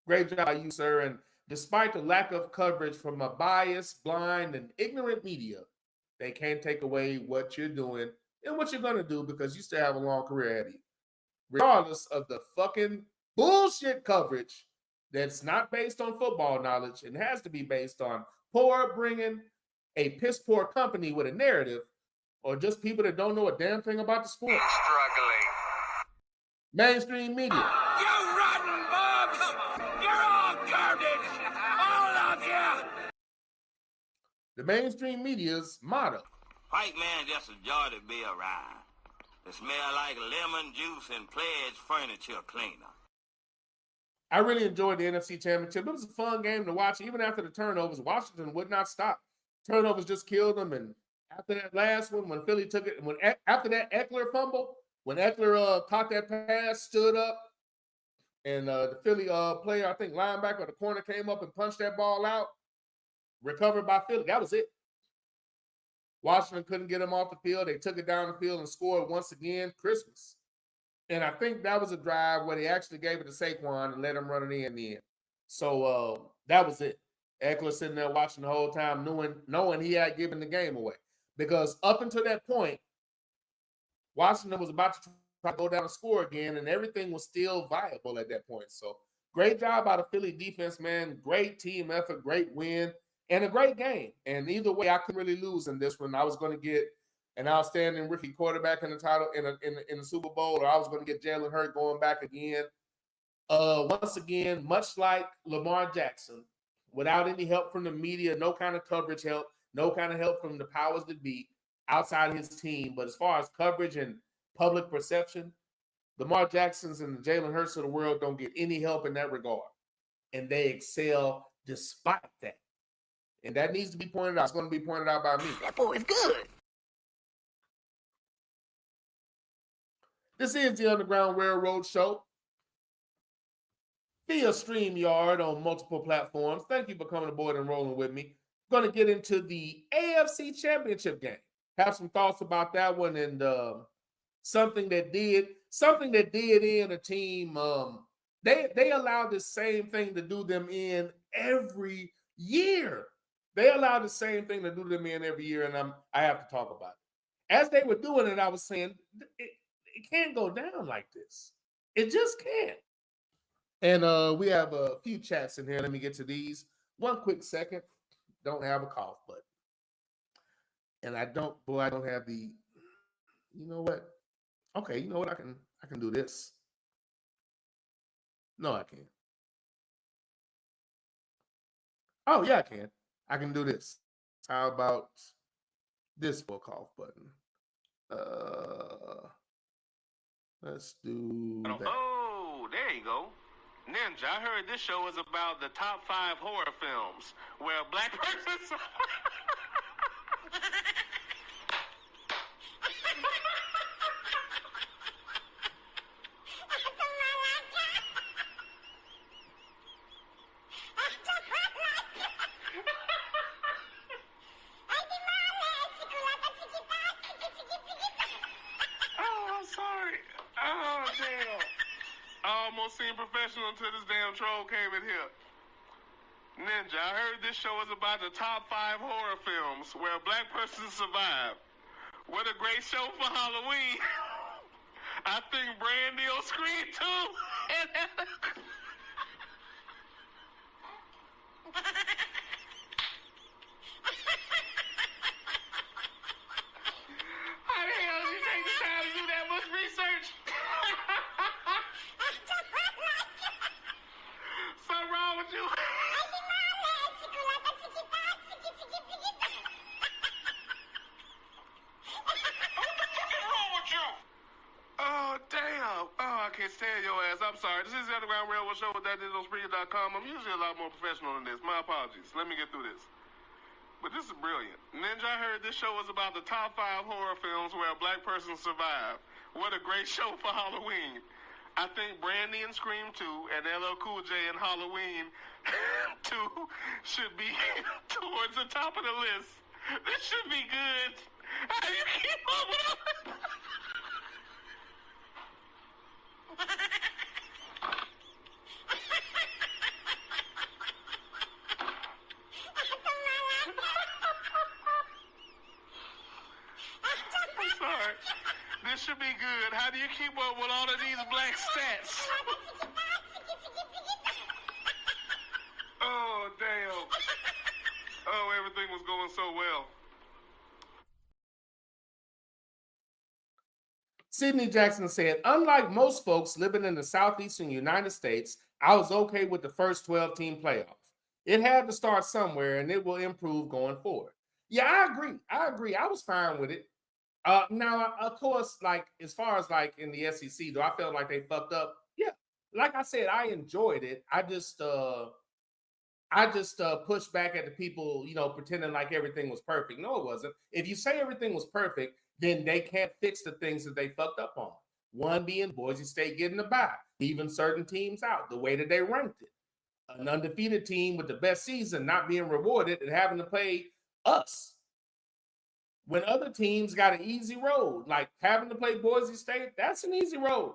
Great job by you, sir. And despite the lack of coverage from a biased, blind, and ignorant media, they can't take away what you're doing and what you're going to do because you still have a long career ahead of you. Regardless of the fucking bullshit coverage that's not based on football knowledge and has to be based on poor upbringing, a piss poor company with a narrative, or just people that don't know a damn thing about the sport. Struggling. Mainstream media. You rotten bums! You're all garbage! All of you! The mainstream media's motto. White man just a joy to be around. They smell like lemon juice and pledge furniture cleaner. I really enjoyed the NFC Championship. It was a fun game to watch. Even after the turnovers, Washington would not stop. Turnovers just killed them. And after that last one, when Philly took it, after that Eckler fumble, when Eckler caught that pass, stood up, and the Philly player, I think linebacker or the corner came up and punched that ball out, recovered by Philly. That was it. Washington couldn't get him off the field. They took it down the field and scored once again. Christmas. And I think that was a drive where they actually gave it to Saquon and let him run it in the end. So that was it. Eckler sitting there watching the whole time, knowing he had given the game away. Because up until that point, Washington was about to try to go down and score again, and everything was still viable at that point. So great job by the Philly defense, man. Great team effort, great win, and a great game. And either way, I couldn't really lose in this one. I was going to get an outstanding rookie quarterback in the title in the Super Bowl, or I was going to get Jalen Hurts going back again. Once again, much like Lamar Jackson, without any help from the media, no kind of coverage help, no kind of help from the powers that be outside his team. But as far as coverage and public perception, Lamar Jacksons and the Jalen Hurts of the world don't get any help in that regard. And they excel despite that. And that needs to be pointed out. It's going to be pointed out by me. That boy is good. This is the Underground Railroad Show via StreamYard on multiple platforms. Thank you for coming aboard and rolling with me. I'm going to get into the AFC Championship game. Have some thoughts about that one and something that did in a team. They allowed the same thing to do them in every year. They allow the same thing to do to the men every year, and I have to talk about it. As they were doing it, I was saying, it can't go down like this. It just can't. And we have a few chats in here. Let me get to these. One quick second. Don't have a cough button. And I don't have the, you know what? Okay, you know what? I can do this. No, I can't. Oh, yeah, I can. I can do this. How about this for a cough button? Let's do that. Oh, there you go. Ninja, I heard this show is about the top 5 horror films where a black person... Oh, I'm sorry. Oh, damn. I almost seen professional until this damn troll came in here. Ninja, I heard this show is about the top 5 horror films where a black person survived. What a great show for Halloween. I think Brandy will scream too. How the hell did you take the time to do that much research? Something wrong with you? Oh, damn. Oh, I can't stand your ass. I'm sorry. This is the Underground Railroad Show with thatdigitalspreaker.com. I'm usually a lot more professional than this. My apologies. Let me get through this. But this is brilliant. Ninja, I heard this show was about the top 5 horror films where a black person survived. What a great show for Halloween. I think Brandy and Scream 2 and LL Cool J and Halloween 2 should be towards the top of the list. This should be good. How do you keep up with all this? I'm sorry. This should be good. How do you keep up with all of these black stats? Oh, damn. Oh, everything was going so well. Sidney Jackson said, unlike most folks living in the southeastern United States, I was okay with the first 12-team playoff. It had to start somewhere, and it will improve going forward. Yeah, I agree. I was fine with it. Now, of course, like as far as like in the SEC, do I feel like they fucked up? Yeah. Like I said, I enjoyed it. I just pushed back at the people, pretending like everything was perfect. No, it wasn't. If you say everything was perfect, then they can't fix the things that they fucked up on. One being Boise State getting a bye, leaving certain teams out, the way that they ranked it. An undefeated team with the best season not being rewarded and having to play us. When other teams got an easy road, like having to play Boise State, that's an easy road.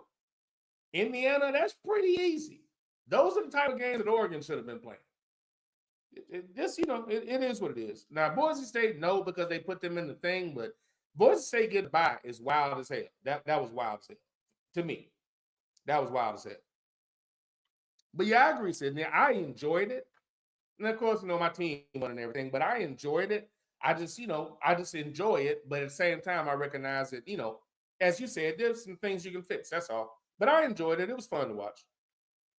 Indiana, that's pretty easy. Those are the type of games that Oregon should have been playing. It is what it is. Now, Boise State, no, because they put them in the thing, but Boise State getting by is wild as hell. That was wild as hell. To me, that was wild as hell. But yeah, I agree, Sidney. I enjoyed it. And of course, my team won and everything, but I enjoyed it. I just enjoy it. But at the same time, I recognize that, as you said, there's some things you can fix. That's all. But I enjoyed it. It was fun to watch.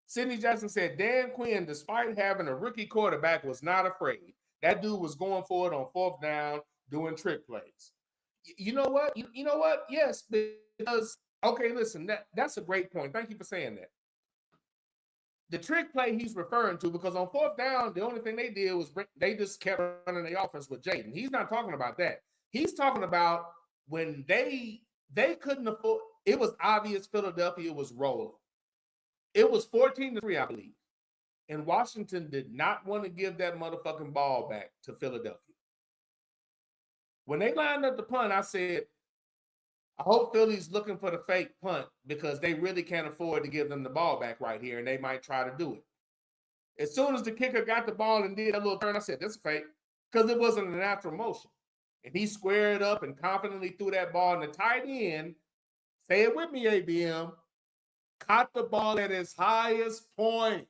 Sidney Jackson said, Dan Quinn, despite having a rookie quarterback, was not afraid. That dude was going for it on 4th down, doing trick plays. You know what? You know what? Yes, because, okay, listen, that's a great point. Thank you for saying that. The trick play he's referring to, because on 4th down, the only thing they did was they just kept running the offense with Jaden. He's not talking about that. He's talking about when they couldn't afford, it was obvious Philadelphia was rolling. It was 14-3, I believe. And Washington did not want to give that motherfucking ball back to Philadelphia. When they lined up the punt, I said, I hope Philly's looking for the fake punt because they really can't afford to give them the ball back right here, and they might try to do it. As soon as the kicker got the ball and did that little turn, I said, "This is fake," because it wasn't a natural motion. And he squared up and confidently threw that ball, and the tight end, say it with me, ABM, caught the ball at its highest point,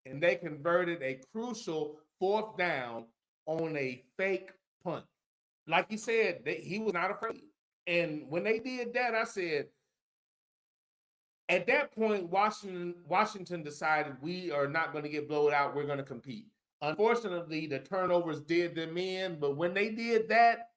and they converted a crucial 4th down on a fake punt. Like he said, he was not afraid. And when they did that, I said, at that point, Washington decided we are not going to get blown out. We're going to compete. Unfortunately, the turnovers did them in, but when they did that,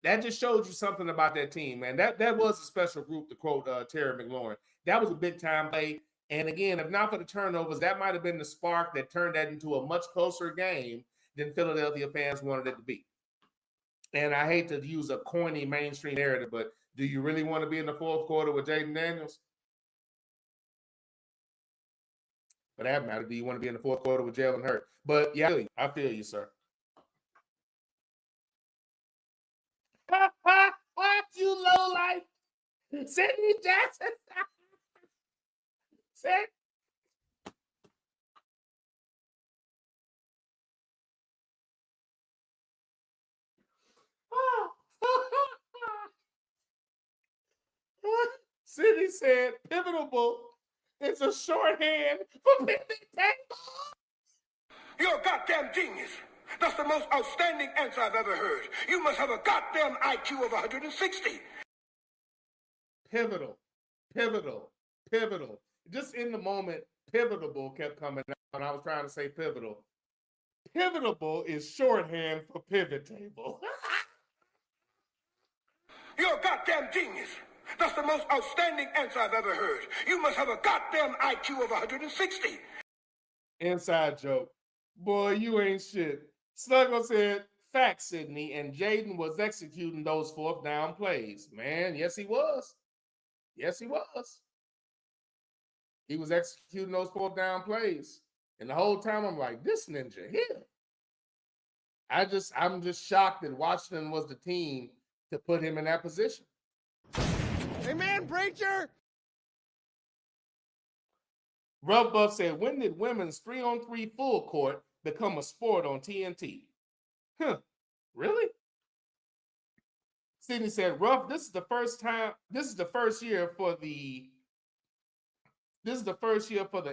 that just showed you something about that team, man. That was a special group, to quote Terry McLaurin. That was a big-time play. And again, if not for the turnovers, that might have been the spark that turned that into a much closer game than Philadelphia fans wanted it to be. And I hate to use a corny mainstream narrative, but do you really want to be in the 4th quarter with Jaden Daniels? For that matter, do you want to be in the 4th quarter with Jalen Hurts? But yeah, I feel you, sir. You low life, Sidney Jackson. Said. Sidney said, "Pivotal is a shorthand for pivot table." You're a goddamn genius. That's the most outstanding answer I've ever heard. You must have a goddamn IQ of 160. Pivotal. Just in the moment, pivotal kept coming out, and I was trying to say pivotal. Pivotal is shorthand for pivot table. You're a goddamn genius. That's the most outstanding answer I've ever heard. You must have a goddamn IQ of 160. Inside joke. Boy, you ain't shit. Sluggo said, "Facts, Sidney," and Jaden was executing those 4th down plays. Man, yes, he was. Yes, he was. He was executing those 4th down plays. And the whole time I'm like, this ninja here. I'm just shocked that Washington was the team to put him in that position. Amen, preacher. Rough Buff said, "When did women's 3-on-3 full court become a sport on TNT?" Huh, really? Sidney said, "Rough, this is the first year for the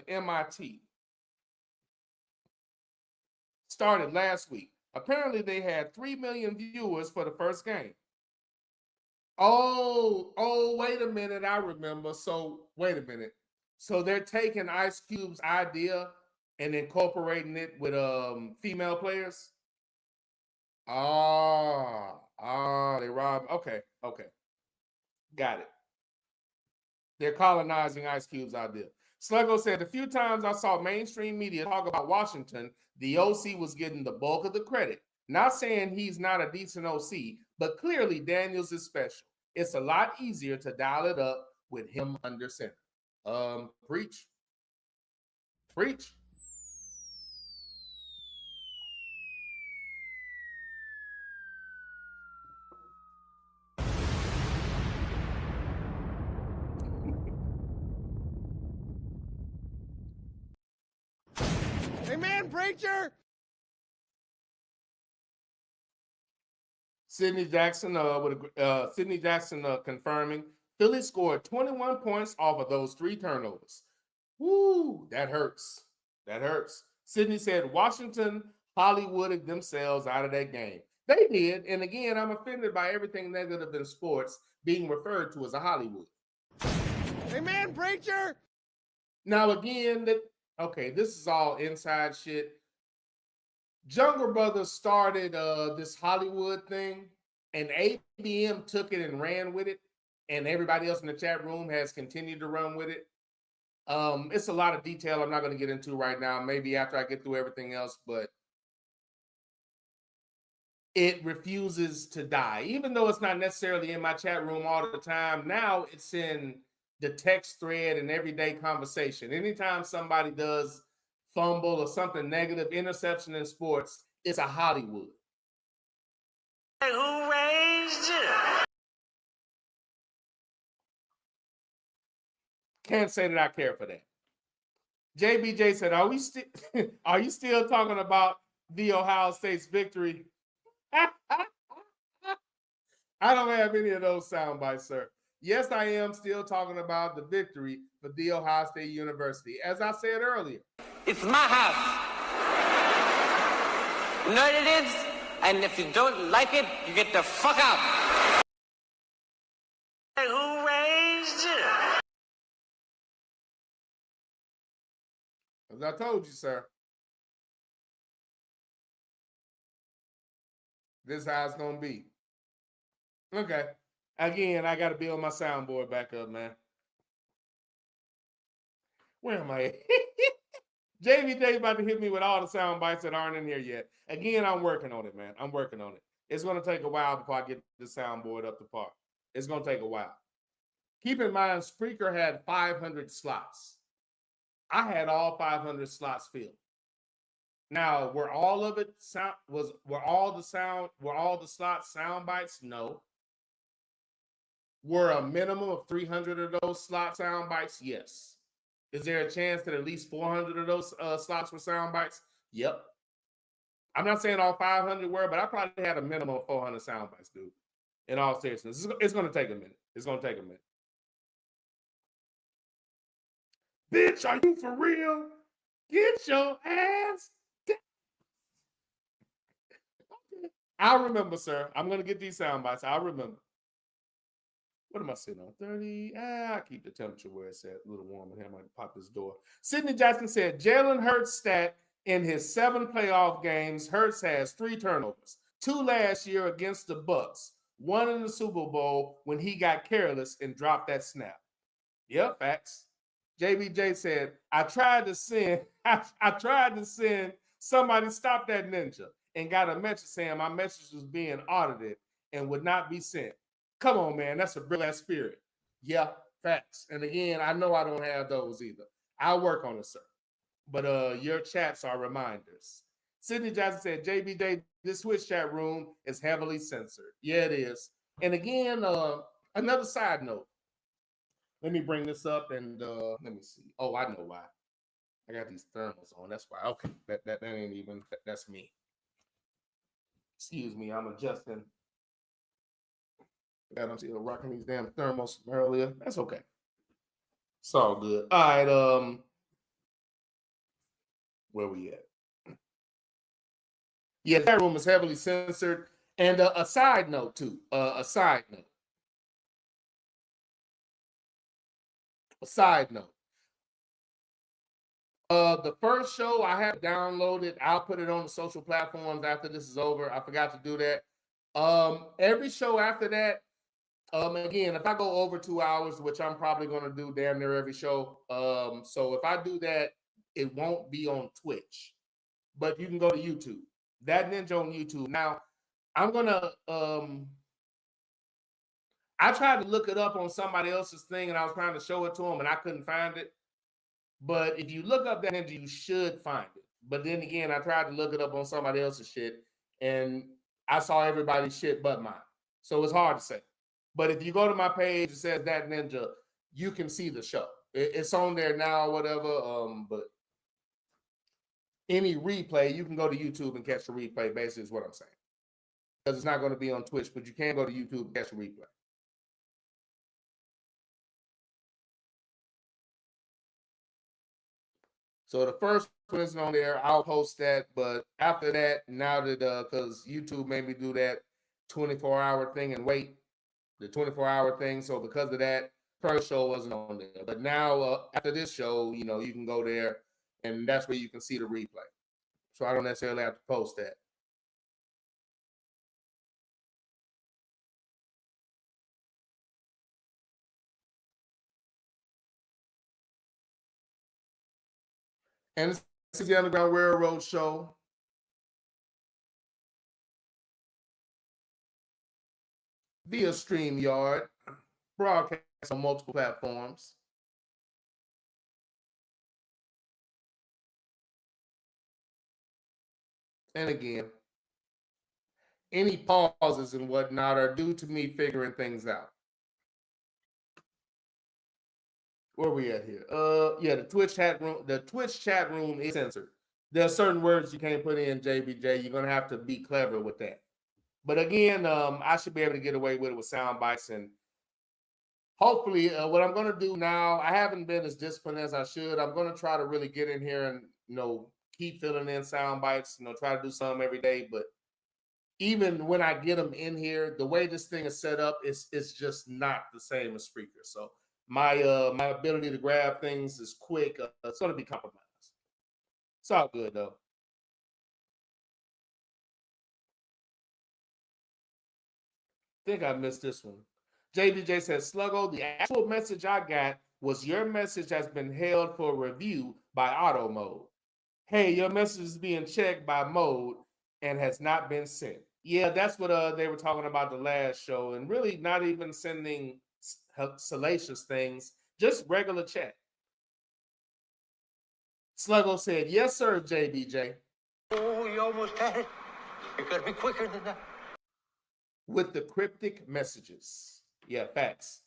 MIT. Started last week. Apparently they had 3 million viewers for the first game." Oh, wait a minute. I remember. So, wait a minute. So they're taking Ice Cube's idea and incorporating it with female players? They robbed. Okay. Got it. They're colonizing Ice Cube's idea. Sluggo said, "The few times I saw mainstream media talk about Washington, the OC was getting the bulk of the credit. Not saying he's not a decent OC, but clearly Daniels is special. It's a lot easier to dial it up with him under center." Preach. Amen, preacher. Sidney Jackson confirming Philly scored 21 points off of those 3 turnovers. Woo, that hurts. Sidney said Washington Hollywooded themselves out of that game. They did, and again, I'm offended by everything negative in sports being referred to as a Hollywood. Amen, preacher. Now again, this is all inside shit. Jungle Brothers started this Hollywood thing, and ABM took it and ran with it, and everybody else in the chat room has continued to run with it. It's a lot of detail I'm not going to get into right now, maybe after I get through everything else, but it refuses to die. Even though it's not necessarily in my chat room all the time, now it's in the text thread and everyday conversation. Anytime somebody does fumble or something negative, interception in sports, it's a Hollywood. Who raised you? Can't say that I care for that. JBJ said, "Are you still talking about the Ohio State's victory?" I don't have any of those sound bites, sir. Yes, I am still talking about the victory for The Ohio State University. As I said earlier, It's my house. You know what it is? And if you don't like it, you get the fuck out. Who raised you? as I told you, sir, this is how it's going to be. Okay. Again, I got to build my soundboard back up, man. Where am I? JVJ about to hit me with all the sound bites that aren't in here yet. Again, I'm working on it, man. I'm working on it. It's going to take a while before I get the soundboard up to par. It's going to take a while. Keep in mind, Spreaker had 500 slots. I had all 500 slots filled. Now, were all of it sound? Were all the slots sound bites? No. Were a minimum of 300 of those slot sound bites? Yes. Is there a chance that at least 400 of those slots were sound bites? Yep. I'm not saying all 500 were, but I probably had a minimum of 400 sound bites, dude. In all seriousness, it's going to take a minute. It's going to take a minute. Bitch, are you for real? Get your ass down. Okay. I'll remember, sir. I'm going to get these sound bites. I'll remember. What am I sitting on? 30. I keep the temperature where it's at. A little warm in here. I might pop this door. Sidney Jackson said, Jalen Hurts stat in his 7 playoff games, Hurts has 3 turnovers. 2 last year against the Bucks. 1 in the Super Bowl when he got careless and dropped that snap. Yep, facts. JBJ said, I tried to send somebody stop that ninja and got a message saying my message was being audited and would not be sent. Come on, man. That's a brilliant spirit. Yeah, facts. And again, I know I don't have those either. I'll work on it, sir. But your chats are reminders. Sidney Johnson said, JBJ, this Twitch chat room is heavily censored. Yeah, it is. And again, another side note. Let me bring this up and let me see. Oh, I know why. I got these thermals on. That's why. Okay, that ain't even, that's me. Excuse me, I'm adjusting. I'm still rocking these damn thermals from earlier. That's okay. It's all good. All right, where we at? Yeah, that room is heavily censored. And a side note, too. A side note. The first show I have downloaded, I'll put it on the social platforms after this is over. I forgot to do that. Every show after that, again, if I go over 2 hours, which I'm probably going to do damn near every show. So if I do that, it won't be on Twitch, but you can go to YouTube. That Ninja on YouTube. Now, I'm going to, I tried to look it up on somebody else's thing and I was trying to show it to them and I couldn't find it. But if you look up that Ninja, you should find it. But then again, I tried to look it up on somebody else's shit and I saw everybody's shit but mine. So it's hard to say. But if you go to my page, it says That Ninja, you can see the show. It's on there now or whatever. But any replay, you can go to YouTube and catch the replay, basically is what I'm saying. Because it's not going to be on Twitch, but you can go to YouTube and catch the replay. So the first one isn't on there. I'll post that. But after that, now that, because YouTube made me do that 24-hour thing and wait, the 24-hour thing. So because of that, first show wasn't on there. But now after this show, you know, you can go there and that's where you can see the replay. So I don't necessarily have to post that. And this is the Underground Railroad Show. Via StreamYard, broadcast on multiple platforms. And again, any pauses and whatnot are due to me figuring things out. Where we at here? Yeah, the Twitch chat room. The Twitch chat room is censored. There are certain words you can't put in, JBJ. You're gonna have to be clever with that. But again, I should be able to get away with it with sound bites, and hopefully, what I'm gonna do now, I haven't been as disciplined as I should. I'm gonna try to really get in here and keep filling in sound bites. Try to do some every day. But even when I get them in here, the way this thing is set up, it's just not the same as Spreaker. So my ability to grab things is quick. It's gonna be compromised. It's all good though. I think I missed this one. JBJ says, Sluggo, the actual message I got was your message has been held for review by auto mode. Hey, your message is being checked by mode and has not been sent. Yeah, that's what they were talking about the last show, and really not even sending salacious things, just regular chat. Sluggo said, yes, sir, JBJ. Oh, you almost had it. You gotta be quicker than that. With the cryptic messages. Yeah, facts.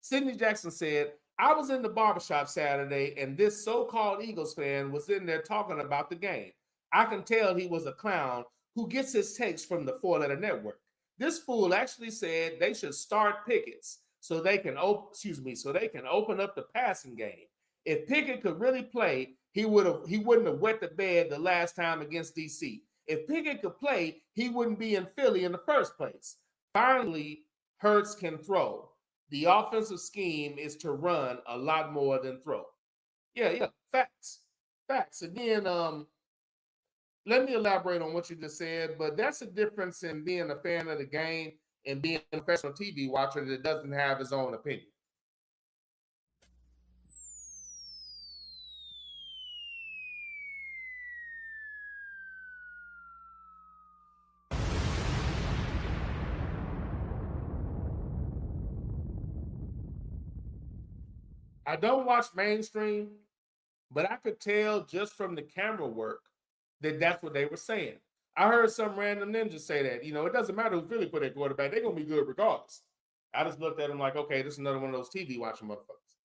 Sidney Jackson said, I was in the barbershop Saturday and this so-called Eagles fan was in there talking about the game. I can tell he was a clown who gets his takes from the four-letter network. This fool actually said they should start Pickett's so they can open up the passing game. If Pickett could really play, he wouldn't have wet the bed the last time against DC. If Pickett could play, he wouldn't be in Philly in the first place. Finally, Hurts can throw. The offensive scheme is to run a lot more than throw. Yeah, facts. Again, let me elaborate on what you just said, but that's the difference in being a fan of the game and being a professional TV watcher that doesn't have his own opinion. I don't watch mainstream, but I could tell just from the camera work that that's what they were saying. I heard some random ninja say that, it doesn't matter who Philly put at quarterback, they're going to be good regardless. I just looked at them like, okay, this is another one of those TV watching motherfuckers.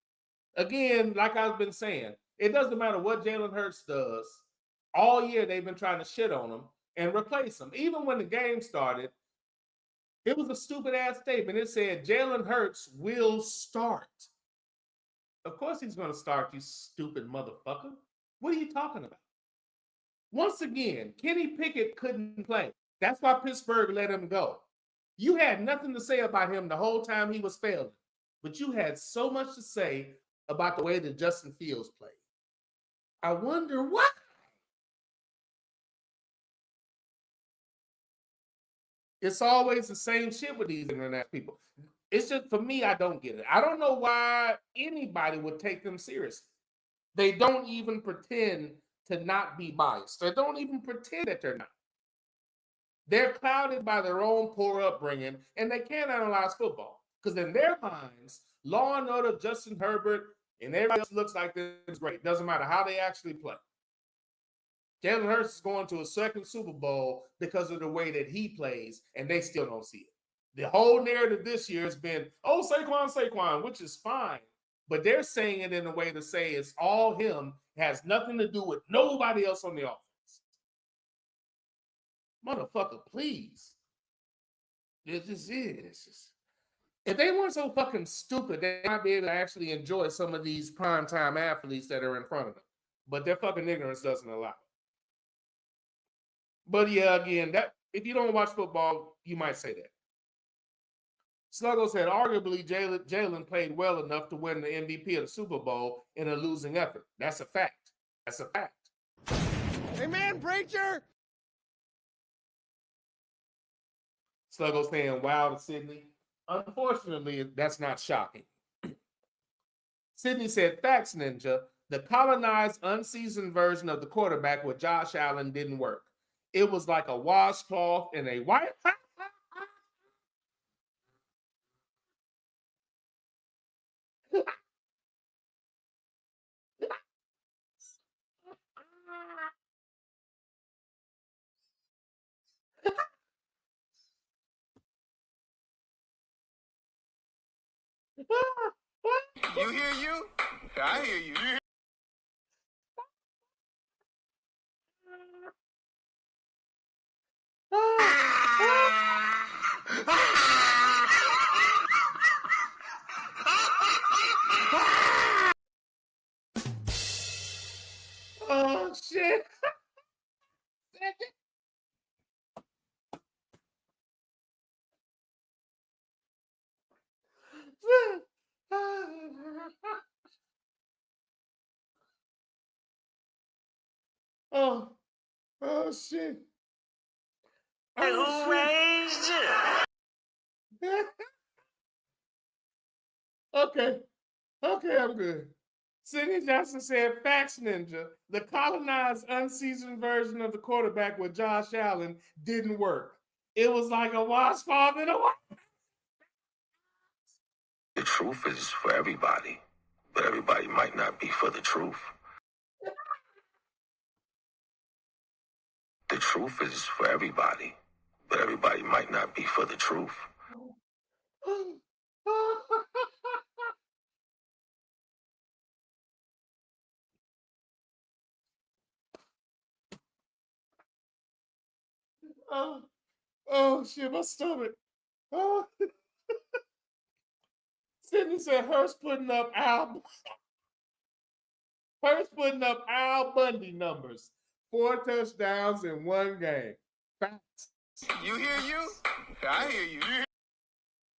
Again, like I've been saying, it doesn't matter what Jalen Hurts does. All year they've been trying to shit on him and replace him. Even when the game started, it was a stupid ass statement. It said Jalen Hurts will start. Of course he's going to start, you stupid motherfucker. What are you talking about? Once again, Kenny Pickett couldn't play. That's why Pittsburgh let him go. You had nothing to say about him the whole time he was failing, but you had so much to say about the way that Justin Fields played. I wonder why. It's always the same shit with these internet people. It's just, for me, I don't get it. I don't know why anybody would take them seriously. They don't even pretend to not be biased. They don't even pretend that they're not. They're clouded by their own poor upbringing, and they can't analyze football. Because in their minds, Law and Order, Justin Herbert, and everybody else looks like this is great. Doesn't matter how they actually play. Jalen Hurts is going to a second Super Bowl because of the way that he plays, and they still don't see it. The whole narrative this year has been, oh, Saquon, which is fine. But they're saying it in a way to say it's all him. It has nothing to do with nobody else on the offense. Motherfucker, please. It just is. If they weren't so fucking stupid, they might be able to actually enjoy some of these primetime athletes that are in front of them. But their fucking ignorance doesn't allow it. But yeah, again, that if you don't watch football, you might say that. Sluggo said, arguably, Jalen played well enough to win the MVP of the Super Bowl in a losing effort. That's a fact. Amen, preacher! Sluggo saying, wow to Sydney. Unfortunately, that's not shocking. Sydney said, facts, Ninja. The colonized, unseasoned version of the quarterback with Josh Allen didn't work. It was like a washcloth and a white... You hear you? I hear you. Oh shit. Oh, oh shit. Hey, who raised you? Okay. Okay, I'm good. Sidney Johnson said, "Facts Ninja, the colonized, unseasoned version of the quarterback with Josh Allen didn't work. It was like a washcloth in a wash." The truth is for everybody, but everybody might not be for the truth. The truth is for everybody, but everybody might not be for the truth. Oh, oh shit, my stomach. Oh. Sidney said Hurst putting up Al Bundy numbers. 4 touchdowns in one game. Facts. You hear you? I hear you.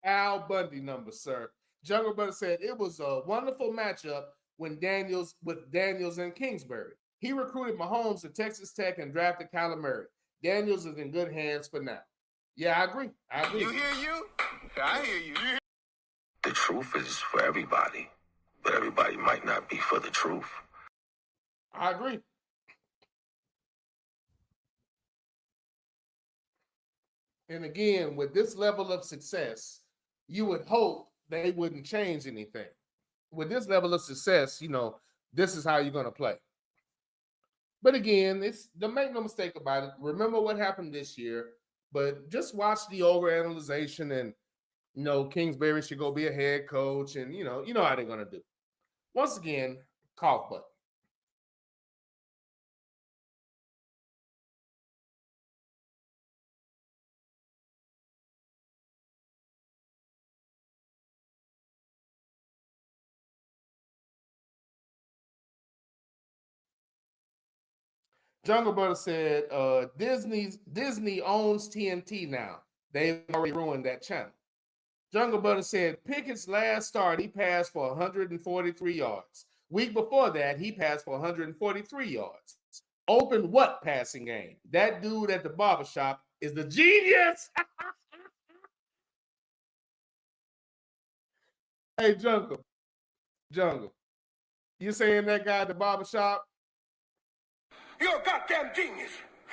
Al Bundy numbers, sir. Jungle Brother said it was a wonderful matchup with Daniels and Kingsbury. He recruited Mahomes to Texas Tech and drafted Kyler Murray. Daniels is in good hands for now. Yeah, I agree. You hear you? I hear you. The truth is for everybody, but everybody might not be for the truth. I agree. And again, with this level of success, you would hope they wouldn't change anything. With this level of success, this is how you're going to play. But again, don't make no mistake about it. Remember what happened this year, but just watch the overanalyzation and Kingsbury should go be a head coach, and you know how they're going to do. Once again, cough button. Jungle Brother said, Disney owns TNT now. They've already ruined that channel. Jungle Brother said, Pickett's last start, he passed for 143 yards. Week before that, he passed for 143 yards. Open what passing game? That dude at the barbershop is the genius. Hey, Jungle. You saying that guy at the barbershop? You're a goddamn genius.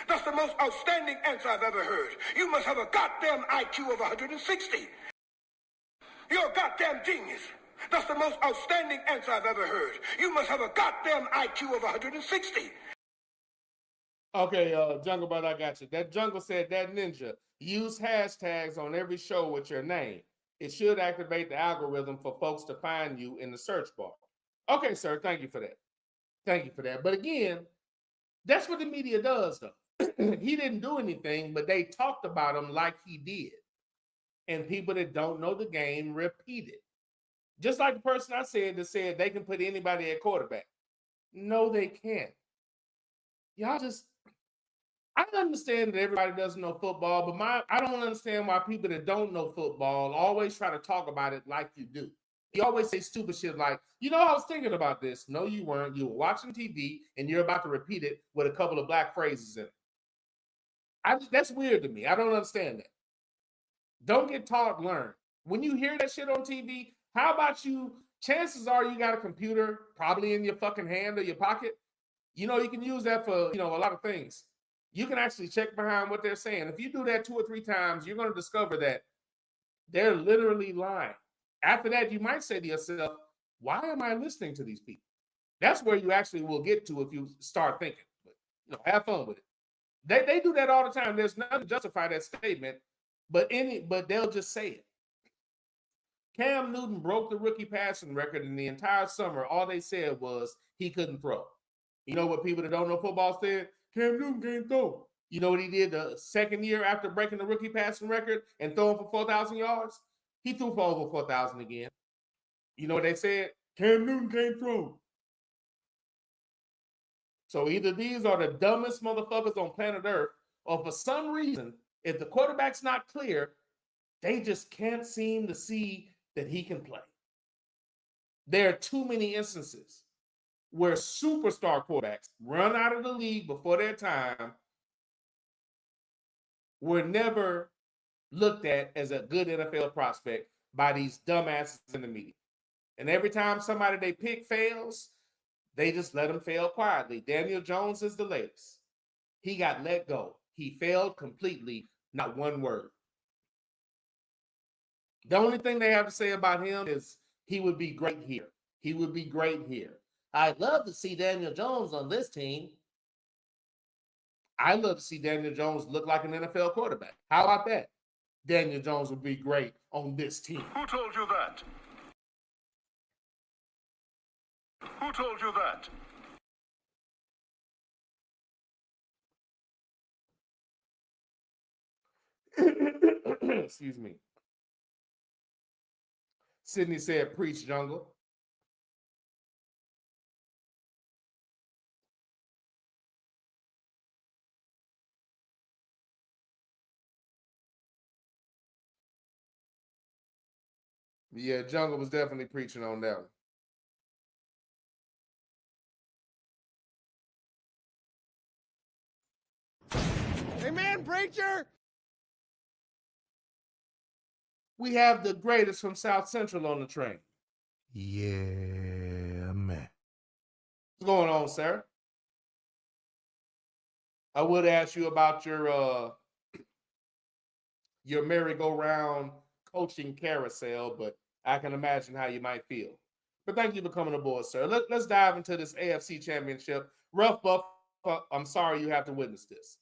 That's the most outstanding answer I've ever heard. You must have a goddamn IQ of 160. You're a goddamn genius. That's the most outstanding answer I've ever heard. You must have a goddamn IQ of 160. Okay, Jungle Brother, I got you. That Jungle said, that ninja, use hashtags on every show with your name. It should activate the algorithm for folks to find you in the search bar. Okay, sir, thank you for that. But again, that's what the media does, though. He didn't do anything, but they talked about him like he did. And people that don't know the game repeat it. Just like the person I said that said they can put anybody at quarterback. No, they can't. Y'all just, I understand that everybody doesn't know football, but I don't understand why people that don't know football always try to talk about it like you do. You always say stupid shit like, I was thinking about this. No, you weren't. You were watching TV and you're about to repeat it with a couple of black phrases in it. That's weird to me. I don't understand that. Don't get taught, learn. When you hear that shit on TV, how about chances are you got a computer probably in your fucking hand or your pocket. You can use that for, a lot of things. You can actually check behind what they're saying. If you do that 2 or 3 times, you're going to discover that they're literally lying. After that, you might say to yourself, why am I listening to these people? That's where you actually will get to if you start thinking. But, have fun with it. They do that all the time. There's nothing to justify that statement, but they'll just say it. Cam Newton broke the rookie passing record in the entire summer. All they said was he couldn't throw. You know what people that don't know football said? Cam Newton can't throw. You know what he did the second year after breaking the rookie passing record and throwing for 4,000 yards? He threw for over 4,000 again. You know what they said? Cam Newton can't throw. So either these are the dumbest motherfuckers on planet Earth, or for some reason, if the quarterback's not clear, they just can't seem to see that he can play. There are too many instances where superstar quarterbacks run out of the league before their time, were never looked at as a good NFL prospect by these dumbasses in the media. And every time somebody they pick fails, they just let him fail quietly. Daniel Jones is the latest. He got let go. He failed completely, not one word. The only thing they have to say about him is he would be great here. He would be great here. I'd love to see Daniel Jones on this team. I'd love to see Daniel Jones look like an NFL quarterback. How about that? Daniel Jones would be great on this team. Who told you that? Who told you that? Excuse me. Sydney said, preach, jungle. Yeah, Jungle was definitely preaching on that one. Amen, preacher! We have the greatest from South Central on the train. Yeah, man. What's going on, sir? I would ask you about your merry-go-round coaching carousel, but I can imagine how you might feel. But thank you for coming aboard, sir. Let's dive into this AFC Championship. Rough Buff, I'm sorry you have to witness this.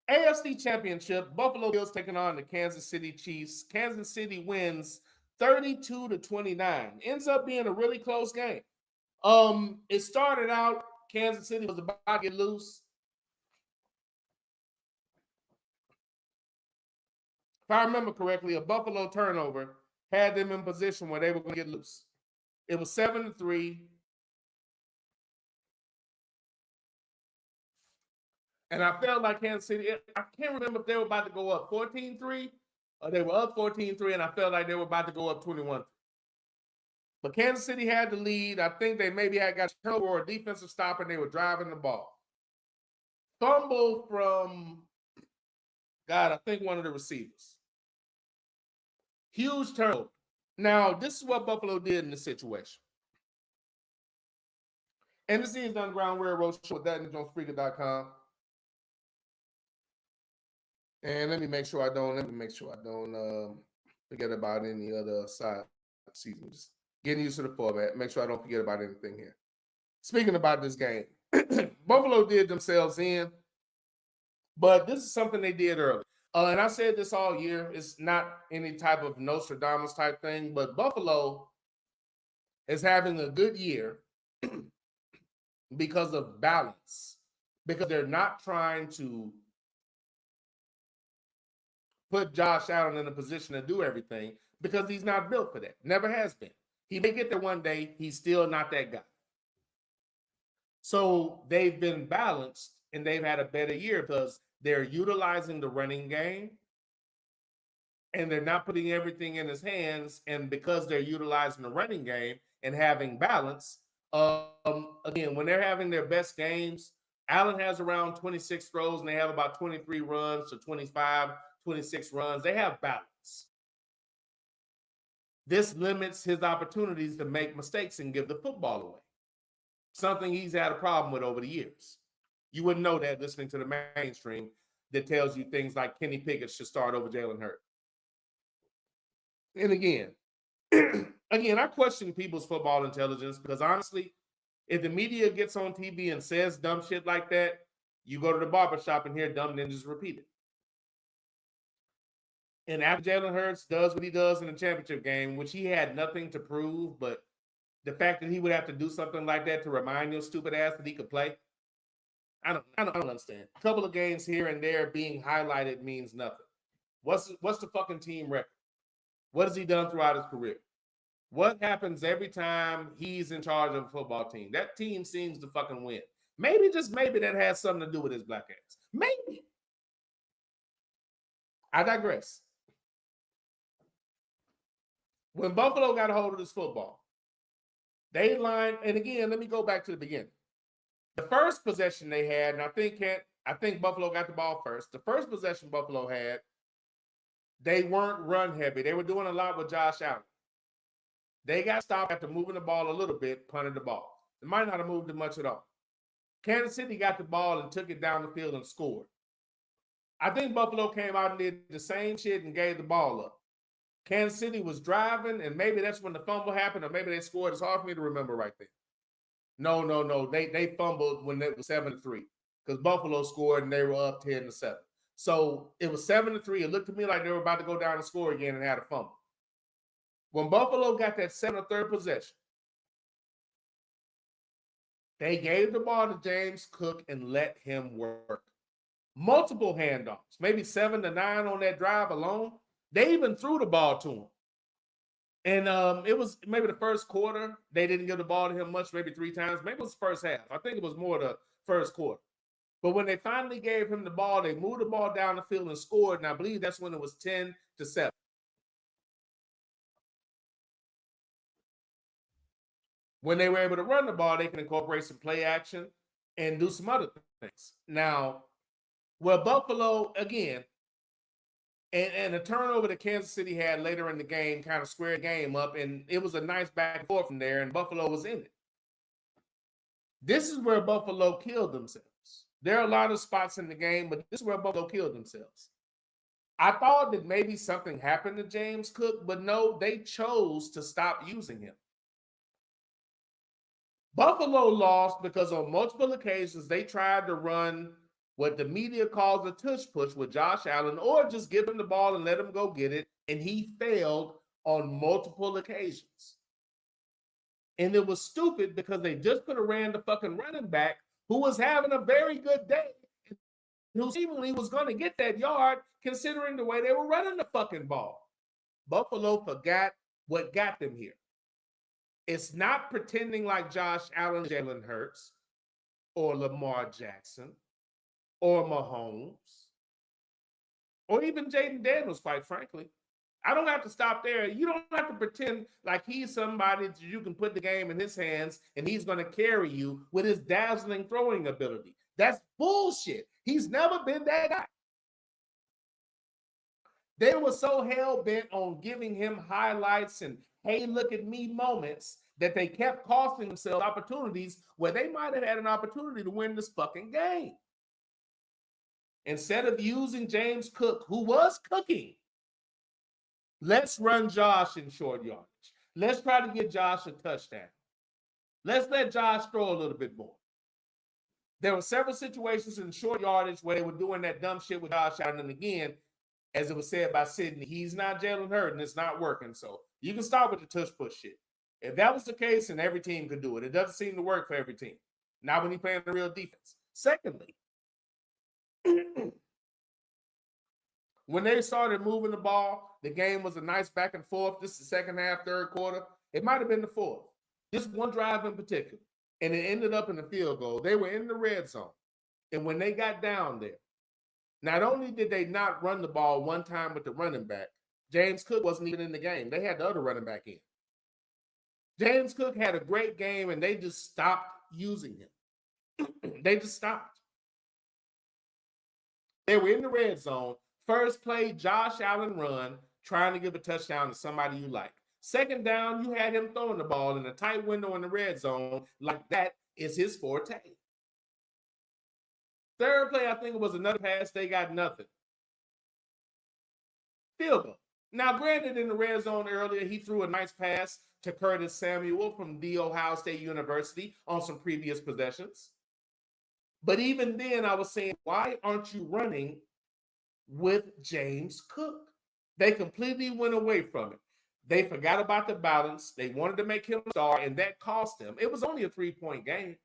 AFC Championship, Buffalo Bills taking on the Kansas City Chiefs. Kansas City wins 32-29. Ends up being a really close game. It started out, Kansas City was about to get loose. If I remember correctly, a Buffalo turnover had them in position where they were going to get loose. It was 7-3. And I felt like Kansas City, I can't remember if they were about to go up 14-3 or they were up 14-3, and I felt like they were about to go up 21-3. But Kansas City had the lead. I think they maybe had got a turnover or a defensive stop, and they were driving the ball. Fumble from, God, I think one of the receivers. Huge turnover. Now, this is what Buffalo did in this situation. And this is the Underground Railroad Show with that on Spreaker.com. And let me make sure I don't forget about any other side seasons. Getting used to the format. Make sure I don't forget about anything here. Speaking about this game, Buffalo did themselves in, but this is something they did early. And I said this all year. It's not any type of Nostradamus type thing, but Buffalo is having a good year because of balance, because they're not trying to put Josh Allen in a position to do everything, because he's not built for that. Never has been. He may get there one day. He's still not that guy. So they've been balanced, and they've had a better year because they're utilizing the running game, and they're not putting everything in his hands. And because they're utilizing the running game and having balance, again, when they're having their best games, Allen has around 26 throws, and they have about 23 runs to 25, 26 runs. They have balance. This limits his opportunities to make mistakes and give the football away. Something he's had a problem with over the years. You wouldn't know that listening to the mainstream that tells you things like Kenny Pickett should start over Jalen Hurts. And again, I question people's football intelligence, because honestly, if the media gets on TV and says dumb shit like that, you go to the barbershop and hear dumb ninjas repeat it. And after Jalen Hurts does what he does in the championship game, which he had nothing to prove, but the fact that he would have to do something like that to remind your stupid ass that he could play, I don't understand. A couple of games here and there being highlighted means nothing. What's the fucking team record? What has he done throughout his career? What happens every time he's in charge of a football team? That team seems to fucking win. Maybe, just maybe, that has something to do with his black ass. Maybe. I digress. When Buffalo got a hold of this football, they lined, and again, let me go back to the beginning. The first possession they had, and I think Buffalo got the ball first. The first possession Buffalo had, they weren't run heavy. They were doing a lot with Josh Allen. They got stopped after moving the ball a little bit, punted the ball. They might not have moved it much at all. Kansas City got the ball and took it down the field and scored. I think Buffalo came out and did the same shit and gave the ball up. Kansas City was driving, and maybe that's when the fumble happened, or maybe they scored. It's hard for me to remember right there. No. They fumbled when it was 7-3 because Buffalo scored and they were up 10-7. So it was 7-3. It looked to me like they were about to go down and score again and had a fumble. When Buffalo got that 7th possession, they gave the ball to James Cook and let him work. Multiple handoffs, maybe 7 to 9 on that drive alone. They even threw the ball to him. And it was maybe the first quarter. They didn't give the ball to him much, maybe 3 times. Maybe it was the first half. I think it was more the first quarter. But when they finally gave him the ball, they moved the ball down the field and scored. And I believe that's when it was 10-7. When they were able to run the ball, they can incorporate some play action and do some other things. Now, Buffalo, again, and a turnover that Kansas City had later in the game kind of squared the game up, and it was a nice back and forth from there, and Buffalo was in it. This is where Buffalo killed themselves. There are a lot of spots in the game, but this is where Buffalo killed themselves. I thought that maybe something happened to James Cook, but no, they chose to stop using him. Buffalo lost because on multiple occasions they tried to run what the media calls a tush push with Josh Allen, or just give him the ball and let him go get it, and he failed on multiple occasions. And it was stupid because they just could have ran the fucking running back who was having a very good day, who seemingly was going to get that yard considering the way they were running the fucking ball. Buffalo forgot what got them here. It's not pretending like Josh Allen, Jalen Hurts, or Lamar Jackson, or Mahomes, or even Jaden Daniels, quite frankly. I don't have to stop there. You don't have to pretend like he's somebody that you can put the game in his hands and he's going to carry you with his dazzling throwing ability. That's bullshit. He's never been that guy. They were so hell-bent on giving him highlights and, hey, look at me moments that they kept costing themselves opportunities where they might have had an opportunity to win this fucking game. Instead of using James Cook, who was cooking, let's run Josh in short yardage. Let's try to get Josh a touchdown. Let's let Josh throw a little bit more. There were several situations in short yardage where they were doing that dumb shit with Josh Allen. And again, as it was said by Sidney, he's not Jalen Hurts and it's not working. So you can start with the tush push shit. If that was the case, then every team could do it. It doesn't seem to work for every team. Not when you're playing the real defense. Secondly, when they started moving the ball, the game was a nice back and forth. This is the second half, third quarter. It might have been the fourth. Just one drive in particular. And it ended up in a field goal. They were in the red zone. And when they got down there, not only did they not run the ball one time with the running back, James Cook wasn't even in the game. They had the other running back in. James Cook had a great game, and they just stopped using him. They just stopped. They were in the red zone. First play, Josh Allen run, trying to give a touchdown to somebody you like. Second down, you had him throwing the ball in a tight window in the red zone. Like that is his forte. Third play, I think it was another pass. They got nothing. Field goal. Now, granted, in the red zone earlier, he threw a nice pass to Curtis Samuel from The Ohio State University on some previous possessions. But even then, I was saying, why aren't you running with James Cook? They completely went away from it. They forgot about the balance. They wanted to make him a star, and that cost them. It was only a 3-point game.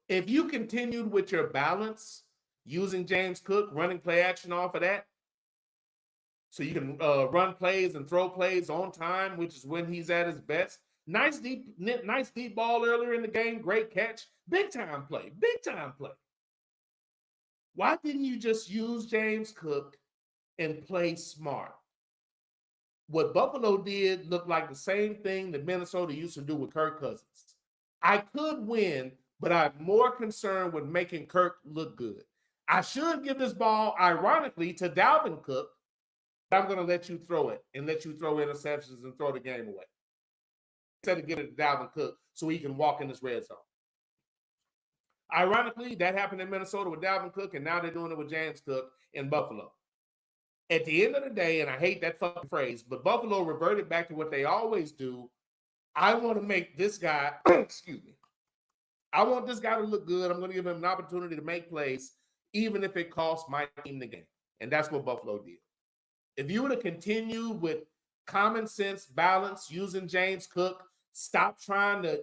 If you continued with your balance, using James Cook, running play action off of that, so you can run plays and throw plays on time, which is when he's at his best. Nice deep ball earlier in the game. Great catch. Big time play. Why didn't you just use James Cook and play smart? What Buffalo did looked like the same thing that Minnesota used to do with Kirk Cousins. I could win, but I'm more concerned with making Kirk look good. I should give this ball, ironically, to Dalvin Cook, but I'm going to let you throw it and let you throw interceptions and throw the game away. Instead of giving it to Dalvin Cook so he can walk in this red zone. Ironically, that happened in Minnesota with Dalvin Cook, and now they're doing it with James Cook in Buffalo. At the end of the day, and I hate that fucking phrase, but Buffalo reverted back to what they always do. I want to make this guy, excuse me, I want this guy to look good. I'm going to give him an opportunity to make plays, even if it costs my team the game. And that's what Buffalo did. If you would have continued with common sense, balance, using James Cook, stop trying to,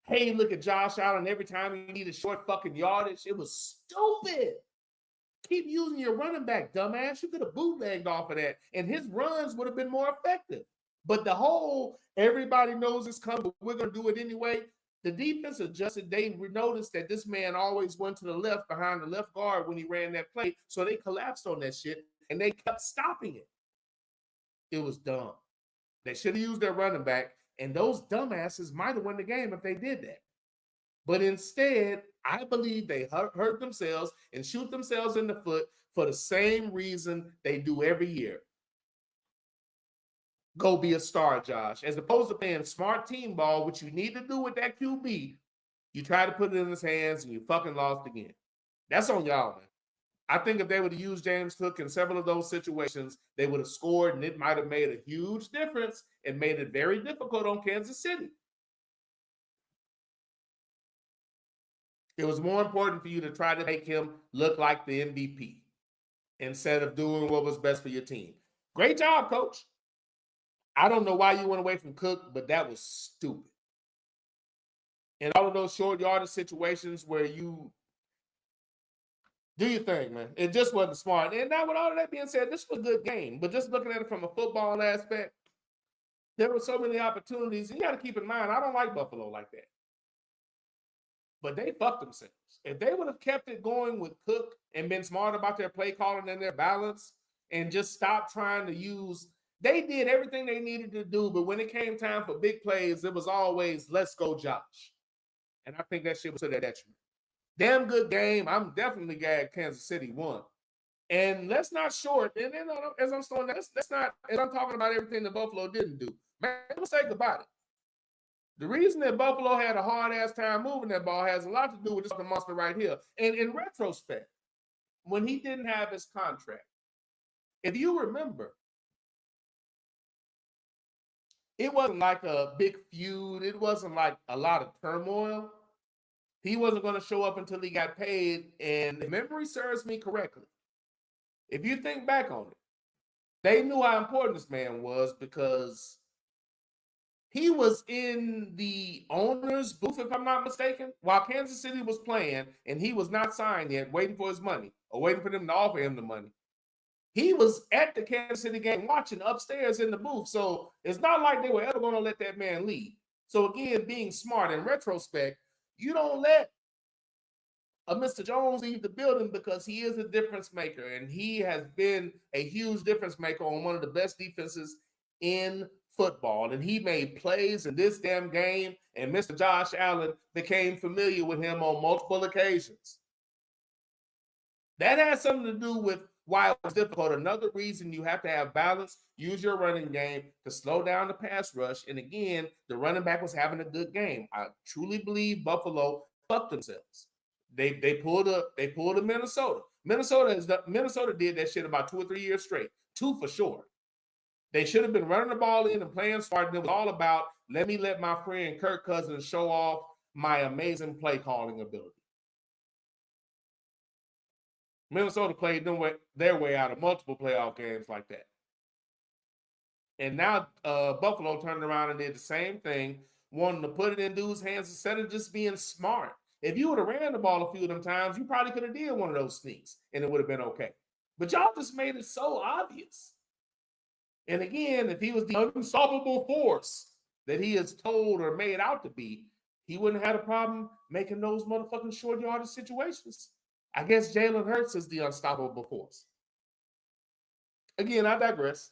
hey, look at Josh Allen every time you need a short fucking yardage. It was stupid. Keep using your running back, dumbass. You could have bootlegged off of that, and his runs would have been more effective. But the whole, everybody knows it's coming, but we're going to do it anyway. The defense adjusted. They noticed that this man always went to the left behind the left guard when he ran that play, so they collapsed on that shit, and they kept stopping it. It was dumb. They should have used their running back, and those dumbasses might have won the game if they did that. But instead, I believe they hurt themselves and shoot themselves in the foot for the same reason they do every year. Go be a star, Josh. As opposed to playing smart team ball, which you need to do with that QB, you try to put it in his hands and you fucking lost again. That's on y'all, man. I think if they would have used James Cook in several of those situations, they would have scored, and it might have made a huge difference and made it very difficult on Kansas City. It was more important for you to try to make him look like the MVP instead of doing what was best for your team. Great job, coach. I don't know why you went away from Cook, but that was stupid. In all of those short yardage situations where you do your thing, man. It just wasn't smart. And now with all of that being said, this was a good game. But just looking at it from a football aspect, there were so many opportunities. You got to keep in mind, I don't like Buffalo like that. But they fucked themselves. If they would have kept it going with Cook and been smart about their play calling and their balance and just stopped trying to use, they did everything they needed to do. But when it came time for big plays, it was always, let's go, Josh. And I think that shit was to their detriment. Damn good game. I'm definitely glad Kansas City won. And let's not short. And then as I'm starting, let's not, as I'm talking about everything that Buffalo didn't do, make no mistake about it. The reason that Buffalo had a hard-ass time moving that ball has a lot to do with this fucking monster right here. And in retrospect, when he didn't have his contract, if you remember, it wasn't like a big feud. It wasn't like a lot of turmoil. He wasn't going to show up until he got paid. And if memory serves me correctly, if you think back on it, they knew how important this man was because he was in the owner's booth, if I'm not mistaken, while Kansas City was playing, and he was not signed yet, waiting for his money, or waiting for them to offer him the money. He was at the Kansas City game watching upstairs in the booth, so it's not like they were ever going to let that man leave. So again, being smart in retrospect, you don't let a Mr. Jones leave the building because he is a difference maker, and he has been a huge difference maker on one of the best defenses in football, and he made plays in this damn game, and Mr. Josh Allen became familiar with him on multiple occasions. That has something to do with why it was difficult. Another reason you have to have balance, use your running game to slow down the pass rush, and again, the running back was having a good game. I truly believe Buffalo fucked themselves. They pulled a Minnesota. Minnesota did that shit about 2 or 3 years straight. 2 for sure. They should have been running the ball in and playing smart. And it was all about, let my friend Kirk Cousins show off my amazing play calling ability. Minnesota played their way out of multiple playoff games like that. And now Buffalo turned around and did the same thing, wanting to put it in dudes' hands instead of just being smart. If you would have ran the ball a few of them times, you probably could have did one of those sneaks, and it would have been okay. But y'all just made it so obvious. And again, if he was the unstoppable force that he is told or made out to be, he wouldn't have had a problem making those motherfucking short yardage situations. I guess Jalen Hurts is the unstoppable force. Again, I digress.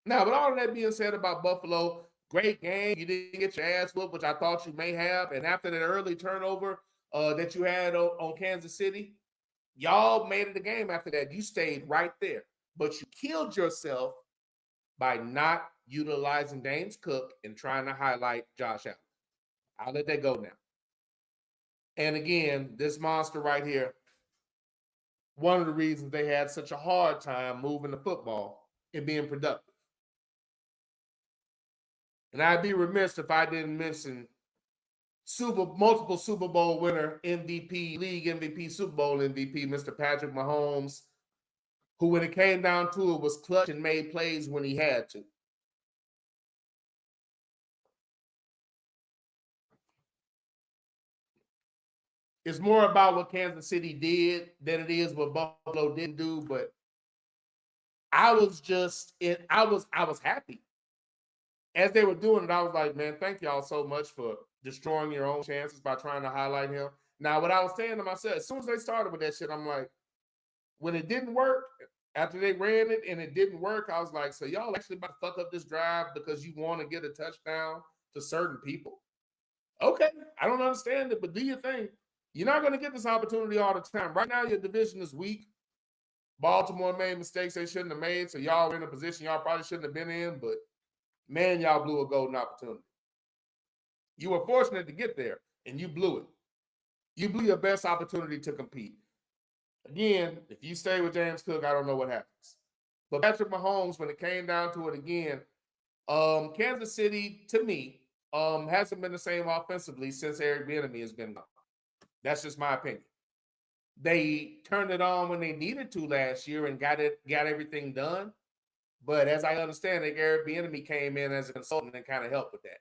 Now, with all of that being said about Buffalo, great game. You didn't get your ass whooped, which I thought you may have. And after that early turnover that you had on Kansas City, y'all made it a game after that. You stayed right there. But you killed yourself by not utilizing James Cook and trying to highlight Josh Allen. I'll let that go now. And again, this monster right here, one of the reasons they had such a hard time moving the football and being productive. And I'd be remiss if I didn't mention multiple Super Bowl winner, MVP, league MVP, Super Bowl MVP, Mr. Patrick Mahomes, who when it came down to it was clutch and made plays when he had to. It's more about what Kansas City did than it is what Buffalo didn't do, but I was happy. As they were doing it, I was like, man, thank y'all so much for destroying your own chances by trying to highlight him. Now, what I was saying to myself, as soon as they started with that shit, I'm like, when it didn't work, after they ran it and it didn't work, I was like, so y'all actually about to fuck up this drive because you want to get a touchdown to certain people? Okay, I don't understand it, but do your thing. You're not going to get this opportunity all the time. Right now, your division is weak. Baltimore made mistakes they shouldn't have made, so y'all were in a position y'all probably shouldn't have been in, but man, y'all blew a golden opportunity. You were fortunate to get there, and you blew it. You blew your best opportunity to compete. Again, if you stay with James Cook, I don't know what happens. But Patrick Mahomes, when it came down to it again, Kansas City, to me, hasn't been the same offensively since Eric Bieniemy has been gone. That's just my opinion. They turned it on when they needed to last year and got everything done. But as I understand it, Eric Bieniemy came in as a consultant and kind of helped with that.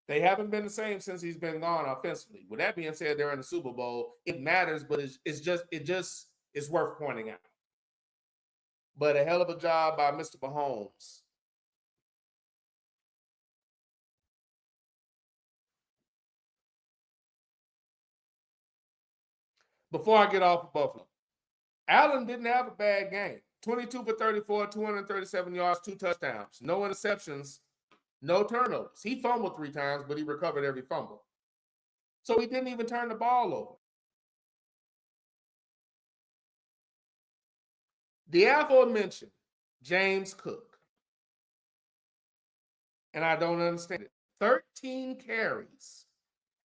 They haven't been the same since he's been gone offensively. With that being said, they're in the Super Bowl. It matters, but it's worth pointing out. But a hell of a job by Mr. Mahomes. Before I get off of Buffalo, Allen didn't have a bad game. 22 for 34, 237 yards, 2 touchdowns, no interceptions, no turnovers. He fumbled 3 times, but he recovered every fumble. So he didn't even turn the ball over. The aforementioned James Cook, and I don't understand it, 13 carries,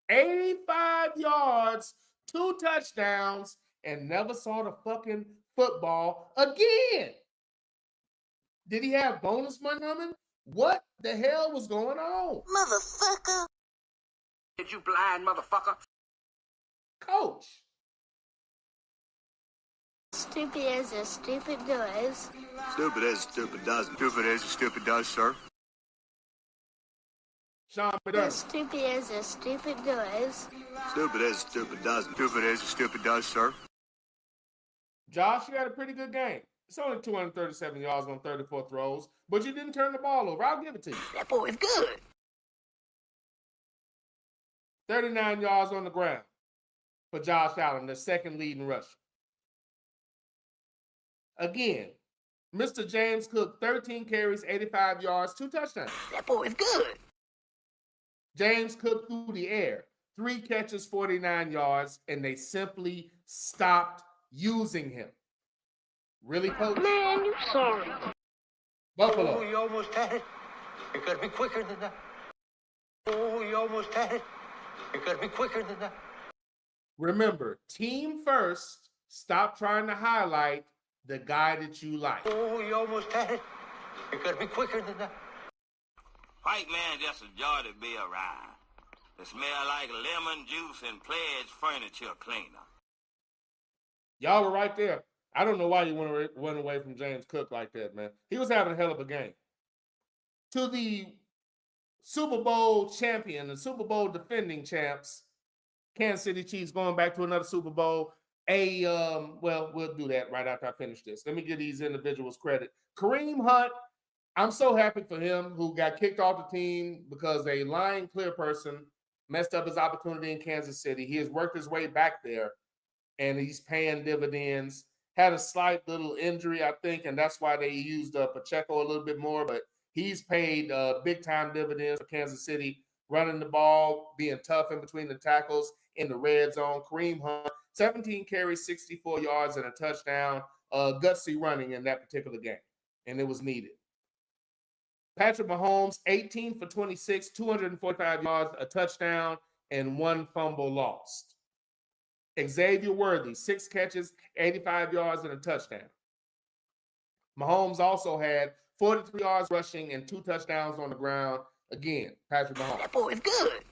85 yards, 2 touchdowns, and never saw the fucking football again. Did he have bonus money coming? What the hell was going on? Motherfucker. Did you blind motherfucker? Coach. Stupid as a stupid does. Stupid as stupid does. Stupid as a stupid does, sir. Sean McDermott. Stupid as a stupid does. Stupid as stupid does. Stupid as a stupid does, sir. Josh, you had a pretty good game. It's only 237 yards on 34 throws, but you didn't turn the ball over. I'll give it to you. That boy is good. 39 yards on the ground for Josh Allen, the second leading rusher. Again, Mr. James Cook, 13 carries, 85 yards, 2 touchdowns. That boy is good. James Cook through the air, 3 catches, 49 yards, and they simply stopped using him. Really, Coach? Man, you sorry. Buffalo. Oh, you almost had it. You gotta be quicker than that. Oh, you almost had it. You gotta be quicker than that. Remember, team first. Stop trying to highlight the guy that you like. Oh, you almost had it. You gotta be quicker than that. White man just a joy to be around. It smell like lemon juice and pledge furniture cleaner. Y'all were right there. I don't know why you went away from James Cook like that, man. He was having a hell of a game. To the Super Bowl champion, the Super Bowl defending champs, Kansas City Chiefs going back to another Super Bowl. Well, we'll do that right after I finish this. Let me give these individuals credit. Kareem Hunt, I'm so happy for him, who got kicked off the team because a lying clear person messed up his opportunity in Kansas City. He has worked his way back there, and he's paying dividends. Had a slight little injury, I think, and that's why they used Pacheco a little bit more, but he's paid big-time dividends for Kansas City, running the ball, being tough in between the tackles in the red zone. Kareem Hunt, 17 carries, 64 yards, and a touchdown. Gutsy running in that particular game, and it was needed. Patrick Mahomes, 18 for 26, 245 yards, a touchdown, and one fumble lost. Xavier Worthy, 6 catches, 85 yards, and a touchdown. Mahomes also had 43 yards rushing and 2 touchdowns on the ground. Again, Patrick Mahomes. That boy is good.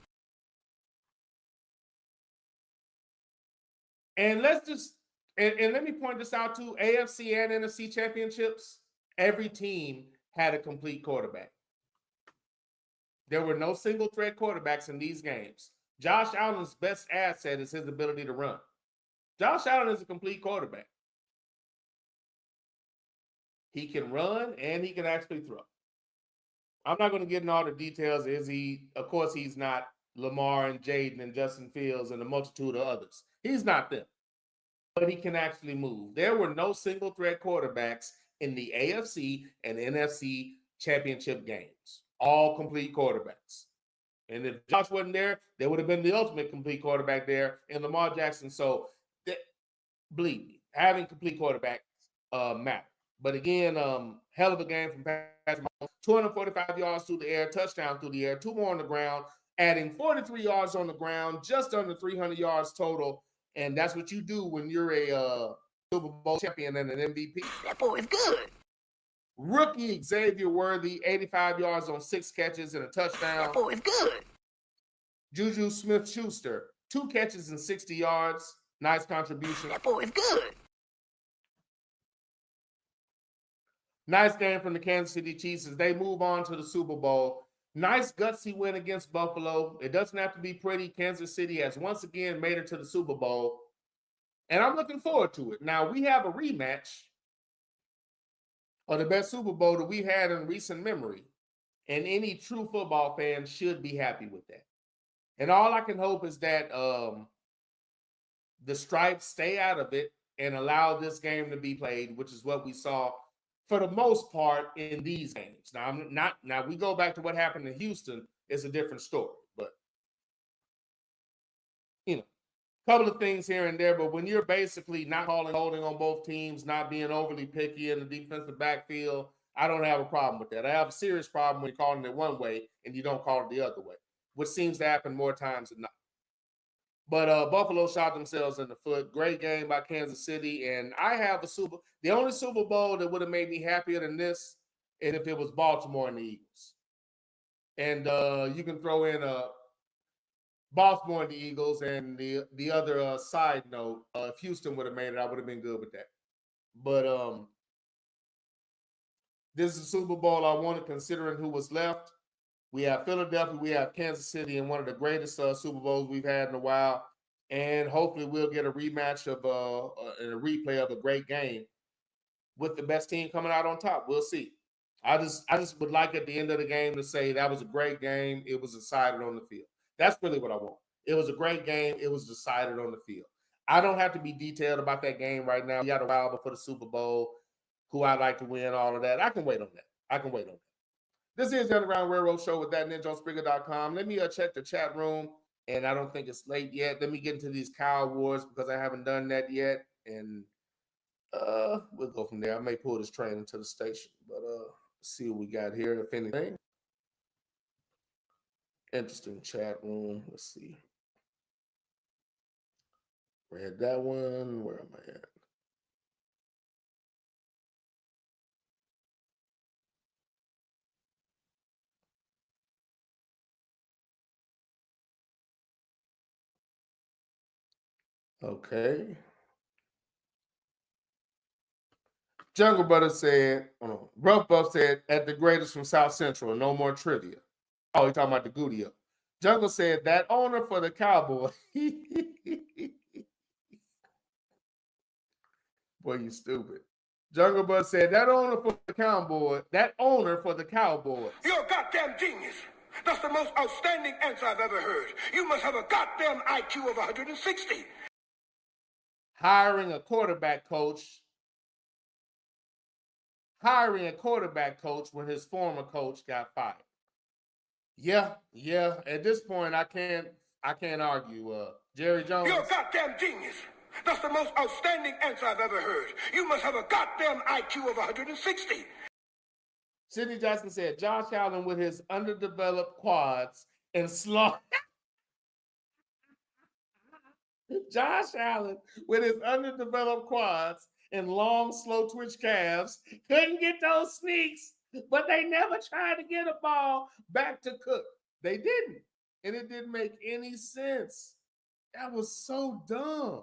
And let's just and let me point this out too. AFC and NFC championships, every team had a complete quarterback. There were no single threat quarterbacks in these games. Josh Allen's best asset is his ability to run. Josh Allen is a complete quarterback. He can run and he can actually throw. I'm not going to get into all the details. Of course, he's not Lamar and Jaden and Justin Fields and a multitude of others. He's not them. But he can actually move. There were no single threat quarterbacks in the AFC and NFC championship games. All complete quarterbacks. And if Josh wasn't there, there would have been the ultimate complete quarterback there in Lamar Jackson. So, believe me, having complete quarterbacks matter. But again, hell of a game from Patrick Mahomes. 245 yards through the air, touchdown through the air, 2 more on the ground, adding 43 yards on the ground, just under 300 yards total. And that's what you do when you're a Super Bowl champion and an MVP. That boy is good. Rookie Xavier Worthy, 85 yards on 6 catches and a touchdown. That boy is good. Juju Smith-Schuster, 2 catches and 60 yards. Nice contribution. That boy is good. Nice game from the Kansas City Chiefs as they move on to the Super Bowl. Nice gutsy win against Buffalo. It doesn't have to be pretty. Kansas City has once again made it to the Super Bowl. And I'm looking forward to it. Now, we have a rematch of the best Super Bowl that we've had in recent memory. And any true football fan should be happy with that. And all I can hope is that the Stripes stay out of it and allow this game to be played, which is what we saw for the most part in these games. Now we go back to what happened in Houston, it's a different story. But a couple of things here and there. But when you're basically not holding on both teams, not being overly picky in the defensive backfield, I don't have a problem with that. I have a serious problem when you're calling it one way and you don't call it the other way, which seems to happen more times than not. But Buffalo shot themselves in the foot. Great game by Kansas City. And I have the only Super Bowl that would have made me happier than this is if it was Baltimore and the Eagles. And you can throw in Baltimore and the Eagles. And the other side note, if Houston would have made it, I would have been good with that. But this is a Super Bowl I wanted, considering who was left. We have Philadelphia, we have Kansas City, and one of the greatest Super Bowls we've had in a while. And hopefully we'll get a rematch of and a replay of a great game with the best team coming out on top. We'll see. I just would like at the end of the game to say that was a great game. It was decided on the field. That's really what I want. It was a great game. It was decided on the field. I don't have to be detailed about that game right now. We got a while before the Super Bowl, who I'd like to win, all of that. I can wait on that. This is the Underground Railroad Show with that ninja on Spreaker.com. Let me check the chat room, and I don't think it's late yet. Let me get into these Cow Wars because I haven't done that yet, and we'll go from there. I may pull this train into the station, but see what we got here, if anything. Interesting chat room. Let's see. Read that one. Where am I at? Okay. Jungle Butter said, Rough Buff said, at the greatest from South Central, no more trivia. Oh, he's talking about the Gudio. Jungle said, that owner for the Cowboy. Boy, you stupid. Jungle Butter said, that owner for the Cowboys. You're a goddamn genius. That's the most outstanding answer I've ever heard. You must have a goddamn IQ of 160. Hiring a quarterback coach when his former coach got fired. Yeah. At this point, I can't argue. Jerry Jones. You're a goddamn genius. That's the most outstanding answer I've ever heard. You must have a goddamn IQ of 160. Sidney Jackson said, Josh Allen with his underdeveloped quads and slow. Josh Allen with his underdeveloped quads and long, slow twitch calves couldn't get those sneaks, but they never tried to get a ball back to Cook. They didn't. And it didn't make any sense. That was so dumb.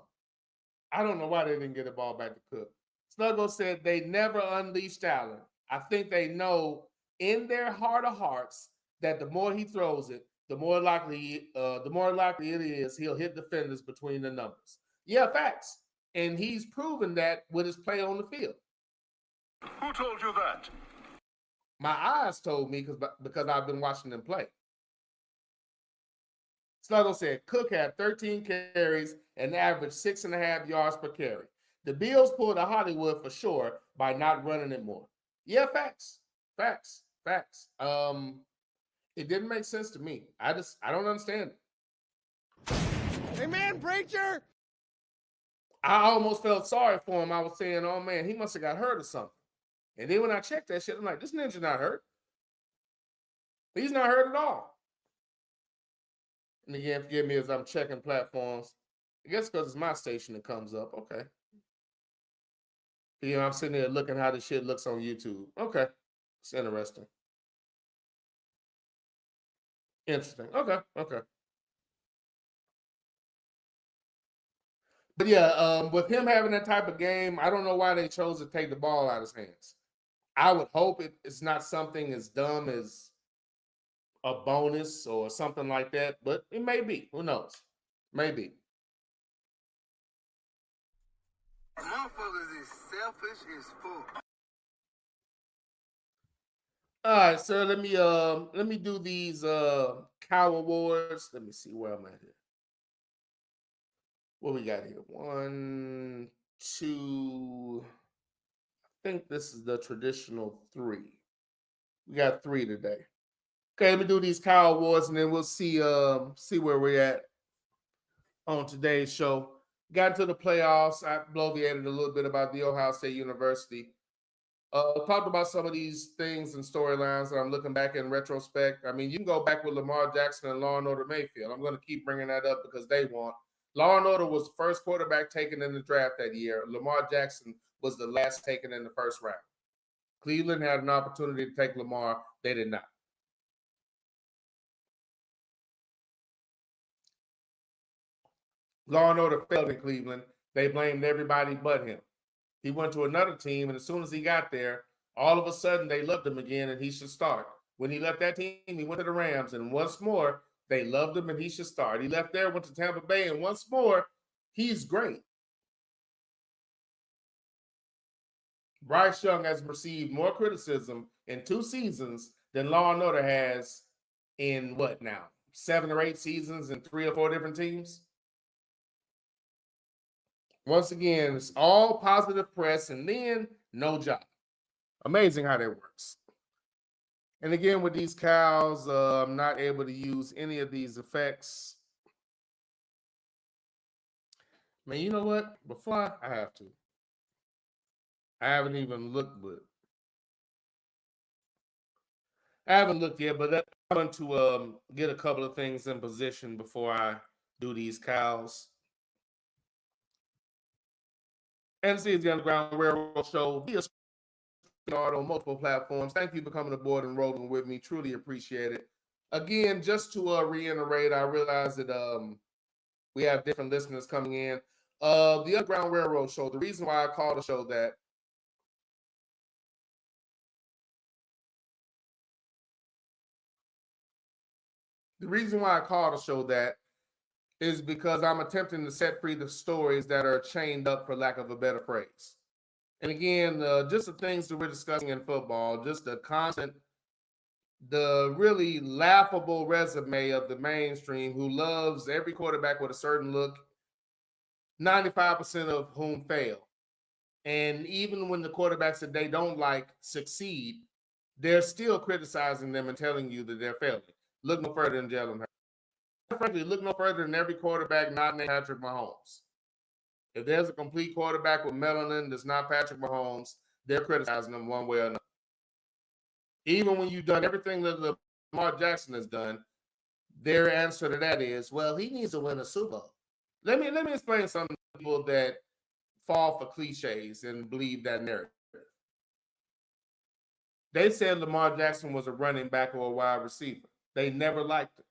I don't know why they didn't get the ball back to Cook. Sluggo said they never unleashed Allen. I think they know in their heart of hearts that the more he throws it, the more likely it is he'll hit defenders between the numbers. Yeah, facts. And he's proven that with his play on the field. Who told you that? My eyes told me because I've been watching them play. Sluggo said Cook had 13 carries and averaged 6.5 yards per carry. The Bills pulled a Hollywood for sure by not running it more. Yeah, facts. It didn't make sense to me. I don't understand it. Hey man, preacher! I almost felt sorry for him. I was saying, oh man, he must have got hurt or something. And then when I checked that shit, I'm like, this ninja not hurt. He's not hurt at all. And again, forgive me as I'm checking platforms. I guess because it's my station that comes up. Okay. You know, I'm sitting there looking how this shit looks on YouTube. Okay. It's interesting. Interesting. Okay. But yeah, with him having that type of game, I don't know why they chose to take the ball out of his hands. I would hope it's not something as dumb as a bonus or something like that, but it may be. Who knows? Maybe. Motherfuckers is selfish as fuck. All right, so let me do these cow awards. Let me see where I'm at here. What we got here? 1, 2. I think this is the traditional 3. We got 3 today. Okay, let me do these cow awards, and then we'll see where we're at on today's show. Got into the playoffs. I bloviated a little bit about the Ohio State University. Talked about some of these things and storylines that I'm looking back in retrospect. I mean, you can go back with Lamar Jackson and Law and Order Mayfield. I'm going to keep bringing that up because they want. Law and Order was the first quarterback taken in the draft that year. Lamar Jackson was the last taken in the first round. Cleveland had an opportunity to take Lamar. They did not. Law and Order failed in Cleveland. They blamed everybody but him. He went to another team, and as soon as he got there, all of a sudden they loved him again, and he should start. When he left that team, he went to the Rams, and once more, they loved him, and he should start. He left there, went to Tampa Bay, and once more, he's great. Bryce Young has received more criticism in 2 seasons than Law and Order has in what now? 7 or 8 seasons in 3 or 4 different teams? Once again, it's all positive press and then no job. Amazing how that works. And again, with these cows, I'm not able to use any of these effects. Man, you know what? Before I have to. I haven't even looked, but I haven't looked yet, but I'm going to get a couple of things in position before I do these cows. NC is the Underground Railroad Show via on multiple platforms. Thank you for coming aboard and rolling with me. Truly appreciate it. Again, just to reiterate, I realize that we have different listeners coming in. The Underground Railroad Show, the reason why I call the show that The reason why I call the show that is because I'm attempting to set free the stories that are chained up, for lack of a better phrase. And again, just the things that we're discussing in football, just the constant, the really laughable resume of the mainstream who loves every quarterback with a certain look, 95% of whom fail. And even when the quarterbacks that they don't like succeed, they're still criticizing them and telling you that they're failing. Look no further than Jalen Hurts. Frankly, look no further than every quarterback not named Patrick Mahomes. If there's a complete quarterback with melanin that's not Patrick Mahomes, they're criticizing them one way or another. Even when you've done everything that Lamar Jackson has done, their answer to that is, well, he needs to win a Super Bowl. Let me explain something to people that fall for cliches and believe that narrative. They said Lamar Jackson was a running back or a wide receiver. They never liked him.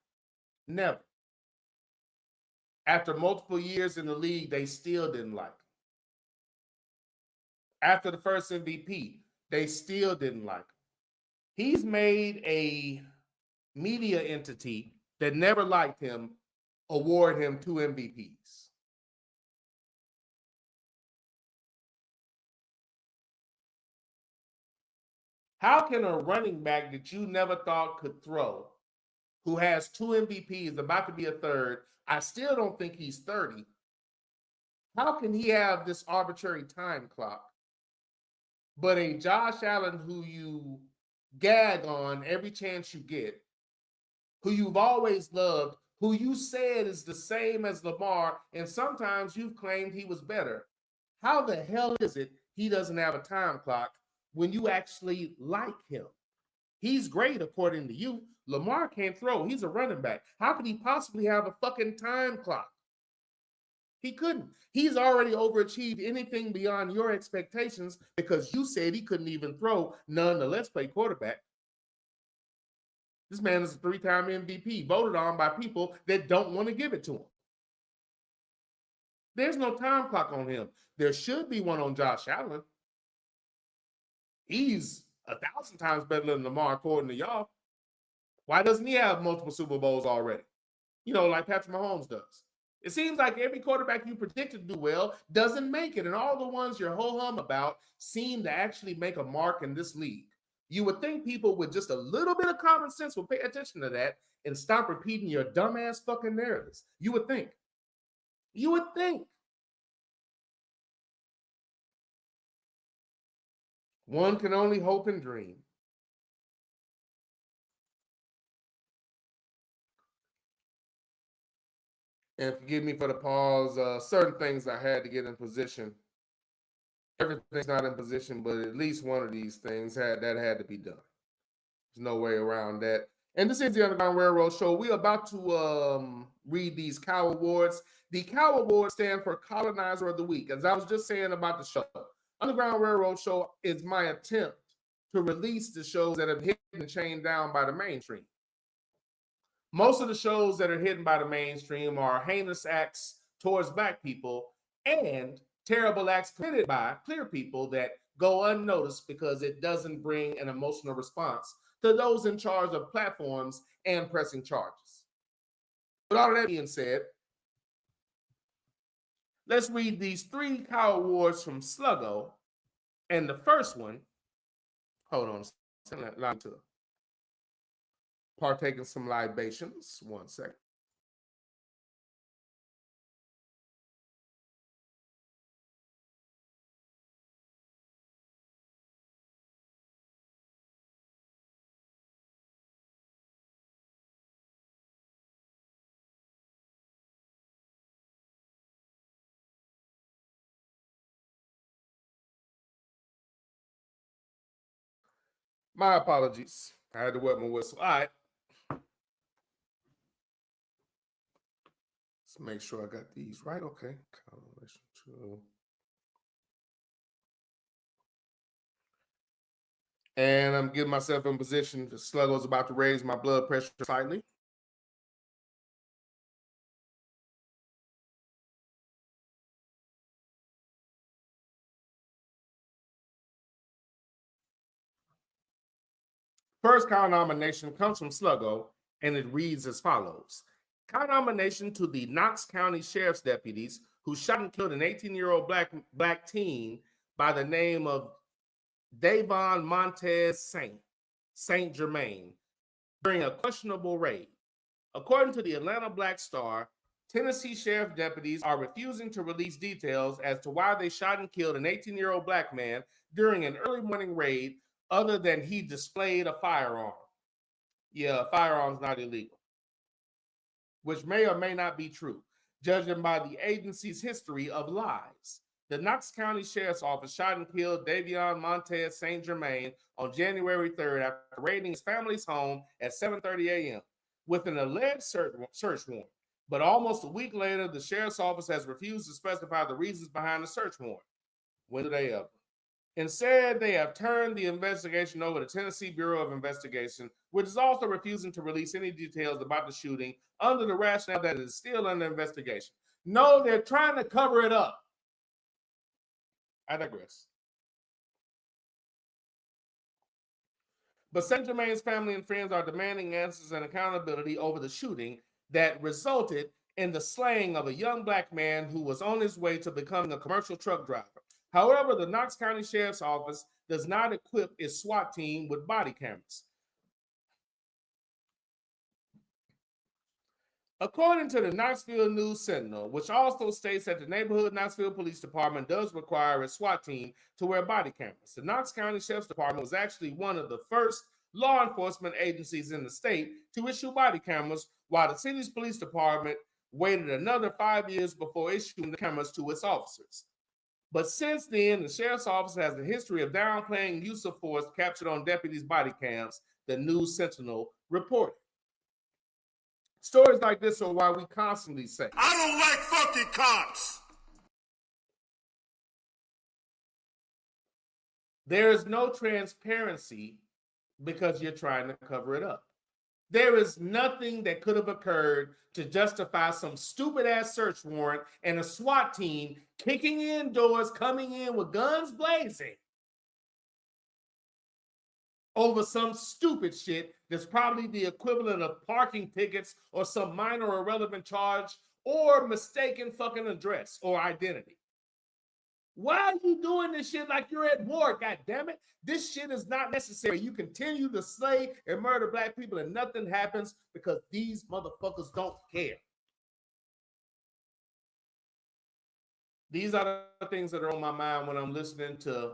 Never. After multiple years in the league, they still didn't like him. After the first MVP, they still didn't like him. He's made a media entity that never liked him award him 2 MVPs. How can a running back that you never thought could throw, who has 2 MVPs, about to be a third, I still don't think he's 30, how can he have this arbitrary time clock, but a Josh Allen who you gag on every chance you get, who you've always loved, who you said is the same as Lamar, and sometimes you've claimed he was better. How the hell is it he doesn't have a time clock when you actually like him? He's great according to you. Lamar can't throw. He's a running back. How could he possibly have a fucking time clock? He couldn't. He's already overachieved anything beyond your expectations because you said he couldn't even throw, nonetheless play quarterback. This man is a 3-time MVP, voted on by people that don't want to give it to him. There's no time clock on him. There should be one on Josh Allen. He's 1,000 times better than Lamar, according to y'all. Why doesn't he have multiple Super Bowls already? You know, like Patrick Mahomes does. It seems like every quarterback you predicted to do well doesn't make it, and all the ones you're ho-hum about seem to actually make a mark in this league. You would think people with just a little bit of common sense would pay attention to that and stop repeating your dumbass fucking narratives. You would think. You would think. One can only hope and dream. And forgive me for the pause. Certain things I had to get in position. Everything's not in position, but at least one of these things had to be done. There's no way around that. And this is the Underground Railroad Show. We're about to read these Cow Awards. The Cow Awards stand for Colonizer of the Week. As I was just saying about the show, Underground Railroad Show is my attempt to release the shows that have hit and chained down by the mainstream. Most of the shows that are hidden by the mainstream are heinous acts towards Black people and terrible acts committed by clear people that go unnoticed because it doesn't bring an emotional response to those in charge of platforms and pressing charges. With all of that being said, let's read these 3 Cow Awards from Sluggo. And the first one, hold on, send that line to partake in some libations. 1 second. My apologies. I had to wet my whistle. All right. Let's make sure I got these right. Okay. And I'm getting myself in position. The Sluggo's about to raise my blood pressure slightly. First Cow nomination comes from Sluggo, and it reads as follows. Count nomination to the Knox County Sheriff's deputies who shot and killed an 18-year-old black teen by the name of Davon Montez Saint Germain during a questionable raid. According to the Atlanta Black Star, Tennessee sheriff deputies are refusing to release details as to why they shot and killed an 18-year-old black man during an early morning raid, other than he displayed a firearm. Yeah, a firearm's not illegal, which may or may not be true, judging by the agency's history of lies. The Knox County Sheriff's Office shot and killed Davion Montez St. Germain on January 3rd after raiding his family's home at 7:30 a.m. with an alleged search warrant. But almost a week later, the Sheriff's Office has refused to specify the reasons behind the search warrant. When do they ever? Instead, they have turned the investigation over to Tennessee Bureau of Investigation, which is also refusing to release any details about the shooting under the rationale that it is still under investigation. No, they're trying to cover it up. I digress. But St. Germain's family and friends are demanding answers and accountability over the shooting that resulted in the slaying of a young black man who was on his way to becoming a commercial truck driver. However, the Knox County Sheriff's Office does not equip its SWAT team with body cameras. According to the Knoxville News Sentinel, which also states that the neighborhood Knoxville Police Department does require a SWAT team to wear body cameras, the Knox County Sheriff's Department was actually one of the first law enforcement agencies in the state to issue body cameras, while the city's police department waited another 5 years before issuing the cameras to its officers. But since then, the Sheriff's Office has a history of downplaying use of force captured on deputies' body cams, the News Sentinel reported. Stories like this are why we constantly say, I don't like fucking cops. There is no transparency because you're trying to cover it up. There is nothing that could have occurred to justify some stupid ass search warrant and a SWAT team kicking in doors, coming in with guns blazing over some stupid shit that's probably the equivalent of parking tickets or some minor irrelevant charge or mistaken fucking address or identity. Why are you doing this shit like you're at war, goddammit? This shit is not necessary. You continue to slay and murder black people and nothing happens because these motherfuckers don't care. These are the things that are on my mind when I'm listening to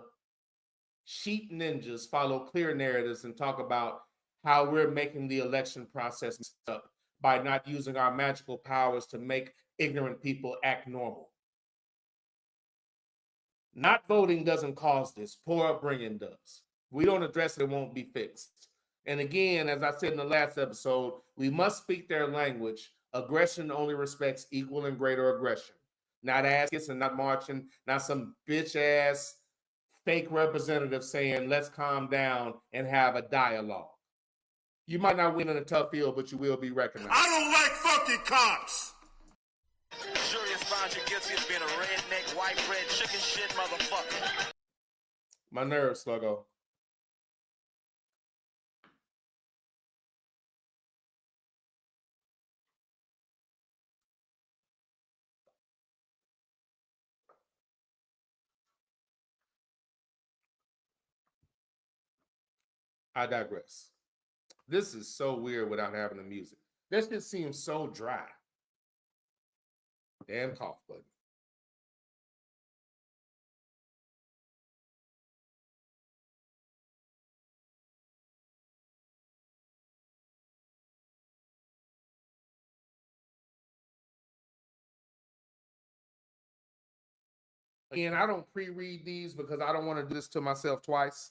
sheet ninjas follow clear narratives and talk about how we're making the election process up by not using our magical powers to make ignorant people act normal. Not voting doesn't cause this. Poor upbringing does. We don't address it, it won't be fixed. And again, as I said in the last episode, we must speak their language. Aggression only respects equal and greater aggression. Not ass kissing, not marching, not some bitch ass fake representative saying, let's calm down and have a dialogue. You might not win in a tough field, but you will be recognized. I don't like fucking cops. Jury has found you guilty of being a redneck, white bread, chicken shit motherfucker. My nerves, Sluggo. I digress. This is so weird without having the music. This just seems so dry. Damn cough button. Again, I don't pre-read these because I don't want to do this to myself twice.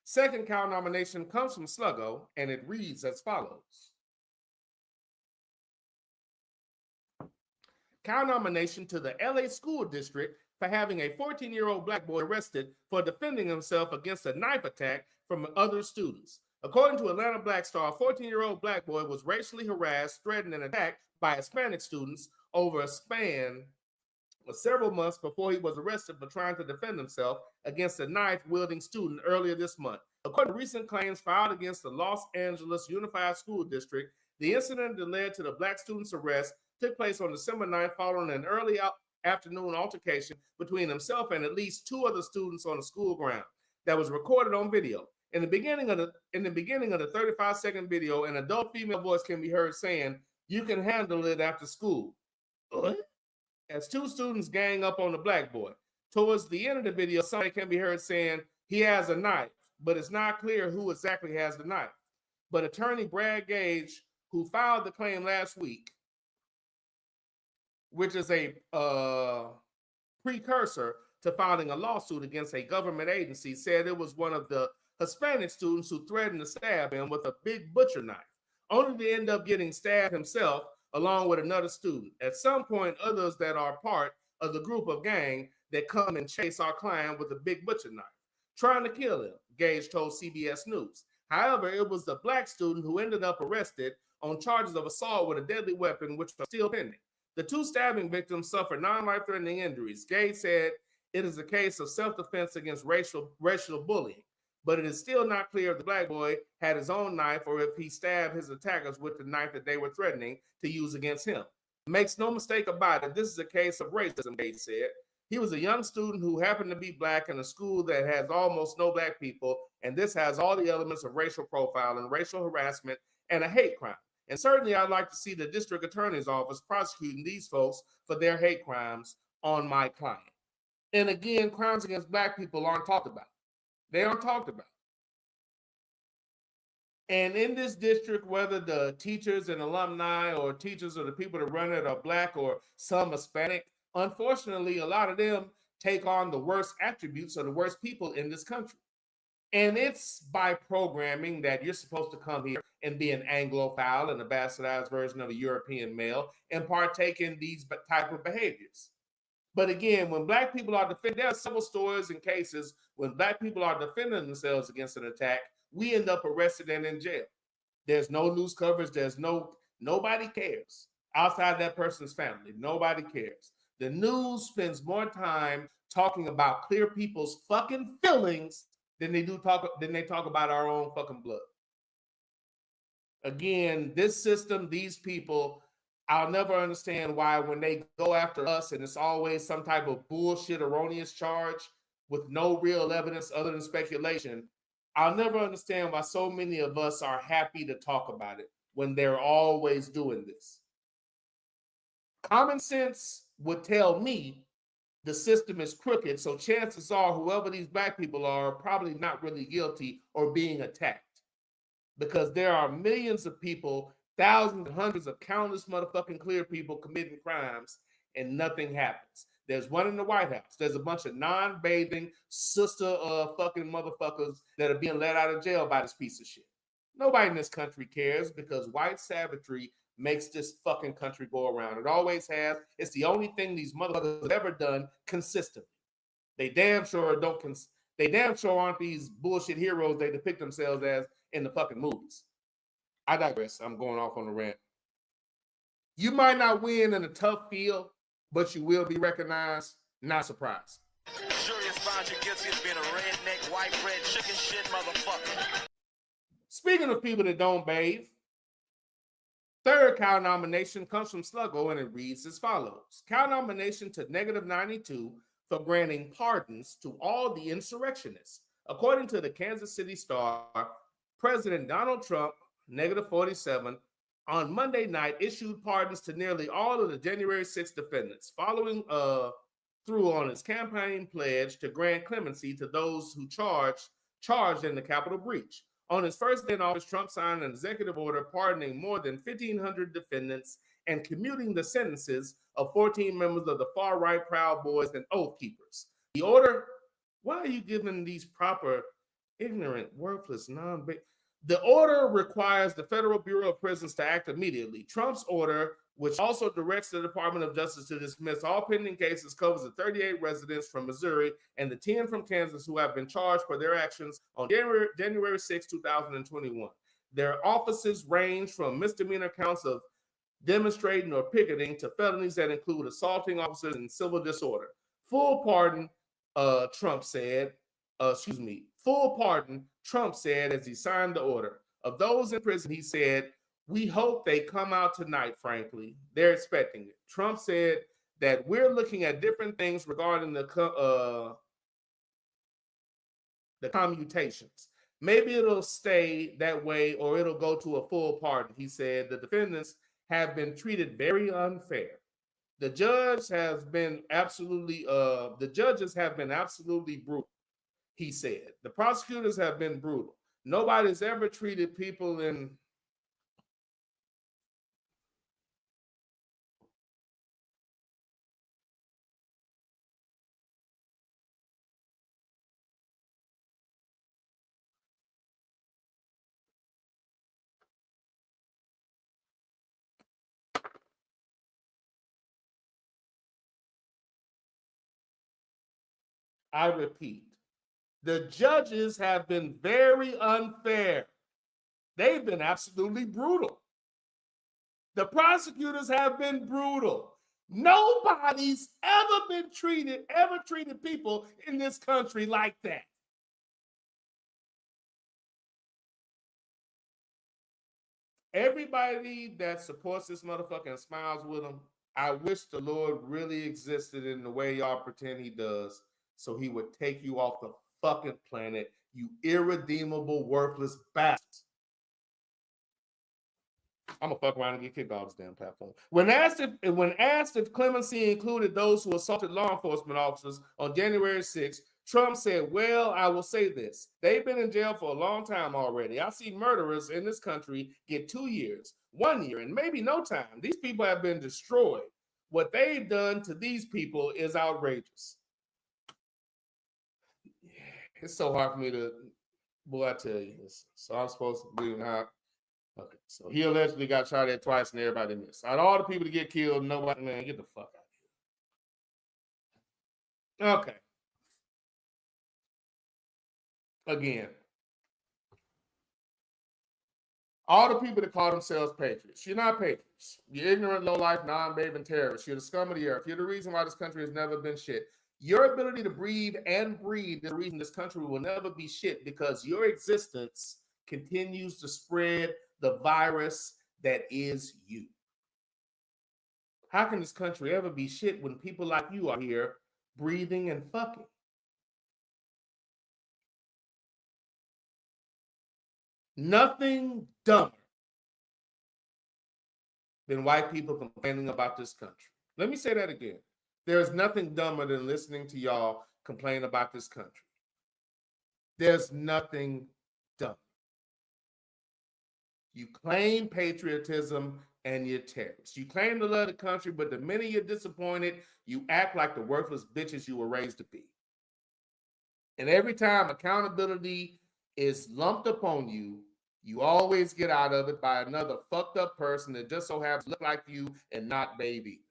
Second cow nomination comes from Sluggo, and it reads as follows. Cow nomination to the LA School District for having a 14-year-old black boy arrested for defending himself against a knife attack from other students. According to Atlanta Black Star, a 14-year-old black boy was racially harassed, threatened, and attacked by Hispanic students over a span several months before he was arrested for trying to defend himself against a knife-wielding student earlier this month. According to recent claims filed against the Los Angeles Unified School District, the incident that led to the black student's arrest took place on December 9th following an early afternoon altercation between himself and at least two other students on the school ground that was recorded on video. In the beginning of the 35-second video, an adult female voice can be heard saying, "You can handle it after school." What? As two students gang up on the black boy. Towards the end of the video, somebody can be heard saying, "He has a knife," but it's not clear who exactly has the knife. But attorney Brad Gage, who filed the claim last week, which is a precursor to filing a lawsuit against a government agency, said it was one of the Hispanic students who threatened to stab him with a big butcher knife, only to end up getting stabbed himself along with another student. At some point, others that are part of the group of gang that come and chase our client with a big butcher knife, trying to kill him, Gage told CBS News. However, it was the black student who ended up arrested on charges of assault with a deadly weapon, which are still pending. The two stabbing victims suffered non-life-threatening injuries. Gage said it is a case of self-defense against racial bullying, but it is still not clear if the black boy had his own knife or if he stabbed his attackers with the knife that they were threatening to use against him. Makes no mistake about it, this is a case of racism, Gage said. He was a young student who happened to be black in a school that has almost no black people, and this has all the elements of racial profiling, racial harassment, and a hate crime. And certainly I'd like to see the district attorney's office prosecuting these folks for their hate crimes on my client. And again, crimes against black people aren't talked about. They aren't talked about. And in this district, whether the teachers and alumni or teachers or the people that run it are black or some Hispanic, unfortunately, a lot of them take on the worst attributes of the worst people in this country. And it's by programming that you're supposed to come here and be an Anglophile, an bastardized version of a European male, and partake in these type of behaviors. But again, when black people are defending, there are several stories and cases when black people are defending themselves against an attack, we end up arrested and in jail. There's no news coverage. Nobody cares outside that person's family. Nobody cares. The news spends more time talking about clear people's fucking feelings than they talk about our own fucking blood. Again, this system, these people, I'll never understand why when they go after us and it's always some type of bullshit, erroneous charge with no real evidence other than speculation. I'll never understand why so many of us are happy to talk about it when they're always doing this. Common sense would tell me the system is crooked, so chances are whoever these black people are probably not really guilty or being attacked. Because there are millions of people, thousands and hundreds of countless motherfucking clear people committing crimes and nothing happens. There's one in the White House. There's a bunch of non-bathing sister fucking motherfuckers that are being let out of jail by this piece of shit. Nobody in this country cares because white savagery makes this fucking country go around. It always has. It's the only thing these motherfuckers have ever done consistently. They damn sure aren't these bullshit heroes they depict themselves as in the fucking movies. I digress. I'm going off on a rant. You might not win in a tough field, but you will be recognized. Not surprised. Julius found you guilty of being a redneck, white bread, chicken shit motherfucker. Speaking of people that don't bathe, third cow nomination comes from Sluggo, and it reads as follows. Cow nomination to -92 for granting pardons to all the insurrectionists. According to the Kansas City Star, President Donald Trump, -47, on Monday night issued pardons to nearly all of the January 6th defendants, following through on his campaign pledge to grant clemency to those who charged in the Capitol breach. On his first day in office, Trump signed an executive order pardoning more than 1,500 defendants and commuting the sentences of 14 members of the far-right Proud Boys and Oath Keepers. The order, why are you giving these proper, ignorant, worthless, The order requires the Federal Bureau of Prisons to act immediately. Trump's order, which also directs the Department of Justice to dismiss all pending cases, covers the 38 residents from Missouri and the 10 from Kansas who have been charged for their actions on January 6, 2021. Their offices range from misdemeanor counts of demonstrating, or picketing to felonies that include assaulting officers and civil disorder. Full pardon, Trump said. Full pardon, Trump said as he signed the order. Of those in prison, he said, "We hope they come out tonight, frankly. They're expecting it." Trump said that we're looking at different things regarding the commutations. Maybe it'll stay that way or it'll go to a full pardon. He said the defendants have been treated very unfair. The judges have been absolutely brutal. He said the prosecutors have been brutal. Nobody's ever treated people in I repeat, the judges have been very unfair. They've been absolutely brutal. The prosecutors have been brutal. Nobody's ever treated people in this country like that. Everybody that supports this motherfucker and smiles with him, I wish the Lord really existed in the way y'all pretend he does, so he would take you off the fucking planet, you irredeemable, worthless bastards. I'm gonna fuck around and get kicked off this damn platform. When asked if clemency included those who assaulted law enforcement officers on January 6th, Trump said, "Well, I will say this. They've been in jail for a long time already. I see murderers in this country get 2 years, 1 year, and maybe no time. These people have been destroyed. What they've done to these people is outrageous." It's so hard for me to, boy, I tell you this. So I'm supposed to believe in how. Okay, so he allegedly got shot at twice and everybody missed. Out of all the people to get killed, nobody, man, get the fuck out of here. Okay. Again, all the people that call themselves patriots, you're not patriots. You're ignorant, low-life, non-bathing terrorists. You're the scum of the earth. You're the reason why this country has never been shit. Your ability to breathe and breed is the reason this country will never be shit, because your existence continues to spread the virus that is you. How can this country ever be shit when people like you are here breathing and fucking? Nothing dumber than white people complaining about this country. Let me say that again. There's nothing dumber than listening to y'all complain about this country. There's nothing dumb. You claim patriotism and you're terrorists. You claim to love the country, but the minute you're disappointed, you act like the worthless bitches you were raised to be. And every time accountability is lumped upon you, you always get out of it by another fucked up person that just so happens to look like you and not baby.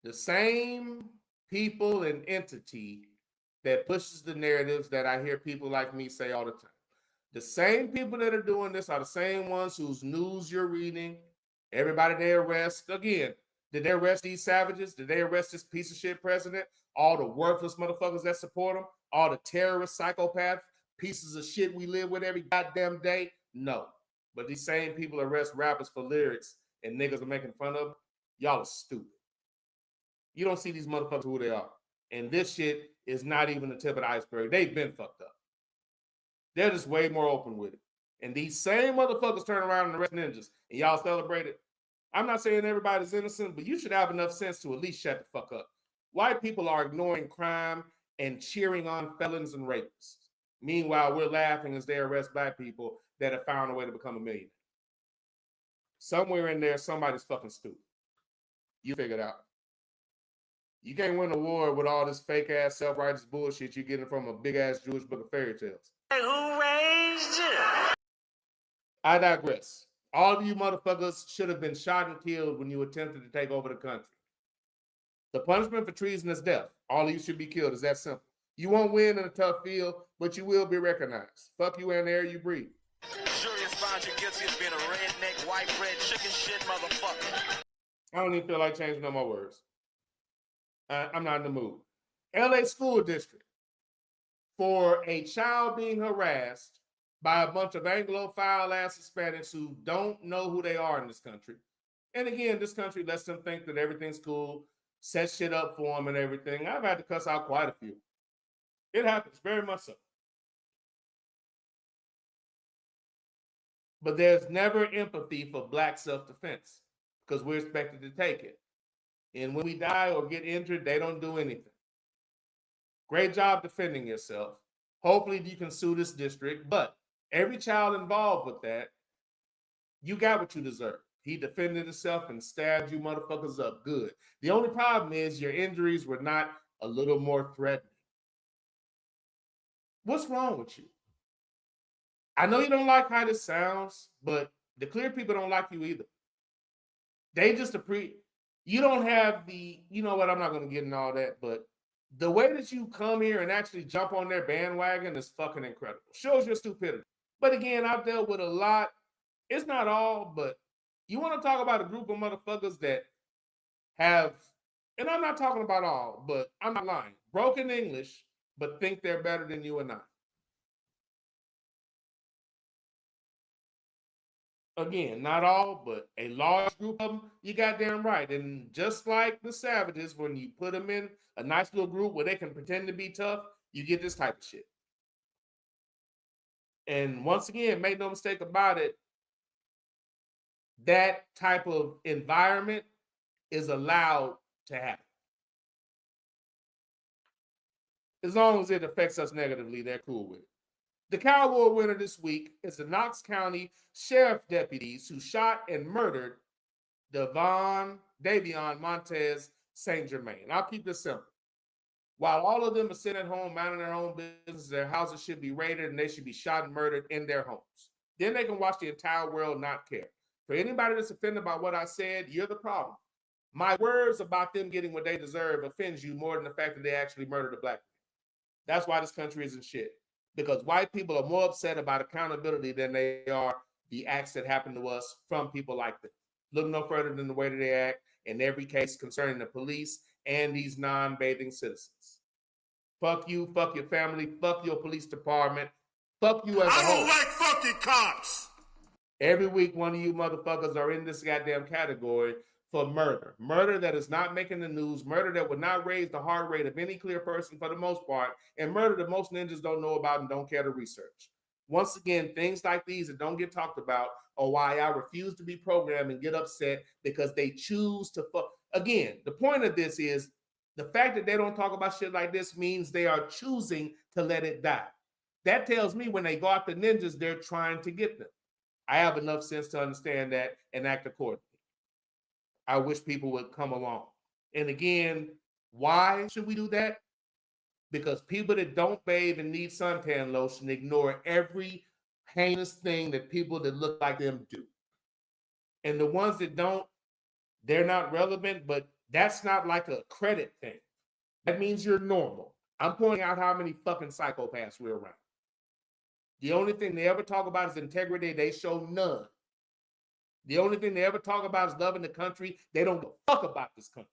The same people and entity that pushes the narratives that I hear people like me say all the time. The same people that are doing this are the same ones whose news you're reading. Everybody they arrest. Again, did they arrest these savages? Did they arrest this piece of shit president? All the worthless motherfuckers that support him? All the terrorist psychopath pieces of shit we live with every goddamn day? No. But these same people arrest rappers for lyrics and niggas are making fun of them. Y'all are stupid. You don't see these motherfuckers who they are. And this shit is not even the tip of the iceberg. They've been fucked up. They're just way more open with it. And these same motherfuckers turn around and arrest ninjas, and y'all celebrate it. I'm not saying everybody's innocent, but you should have enough sense to at least shut the fuck up. White people are ignoring crime and cheering on felons and rapists. Meanwhile, we're laughing as they arrest black people that have found a way to become a millionaire. Somewhere in there, somebody's fucking stupid. You figure it out. You can't win a war with all this fake ass self-righteous bullshit you're getting from a big ass Jewish book of fairy tales. Who raised you? I digress. All of you motherfuckers should have been shot and killed when you attempted to take over the country. The punishment for treason is death. All of you should be killed. It's that simple. You won't win in a tough field, but you will be recognized. Fuck you and the air you breathe. Julius finds you guilty of being a redneck, white bread, chicken shit motherfucker. I don't even feel like changing no more words. I'm not in the mood. LA School District, for a child being harassed by a bunch of Anglophile ass Hispanics who don't know who they are in this country. And again, this country lets them think that everything's cool, sets shit up for them and everything. I've had to cuss out quite a few. It happens, very much so. But there's never empathy for Black self-defense because we're expected to take it. And when we die or get injured, they don't do anything. Great job defending yourself. Hopefully you can sue this district, but every child involved with that, you got what you deserve. He defended himself and stabbed you motherfuckers up good. The only problem is your injuries were not a little more threatening. What's wrong with you? I know you don't like how this sounds, but the clear people don't like you either. They just you don't have the, you know what, I'm not going to get in all that, but the way that you come here and actually jump on their bandwagon is fucking incredible. Shows your stupidity. But again, I've dealt with a lot. It's not all, but you want to talk about a group of motherfuckers that have, and I'm not talking about all, but I'm not lying, broken English, but think they're better than you and I. Again, not all, but a large group of them, you goddamn right. And just like the savages, when you put them in a nice little group where they can pretend to be tough, you get this type of shit. And once again, make no mistake about it, that type of environment is allowed to happen. As long as it affects us negatively, they're cool with it. The Cowboy winner this week is the Knox County Sheriff deputies who shot and murdered Davion Montez St. Germain. I'll keep this simple. While all of them are sitting at home, minding their own business, their houses should be raided and they should be shot and murdered in their homes. Then they can watch the entire world not care. For anybody that's offended by what I said, you're the problem. My words about them getting what they deserve offends you more than the fact that they actually murdered a black man. That's why this country isn't shit. Because white people are more upset about accountability than they are the acts that happen to us from people like them. Look no further than the way that they act in every case concerning the police and these non-bathing citizens. Fuck you, fuck your family, fuck your police department, fuck you as a whole. I don't like fucking cops. Every week, one of you motherfuckers are in this goddamn category for murder. Murder that is not making the news, murder that would not raise the heart rate of any clear person for the most part, and murder that most ninjas don't know about and don't care to research. Once again, things like these that don't get talked about are why I refuse to be programmed and get upset because they choose to fuck. Again, the point of this is the fact that they don't talk about shit like this means they are choosing to let it die. That tells me when they go after ninjas, they're trying to get them. I have enough sense to understand that and act accordingly. I wish people would come along. And again, why should we do that? Because people that don't bathe and need suntan lotion ignore every heinous thing that people that look like them do. And the ones that don't, they're not relevant, but that's not like a credit thing. That means you're normal. I'm pointing out how many fucking psychopaths we're around. The only thing they ever talk about is integrity. They show none. The only thing they ever talk about is loving the country. They don't give a fuck about this country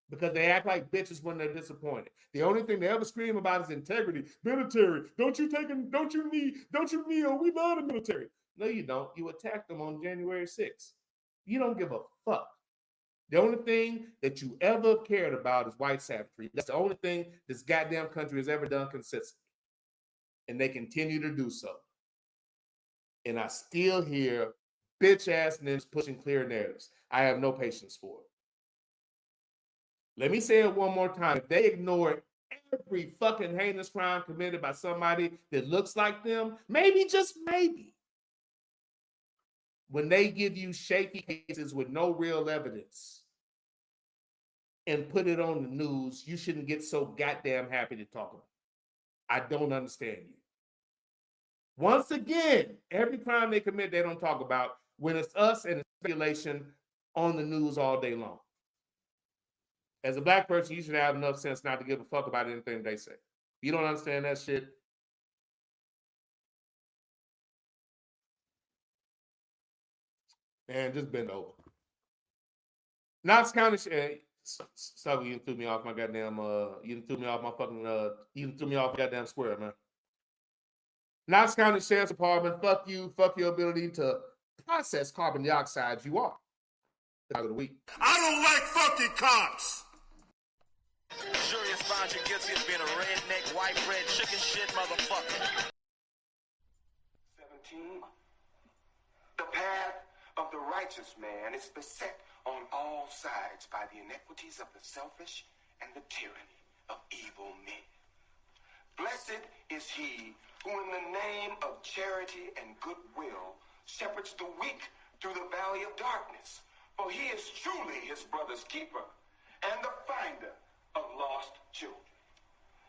because they act like bitches when they're disappointed. The only thing they ever scream about is integrity. Military, don't you kneel? We love the military. No, you don't. You attacked them on January 6th. You don't give a fuck. The only thing that you ever cared about is white savagery. That's the only thing this goddamn country has ever done consistently. And they continue to do so. And I still hear bitch-ass niggas pushing clear narratives. I have no patience for it. Let me say it one more time. If they ignore every fucking heinous crime committed by somebody that looks like them, maybe, just maybe, when they give you shaky cases with no real evidence and put it on the news, you shouldn't get so goddamn happy to talk about it. I don't understand you. Once again, every crime they commit, they don't talk about when it's us and it's speculation on the news all day long. As a black person, you should have enough sense not to give a fuck about anything they say. If you don't understand that shit, man, just bend over. Knox County, Stuggle, you threw me off my goddamn, you threw me off my fucking, you threw me off my goddamn square, man. Knox County Sheriff's Department, fuck you, fuck your ability to process carbon dioxide. You are. Of the week. I don't like fucking cops. Jury has found you guilty of being a redneck, white bread, chicken shit motherfucker. 17. The path of the righteous man is beset on all sides by the inequities of the selfish and the tyranny of evil men. Blessed is he who in the name of charity and goodwill shepherds the weak through the valley of darkness. For he is truly his brother's keeper and the finder of lost children.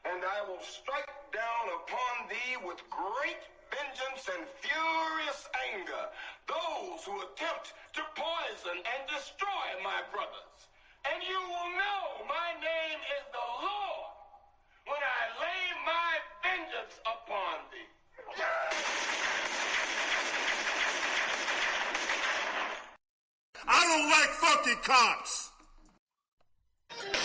And I will strike down upon thee with great vengeance and furious anger those who attempt to poison and destroy my brothers. And you will know my name is the Lord when I lay my vengeance upon thee. I don't like fucking cops.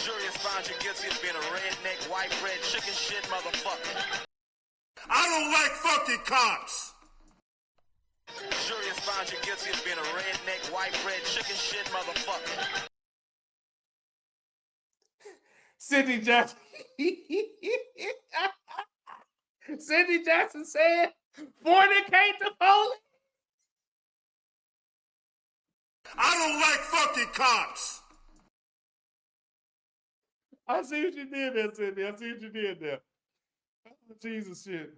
Jury has found you guilty of being a redneck, white bread, chicken shit motherfucker. I don't like fucking cops. Jury has found you guilty of being a redneck, white bread, chicken shit motherfucker. Sidney Jackson. Sidney Jackson said, fornicate the police. I don't like fucking cops. I see what you did there, Sidney. I see what you did there. Oh, Jesus shit.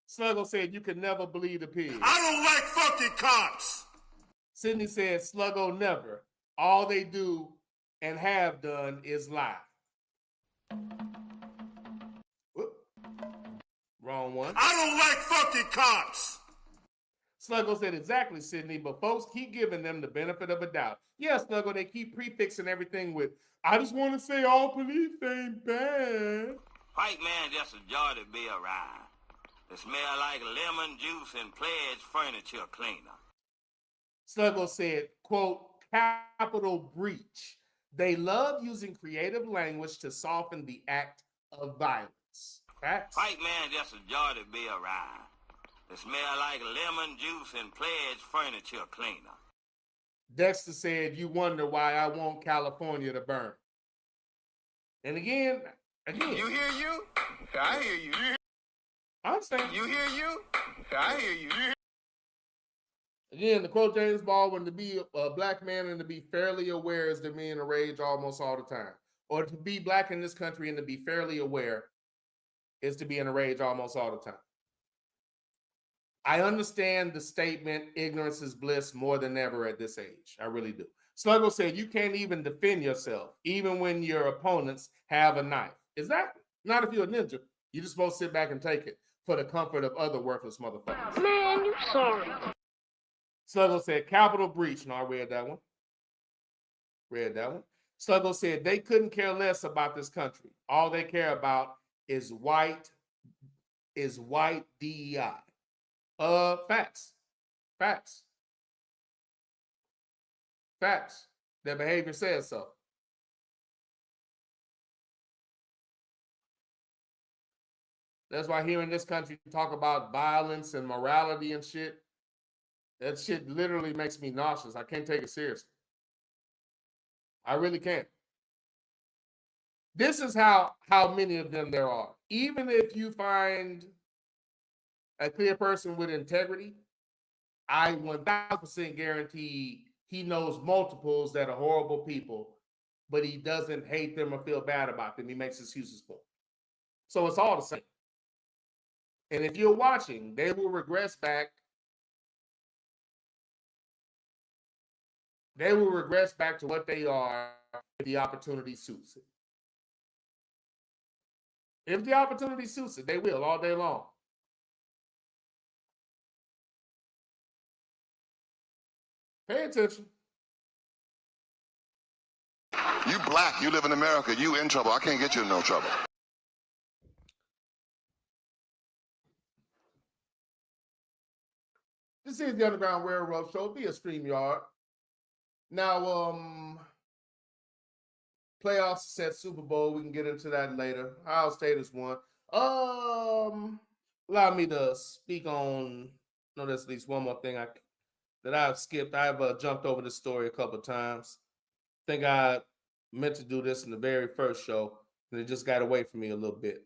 Sluggo said you could never believe the pig. I don't like fucking cops. Sidney said Sluggo never. All they do and have done is lie. Whoop. Wrong one. I don't like fucking cops. Sluggo said exactly, Sidney, but folks keep giving them the benefit of a doubt. Yeah, Sluggo, they keep prefixing everything with, I just want to say all police ain't bad. White man just a joy to be around. They smell like lemon juice and pledge furniture cleaner. Sluggo said, quote, capital breach. They love using creative language to soften the act of violence. Facts. White man just a joy to be around. They smell like lemon juice and pledge furniture cleaner. Dexter said, you wonder why I want California to burn. And again. You hear you? I hear you. I'm saying. You hear you? I hear you. Again, to quote James Baldwin, to be a black man and to be fairly aware is to be in a rage almost all the time. Or to be black in this country and to be fairly aware is to be in a rage almost all the time. I understand the statement, ignorance is bliss, more than ever at this age. I really do. Sluggo said, you can't even defend yourself, even when your opponents have a knife. Exactly. Not if you're a ninja. You're just supposed to sit back and take it for the comfort of other worthless motherfuckers. Man, you sorry. Sluggo said, capital breach. No, I read that one. Sluggo said, they couldn't care less about this country. All they care about is white DEI. Facts. Their behavior says so. That's why here in this country, talk about violence and morality and shit. That shit literally makes me nauseous. I can't take it seriously. I really can't. This is how many of them there are. Even if you find a clear person with integrity, I 1000% guarantee he knows multiples that are horrible people, but he doesn't hate them or feel bad about them. He makes excuses for them. So it's all the same. And if you're watching, they will regress back. They will regress back to what they are if the opportunity suits it. If the opportunity suits it, they will all day long. Pay attention. You black, you live in America, you in trouble. I can't get you in no trouble. This is the Underground Railroad Show via StreamYard. Now, playoffs set Super Bowl. We can get into that later. Ohio State is one. Allow me to speak on. No, there's at least one more thing that I've skipped. I've jumped over this story a couple of times. I think I meant to do this in the very first show, and it just got away from me a little bit.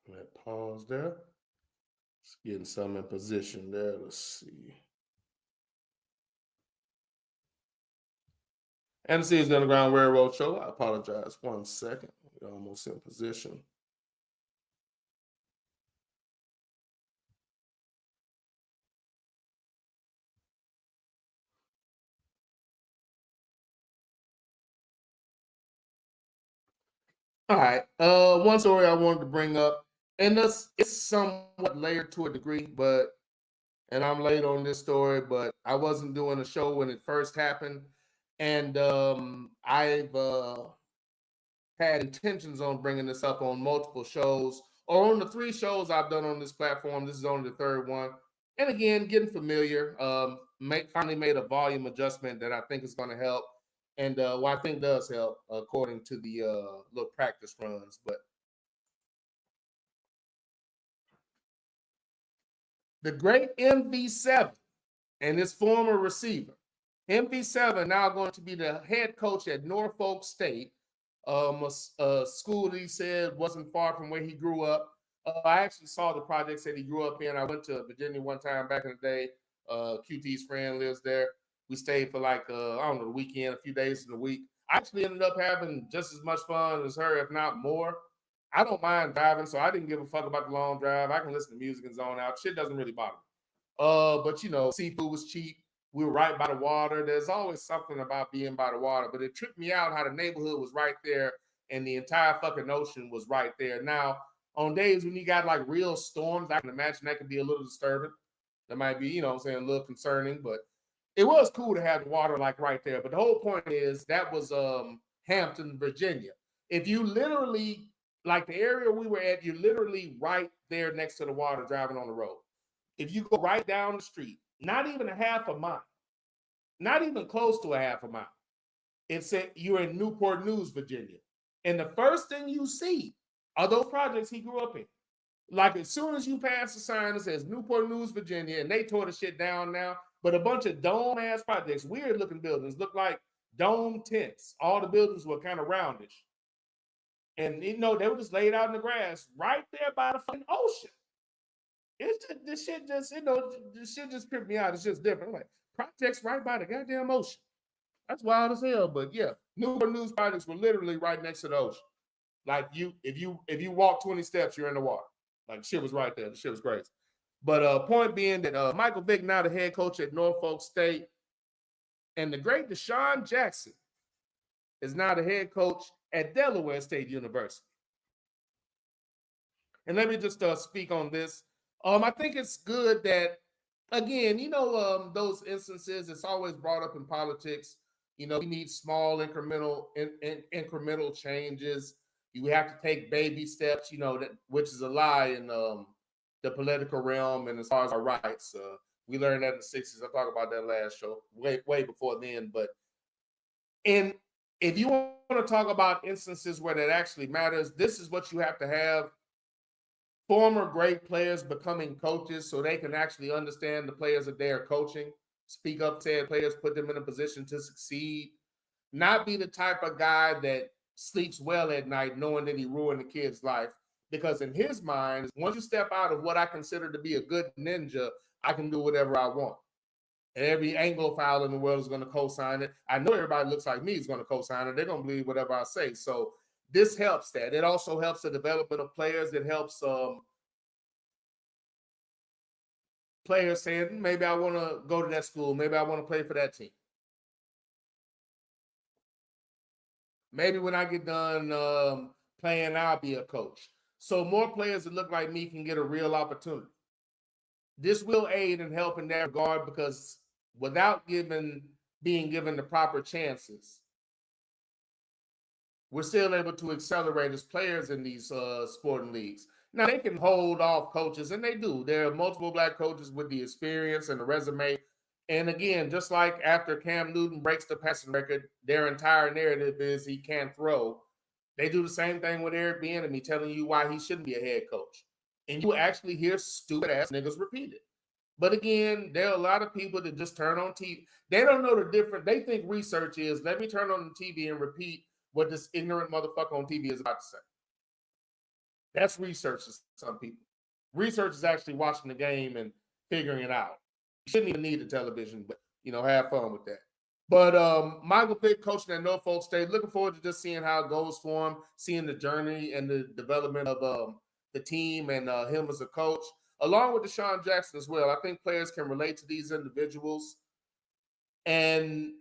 Let pause there. It's getting some in position there. Let's see. And this is the Underground Railroad Show. I apologize. 1 second. We're almost in position. All right. One story I wanted to bring up, and it's somewhat layered to a degree, and I'm late on this story, but I wasn't doing a show when it first happened, and I've had intentions on bringing this up on multiple shows, or on the 3 shows I've done on this platform. This is only the 3rd one, and again, getting familiar. Finally made a volume adjustment that I think is going to help. And I think does help according to the little practice runs. But the great MV7 and his former receiver, MV7 now going to be the head coach at Norfolk State, a school that he said wasn't far from where he grew up. I actually saw the projects that he grew up in. I went to Virginia one time back in the day. QT's friend lives there. We stayed for like, the weekend, a few days in the week. I actually ended up having just as much fun as her, if not more. I don't mind driving, so I didn't give a fuck about the long drive. I can listen to music and zone out. Shit doesn't really bother me. But, seafood was cheap. We were right by the water. There's always something about being by the water, but it tripped me out how the neighborhood was right there and the entire fucking ocean was right there. Now, on days when you got like real storms, I can imagine that could be a little disturbing. That might be, a little concerning, but it was cool to have the water like right there. But the whole point is that was Hampton, Virginia. If you literally, like the area we were at, you're literally right there next to the water driving on the road. If you go right down the street, not even a half a mile, not even close to a half a mile, it said you're in Newport News, Virginia. And the first thing you see are those projects he grew up in. Like as soon as you pass the sign that says Newport News, Virginia, and they tore the shit down now, but a bunch of dome-ass projects, weird-looking buildings, look like dome tents. All the buildings were kind of roundish. And, they were just laid out in the grass right there by the fucking ocean. It's just, this shit just tripped me out. It's just different. Like, projects right by the goddamn ocean. That's wild as hell, but yeah. Newport News projects were literally right next to the ocean. Like, if you walk 20 steps, you're in the water. Like, shit was right there. The shit was crazy. But point being that Michael Vick, now the head coach at Norfolk State, and the great Deshaun Jackson is now the head coach at Delaware State University. And let me just speak on this. I think it's good that, again, those instances, it's always brought up in politics. We need small incremental changes. You have to take baby steps, which is a lie in the political realm and as far as our rights. We learned that in the 60s. I talked about that last show, way before then. But if you want to talk about instances where that actually matters, this is what you have to have. Former great players becoming coaches so they can actually understand the players that they are coaching, speak up to said players, put them in a position to succeed, not be the type of guy that sleeps well at night knowing that he ruined the kid's life. Because in his mind, once you step out of what I consider to be a good ninja, I can do whatever I want. And every Anglophile in the world is going to co-sign it. I know everybody looks like me is going to co-sign it. They're going to believe whatever I say. So this helps that. It also helps the development of players. It helps players saying, maybe I want to go to that school. Maybe I want to play for that team. Maybe when I get done playing, I'll be a coach. So more players that look like me can get a real opportunity. This will aid and help in that regard because without being given the proper chances, we're still able to accelerate as players in these sporting leagues. Now, they can hold off coaches, and they do. There are multiple black coaches with the experience and the resume. And again, just like after Cam Newton breaks the passing record, their entire narrative is he can't throw. They do the same thing with Eric Bieniemy, telling you why he shouldn't be a head coach. And you actually hear stupid-ass niggas repeat it. But again, there are a lot of people that just turn on TV. They don't know the difference. They think research is, let me turn on the TV and repeat what this ignorant motherfucker on TV is about to say. That's research to some people. Research is actually watching the game and figuring it out. You shouldn't even need the television, but, have fun with that. But Michael Vick coaching at Norfolk State, looking forward to just seeing how it goes for him, seeing the journey and the development of the team and him as a coach, along with Deshaun Jackson as well. I think players can relate to these individuals. And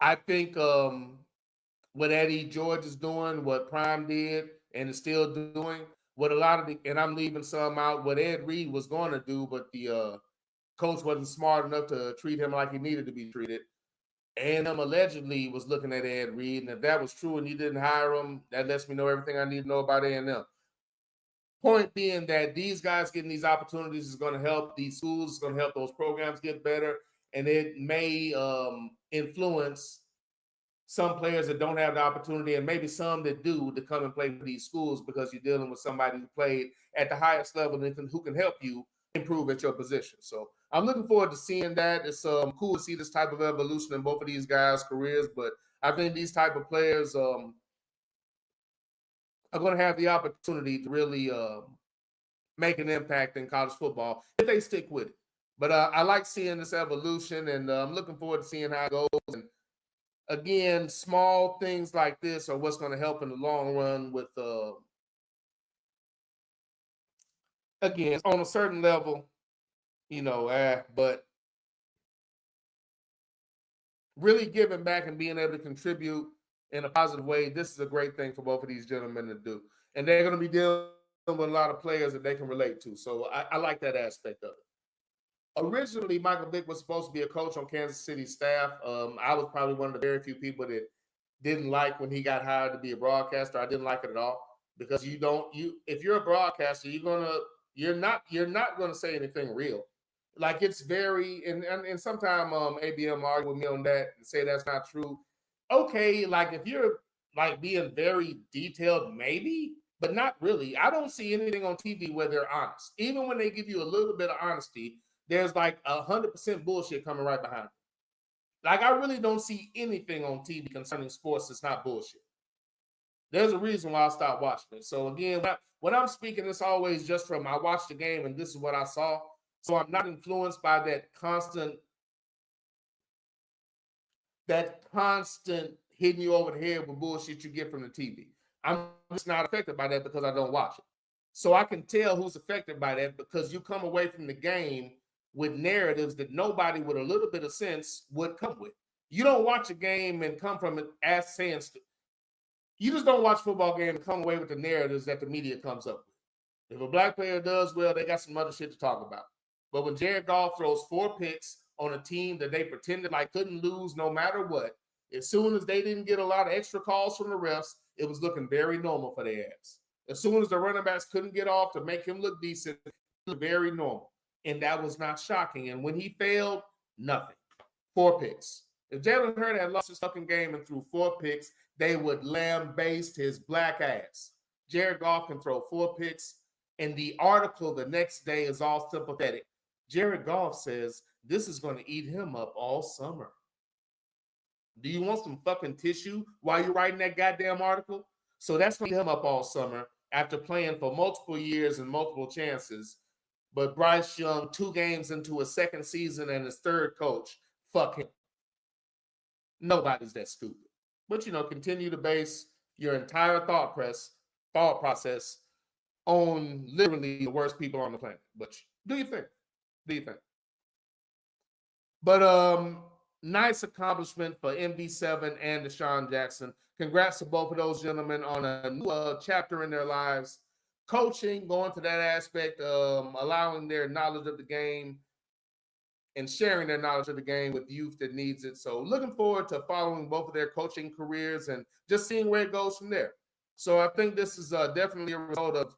I think what Eddie George is doing, what Prime did and is still doing, what a lot of and I'm leaving some out, what Ed Reed was going to do, but the coach wasn't smart enough to treat him like he needed to be treated. A&M allegedly was looking at Ed Reed, and if that was true and you didn't hire him, that lets me know everything I need to know about A&M. Point being that these guys getting these opportunities is going to help these schools, it's going to help those programs get better, and it may influence some players that don't have the opportunity and maybe some that do to come and play for these schools because you're dealing with somebody who played at the highest level and who can help you improve at your position. So I'm looking forward to seeing that. It's cool to see this type of evolution in both of these guys' careers, but I think these type of players are going to have the opportunity to really make an impact in college football if they stick with it. But I like seeing this evolution, and I'm looking forward to seeing how it goes. And again, small things like this are what's going to help in the long run with, again, on a certain level, but really giving back and being able to contribute in a positive way, this is a great thing for both of these gentlemen to do. And they're going to be dealing with a lot of players that they can relate to. So I like that aspect of it. Originally, Michael Vick was supposed to be a coach on Kansas City staff. I was probably one of the very few people that didn't like when he got hired to be a broadcaster. I didn't like it at all because if you're a broadcaster, you're not going to say anything real. Like it's very, and sometimes ABM argue with me on that and say that's not true. Okay, like if you're like being very detailed, maybe, but not really. I don't see anything on TV where they're honest. Even when they give you a little bit of honesty, there's like 100% bullshit coming right behind it. Like I really don't see anything on TV concerning sports that's not bullshit. There's a reason why I stopped watching it. So again, when I'm speaking, it's always just from I watched the game and this is what I saw. So I'm not influenced by that constant hitting you over the head with bullshit you get from the TV. I'm just not affected by that because I don't watch it. So I can tell who's affected by that because you come away from the game with narratives that nobody with a little bit of sense would come with. You don't watch a game and come from it as saying, you just don't watch a football game and come away with the narratives that the media comes up with. If a black player does well, they got some other shit to talk about. But when Jared Goff throws 4 picks on a team that they pretended like couldn't lose no matter what, as soon as they didn't get a lot of extra calls from the refs, it was looking very normal for their ass. As soon as the running backs couldn't get off to make him look decent, it was very normal. And that was not shocking. And when he failed, nothing. 4 picks. If Jalen Hurts had lost his fucking game and threw 4 picks, they would lambaste his black ass. Jared Goff can throw 4 picks, and the article the next day is all sympathetic. Jared Goff says this is going to eat him up all summer. Do you want some fucking tissue while you're writing that goddamn article? So that's going to eat him up all summer after playing for multiple years and multiple chances But Bryce Young, 2 games into his second season and his third coach, fuck him. Nobody's that stupid. But, continue to base your entire thought process on literally the worst people on the planet. But do you think? But nice accomplishment for MB7 and Deshaun Jackson. Congrats to both of those gentlemen on a new chapter in their lives. Coaching, going to that aspect, allowing their knowledge of the game and sharing their knowledge of the game with youth that needs it. So looking forward to following both of their coaching careers and just seeing where it goes from there. So I think this is definitely a result of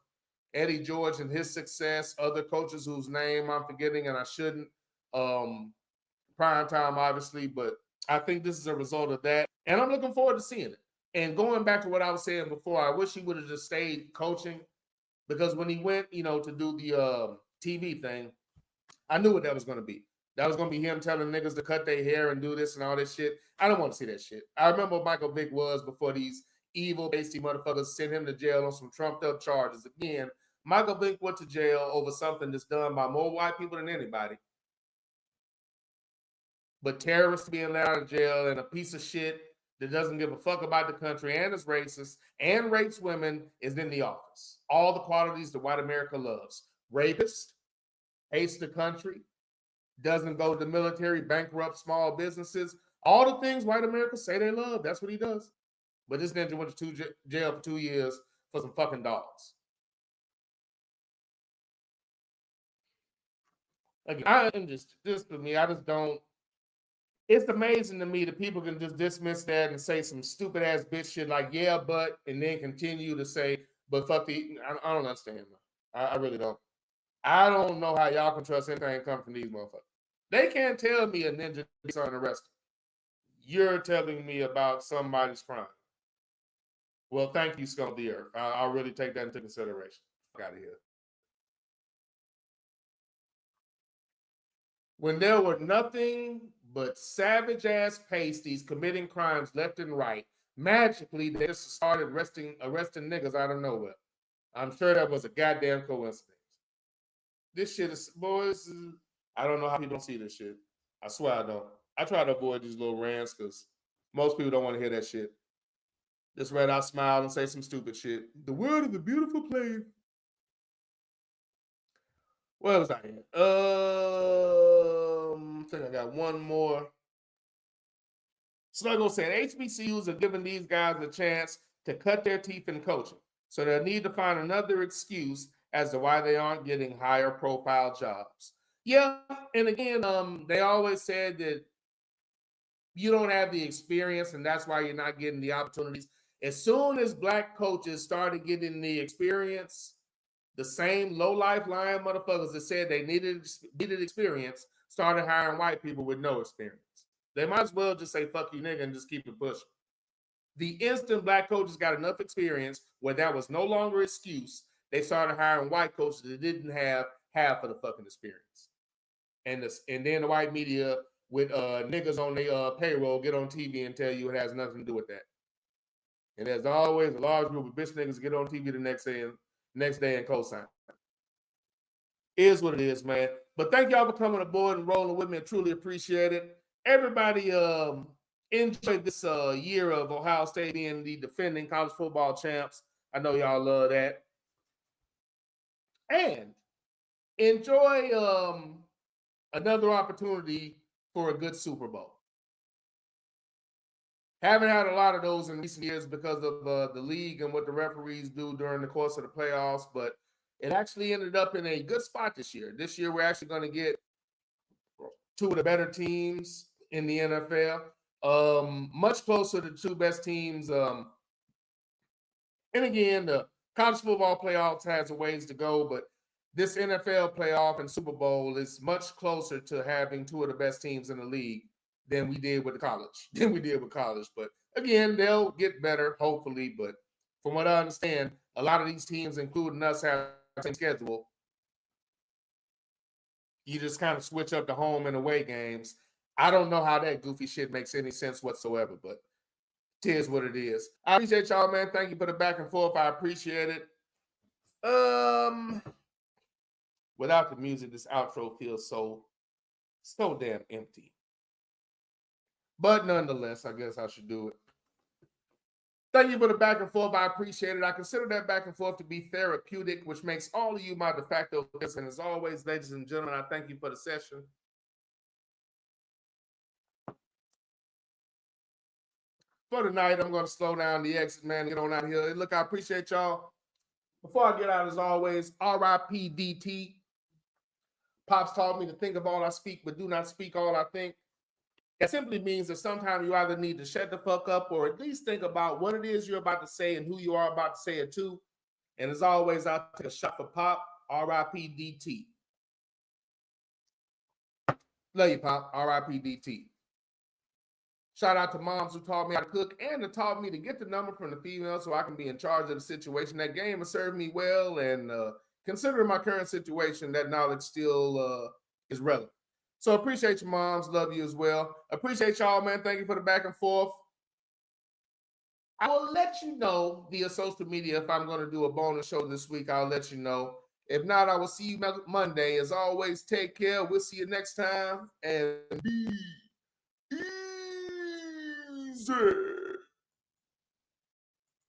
Eddie George and his success, other coaches whose name I'm forgetting and I shouldn't. Prime time, obviously, but I think this is a result of that. And I'm looking forward to seeing it. And going back to what I was saying before, I wish he would have just stayed coaching, because when he went, to do the TV thing, I knew what that was going to be. That was going to be him telling niggas to cut their hair and do this and all this shit. I don't want to see that shit. I remember what Michael Vick was before these evil, pasty motherfuckers sent him to jail on some trumped up charges. Again, Michael Vick went to jail over something that's done by more white people than anybody. But terrorists being let out of jail and a piece of shit that doesn't give a fuck about the country and is racist and rapes women is in the office. All the qualities that white America loves. Rapist, hates the country, doesn't go to the military, bankrupt small businesses. All the things white America say they love, that's what he does. But this ninja went to jail for 2 years for some fucking dogs. Again, I'm just for me, I just don't. It's amazing to me that people can just dismiss that and say some stupid ass bitch shit like, yeah, but, and then continue to say, but fuck the, I don't understand. I really don't. I don't know how y'all can trust anything come from these motherfuckers. They can't tell me a ninja is unarrested. You're telling me about somebody's crime. Well, thank you, Scum of the Earth. I'll really take that into consideration. Fuck out of here. When there were nothing but savage ass pasties committing crimes left and right, magically they just started arresting niggas out of nowhere. I'm sure that was a goddamn coincidence. This shit is, boys, I don't know how people don't see this shit. I swear I don't. I try to avoid these little rants because most people don't want to hear that shit. Just rather I smile and say some stupid shit. The world is a beautiful place. What was I in? I think I got one more. Snuggle said HBCUs are giving these guys a chance to cut their teeth in coaching. So they'll need to find another excuse as to why they aren't getting higher profile jobs. Yeah, and again, they always said that you don't have the experience and that's why you're not getting the opportunities. As soon as black coaches started getting the experience, the same low-life lying motherfuckers that said they needed experience started hiring white people with no experience. They might as well just say, fuck you, nigga, and just keep it pushing. The instant black coaches got enough experience where that was no longer an excuse, they started hiring white coaches that didn't have half of the fucking experience. And then the white media with niggas on their payroll get on TV and tell you it has nothing to do with that. And there's always a large group of bitch niggas get on TV the next day and co-sign. Is what it is, man. But thank y'all for coming aboard and rolling with me. I truly appreciate it. Everybody enjoyed this year of Ohio State being the defending college football champs. I know y'all love that. And enjoy another opportunity for a good Super Bowl. Haven't had a lot of those in recent years because of the league and what the referees do during the course of the playoffs, but it actually ended up in a good spot this year. This year, we're actually going to get two of the better teams in the NFL, much closer to the two best teams. And again, the college football playoffs has a ways to go, but this NFL playoff and Super Bowl is much closer to having two of the best teams in the league than we did with college. But again, they'll get better, hopefully. But from what I understand, a lot of these teams, including us, have the same schedule. You just kind of switch up the home and away games. I don't know how that goofy shit makes any sense whatsoever, but it is what it is. I appreciate y'all, man. Thank you for the back and forth. I appreciate it. Without the music, this outro feels so damn empty. But nonetheless, I guess I should do it. Thank you for the back and forth. I appreciate it. I consider that back and forth to be therapeutic, which makes all of you my de facto guests. And as always, ladies and gentlemen, I thank you for the session. For tonight, I'm going to slow down the exit, man, get on out of here. Look, I appreciate y'all. Before I get out, as always, R.I.P. DT. Pops taught me to think of all I speak, but do not speak all I think. It simply means that sometimes you either need to shut the fuck up or at least think about what it is you're about to say and who you are about to say it to. And as always, I'll take a shot for Pop. R.I.P. DT. Love you, Pop. R.I.P. DT. Shout out to moms who taught me how to cook and who taught me to get the number from the female so I can be in charge of the situation. That game has served me well, and considering my current situation, that knowledge still is relevant. So appreciate you, moms. Love you as well. Appreciate y'all, man. Thank you for the back and forth. I will let you know via social media if I'm going to do a bonus show this week. I'll let you know. If not, I will see you Monday. As always, take care. We'll see you next time. And be easy.